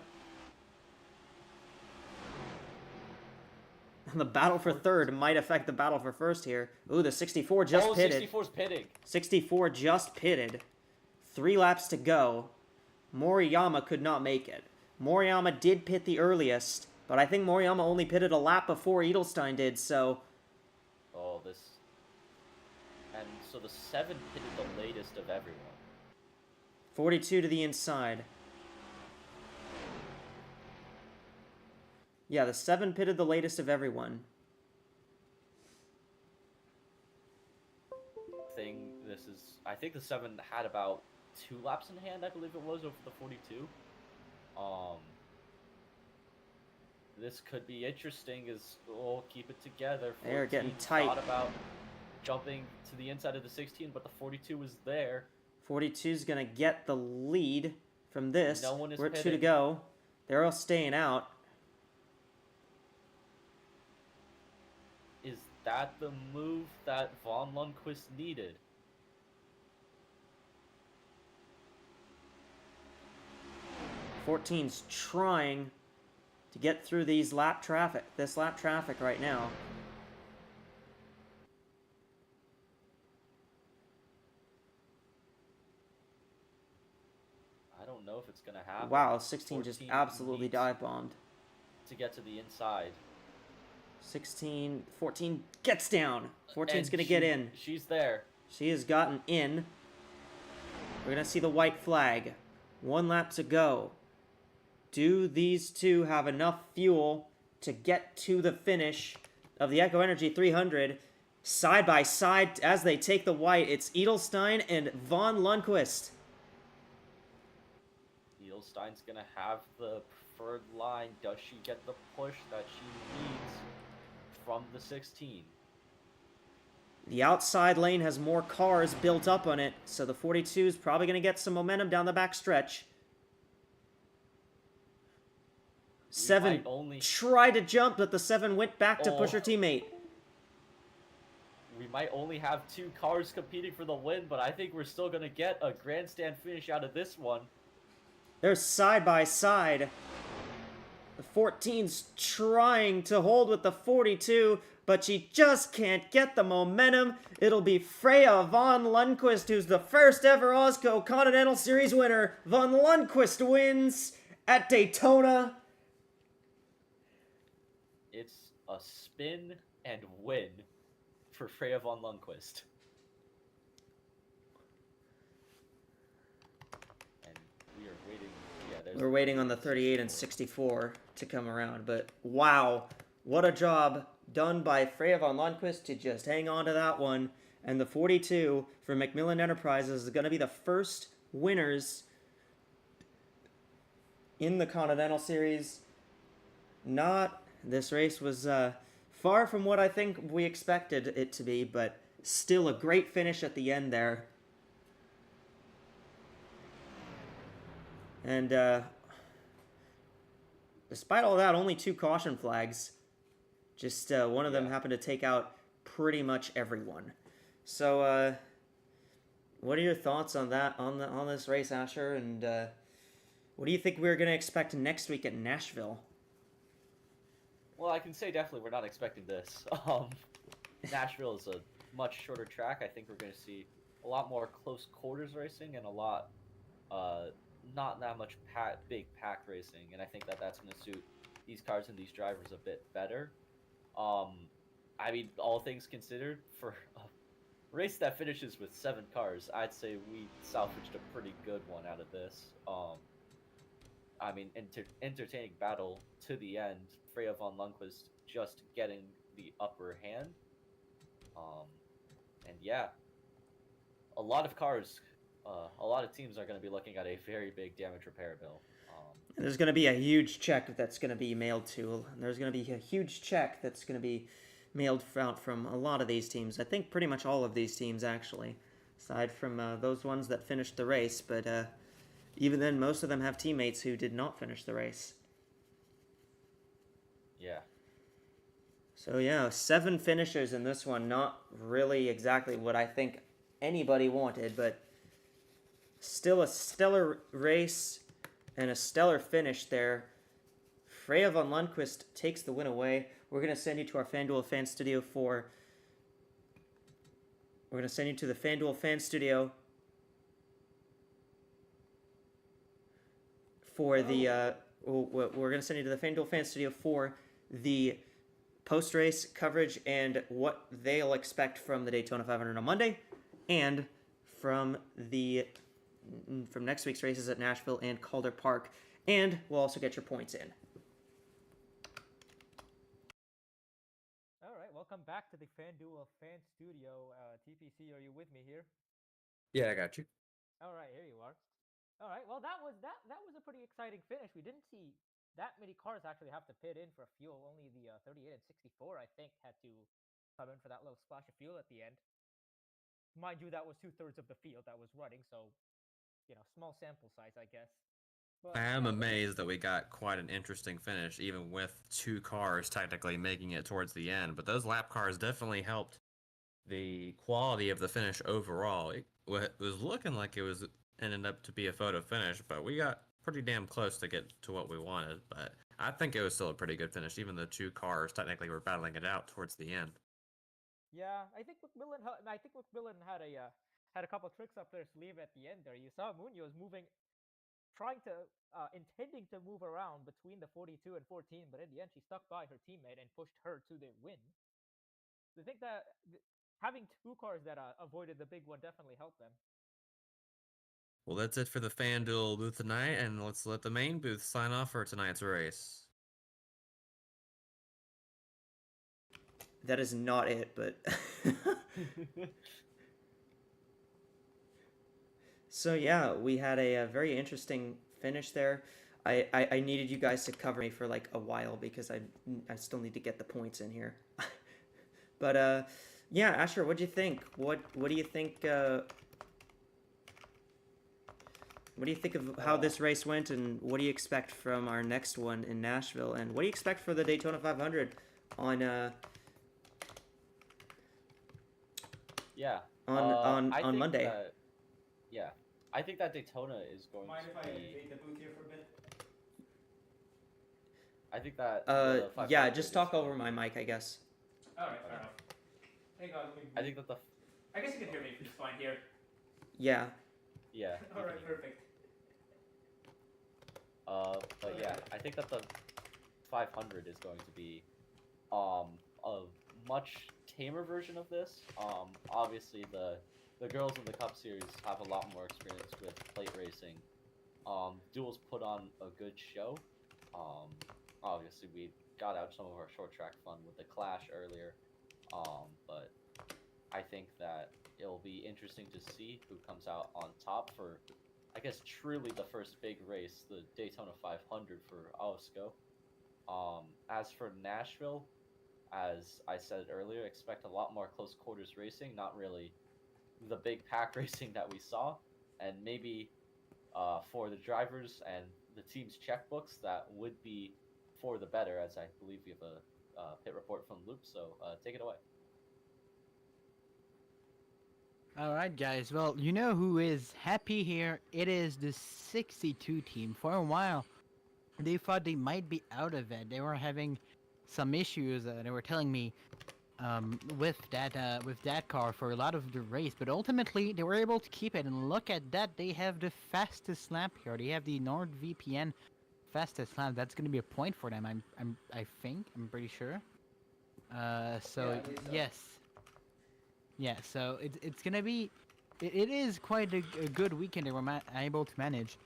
The battle for third might affect the battle for first here. Ooh, the 64 just pitted. 64's pitting. 64 just pitted. 3 laps to go. Moriyama could not make it. Moriyama did pit the earliest, but I think Moriyama only pitted a lap before Edelstein did, so... Oh, this... And so the 7 pitted the latest of everyone. 42 to the inside. Yeah, the 7 pitted the latest of everyone. I think the 7 had about 2 laps in hand, I believe it was, over the 42. This could be interesting as we'll keep it together. They're getting tight. Thought about jumping to the inside of the 16, but the 42 was there. 42's gonna get the lead from this. No one is We're at 2 to pitting. go. They're all staying out. Is that the move that Von Lundquist needed? Fourteen's trying to get through this lap traffic right now. I don't know if it's gonna happen. Wow, 16 just 14 absolutely needs dive bombed. to get to the inside. 14 gets down. 14's gonna get in. She's there. She has gotten in. We're gonna see the white flag. 1 lap to go. Do these two have enough fuel to get to the finish of the Echo Energy 300? Side by side as they take the white, it's Edelstein and Von Lundquist. Edelstein's gonna have the preferred line. Does she get the push that she needs from the 16? The outside lane has more cars built up on it, so the 42 is probably going to get some momentum down the back stretch. 7 might only tried to jump, but the 7 went back to push her teammate. we might only have 2 cars competing for the win, but I think we're still gonna get a grandstand finish out of this one. They're side by side. The 14's trying to hold with the 42, but she just can't get the momentum. It'll be Freya von Lundquist, who's the first ever AWSCO Continental Series winner. Von Lundquist wins at Daytona. It's a spin and win for Freya von Lundquist. And we are waiting. Yeah, We're waiting on the 38 and 64 to come around, but wow, what a job done by Freya von Lundquist to just hang on to that one. And the 42 for Macmillan Enterprises is going to be the first winners in the Continental Series. This race was far from what I think we expected it to be, but still a great finish at the end there. And despite all that, only 2 caution flags. Just one of them happened to take out pretty much everyone. So, what are your thoughts on that, on this race, Asher? And what do you think we're going to expect next week at Nashville? Well, I can say definitely we're not expecting this. Nashville is a much shorter track. I think we're going to see a lot more close quarters racing and a lot, not that much big pack racing. And I think that that's going to suit these cars and these drivers a bit better. I mean, all things considered, for a race that finishes with 7 cars, I'd say we salvaged a pretty good one out of this. I mean, entertaining battle to the end. Freya von Lundquist just getting the upper hand. And yeah, a lot of cars, a lot of teams are going to be looking at a very big damage repair bill. There's going to be a huge check that's going to be mailed to. There's going to be a huge check that's going to be mailed out from a lot of these teams. I think pretty much all of these teams, actually, aside from those ones that finished the race. But even then, most of them have teammates who did not finish the race. Yeah. So yeah, 7 finishers in this one. Not really exactly what I think anybody wanted, but still a stellar race and a stellar finish there. Freya von Lundquist takes the win away. We're going to send you to our FanDuel Fan Studio for... We're going to send you to the FanDuel Fan Studio for the... we're going to send you to the FanDuel Fan Studio for the post-race coverage and what they'll expect from the Daytona 500 on Monday, and from next week's races at Nashville and Calder Park, and we'll also get your points in. All right, welcome back to the FanDuel Fan Studio. TPC, are you with me here? Yeah, I got you. All right, here you are. All right, well, that was a pretty exciting finish. We didn't see that many cars actually have to pit in for fuel. Only the 38 and 64, I think, had to come in for that little splash of fuel at the end. Mind you, that was 2/3 of the field that was running, so, you know, small sample size, I guess. But I am amazed that we got quite an interesting finish, even with 2 cars technically making it towards the end. But those lap cars definitely helped the quality of the finish overall. It was looking like it was ended up to be a photo finish, but we got pretty damn close to get to what we wanted. But I think it was still a pretty good finish, even the 2 cars technically were battling it out towards the end. yeah, I think Macmillan had a couple tricks up their sleeve at the end there. You saw Munoz intending to move around between the 42 and 14, but in the end she stuck by her teammate and pushed her to the win. I think that having 2 cars that avoided the big one definitely helped them. Well, that's it for the FanDuel booth tonight, and let's let the main booth sign off for tonight's race. That is not it, but... So yeah, we had a very interesting finish there. I needed you guys to cover me for like a while because I still need to get the points in here. But yeah, Asher, what'd you think? What do you think? What do you think of how this race went, and what do you expect from our next one in Nashville? And what do you expect for the Daytona 500 on Yeah. on I think Monday? That, yeah, I think that Daytona is going Mind to if I be. invade the booth here for a bit? I think that the 500 Yeah, just is talk going over to my be- mic, I guess. Alright, fair enough. Hang on, let me. I think that the I guess you can hear me just fine here. Yeah. yeah. you Alright, can- perfect. But yeah, I think that the 500 is going to be a much tamer version of this. Obviously the girls in the Cup Series have a lot more experience with plate racing. Duels put on a good show. Obviously we got out some of our short track fun with the Clash earlier. But I think that it'll be interesting to see who comes out on top for, I guess, truly the first big race, the Daytona 500 for AWSCO. As for Nashville, as I said earlier, expect a lot more close quarters racing, not really the big pack racing that we saw, and maybe for the drivers and the team's checkbooks, that would be for the better, as I believe we have a pit report from Loop, so take it away. All right, guys. Well, you know who is happy here? It is the 62 team. For a while, they thought they might be out of it. They were having some issues. They were telling me with that car for a lot of the race, but ultimately they were able to keep it. And look at that, they have the fastest lap here. They have the NordVPN fastest lap. That's going to be a point for them. I think. I'm pretty sure. So Yeah, I believe so. yes. Yeah, so it's gonna be, it is quite a good weekend they were able to manage.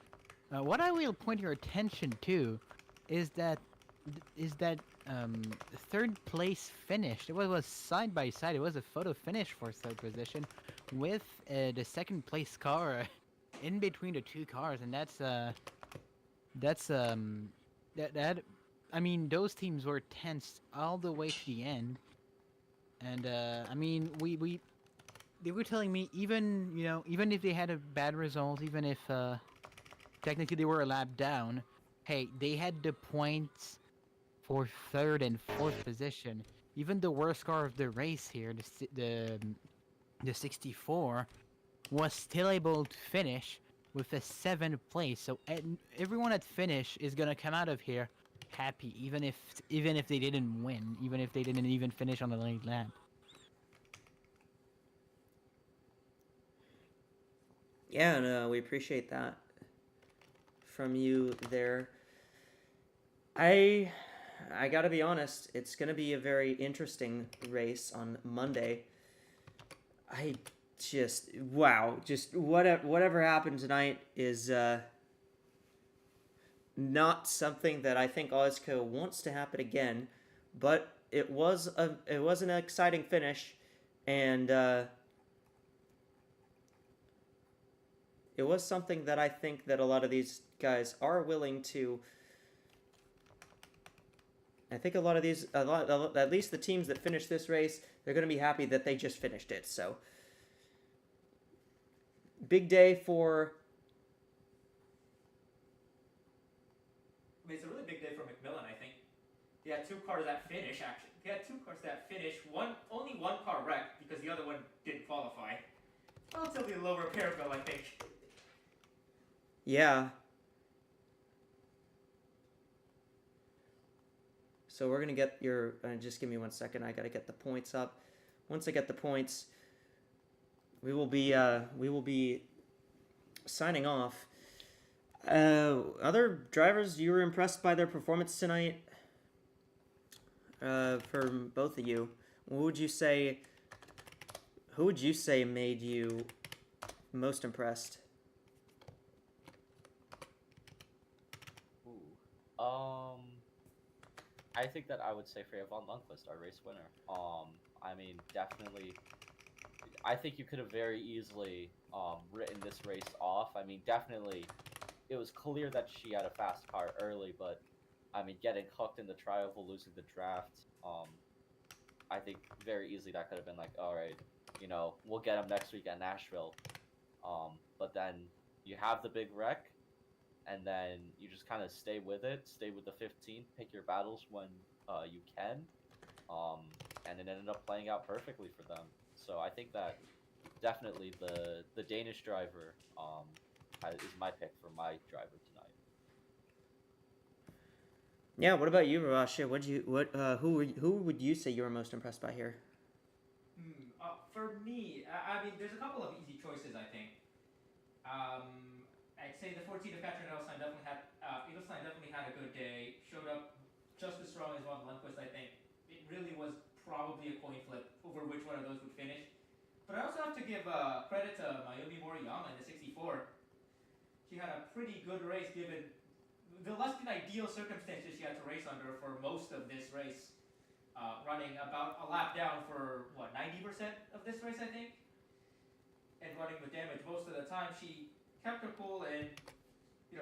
What I will point your attention to is that third place finish. It was side by side. It was a photo finish for third position, with the second place car in between the two cars, and that I mean, those teams were tense all the way to the end. And I mean, they were telling me, even even if they had a bad result, even if technically they were a lap down, hey, they had the points for third and fourth position. Even the worst car of the race here, the 64, was still able to finish with a 7th place. So everyone at finish is gonna come out of here happy, even if they didn't win, even if they didn't even finish on the late lap. Yeah, and we appreciate that from you there. I gotta be honest, it's gonna be a very interesting race on Monday. I just whatever happened tonight is not something that I think AWSCO wants to happen again, but it was an exciting finish, and it was something that I think that a lot of these guys are willing to. I think at least the teams that finished this race, they're going to be happy that they just finished it. So, big day for. I mean, it's a really big day for McMillan, I think. He had two cars that finish, actually. He had two cars that finish. Only one car wrecked because the other one didn't qualify. Relatively low repair bill, I think. Yeah. So we're gonna get your. Just give me 1 second. I gotta get the points up. Once I get the points, we will be signing off. Other drivers, you were impressed by their performance tonight. For both of you, who would you say made you most impressed? Ooh. I think that I would say Freya von Lundqvist, our race winner. I mean, definitely. I think you could have very easily written this race off. I mean, definitely, it was clear that she had a fast car early, but I mean, getting hooked in the trioval, losing the draft. I think very easily that could have been like, all right, we'll get him next week at Nashville. But then you have the big wreck, and then you just kind of stay with it, stay with the 15th, pick your battles when you can, and it ended up playing out perfectly for them. So I think that definitely the Danish driver is my pick for my driver tonight. Yeah, what about you, Rasha? Who would you say you were most impressed by here? For me, I mean, there's a couple of easy choices, I think. I'd say the 14 of Katrin Edelstein definitely had a good day. Showed up just as strong as Von Lundqvist, I think. It really was probably a coin flip over which one of those would finish. But I also have to give credit to Mayumi Moriyama in the 64. She had a pretty good race given the less than ideal circumstances she had to race under for most of this race. Running about a lap down for, 90% of this race, I think? And running with damage most of the time. She kept her cool and,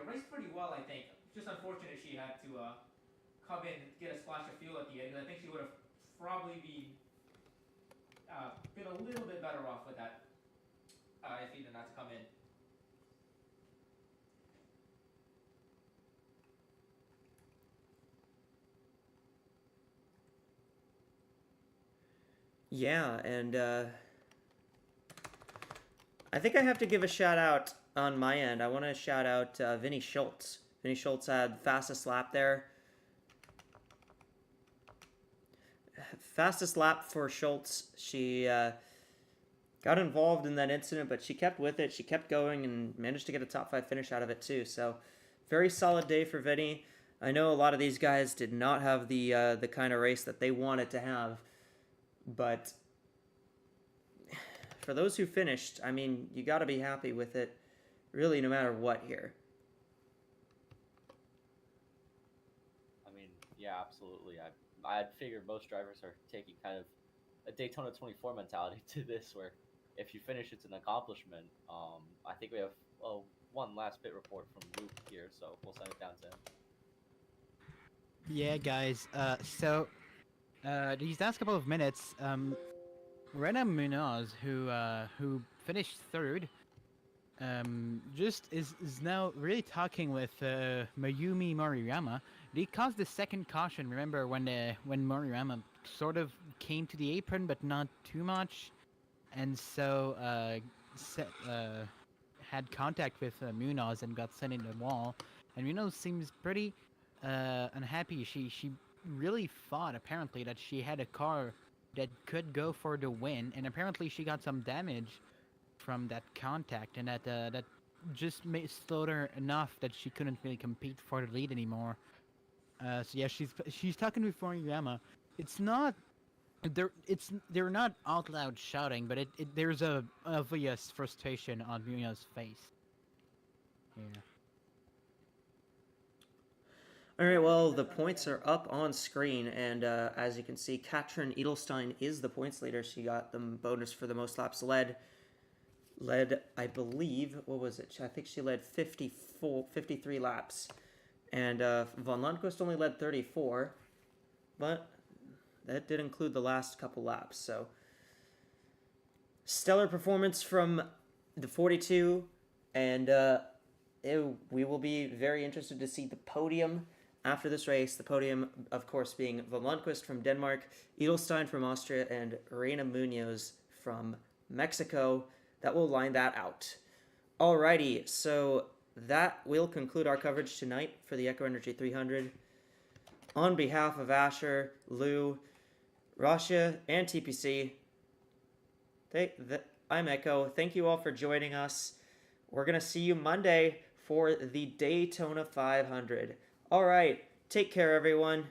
raced pretty well, I think. Just unfortunate she had to come in and get a splash of fuel at the end, because I think she would have probably been a little bit better off with that if he did not come in. Yeah, and I think I have to give a shout out on my end. I want to shout out Vinny Schultz. Vinny Schultz had fastest lap there. Fastest lap for Schultz. She got involved in that incident, but she kept with it. She kept going and managed to get a top 5 finish out of it too. So very solid day for Vinny. I know a lot of these guys did not have the kind of race that they wanted to have. But for those who finished, I mean, you got to be happy with it, really, no matter what here. I mean, yeah, absolutely. I figured most drivers are taking kind of a Daytona 24 mentality to this, where if you finish, it's an accomplishment. I think we have one last pit report from Luke here, so we'll send it down to him. Yeah, guys. These last couple of minutes, Rena Munoz, who finished third, just is now really talking with Mayumi Moriyama. They caused the second caution. Remember when Moriyama sort of came to the apron, but not too much, and so had contact with Munoz and got sent in the wall. And Munoz seems pretty unhappy. She really thought apparently that she had a car that could go for the win, and apparently she got some damage from that contact, and that just slowed her enough that she couldn't really compete for the lead anymore. So yeah, she's talking with Moriyama. They're not out loud shouting, but there's a obvious frustration on Munoz's face. Yeah. All right, well, the points are up on screen, and as you can see, Katrin Edelstein is the points leader. She got the bonus for the most laps led, I believe, what was it? I think she led 53 laps, and Von Lundqvist only led 34, but that did include the last couple laps, so stellar performance from the 42, and we will be very interested to see the podium after this race. The podium, of course, being Von Lundqvist from Denmark, Edelstein from Austria, and Reina Munoz from Mexico. That will line that out. Alrighty, so that will conclude our coverage tonight for the Echo Energy 300. On behalf of Asher, Lou, Rasha, and TPC, I'm Echo. Thank you all for joining us. We're going to see you Monday for the Daytona 500. All right, take care, everyone.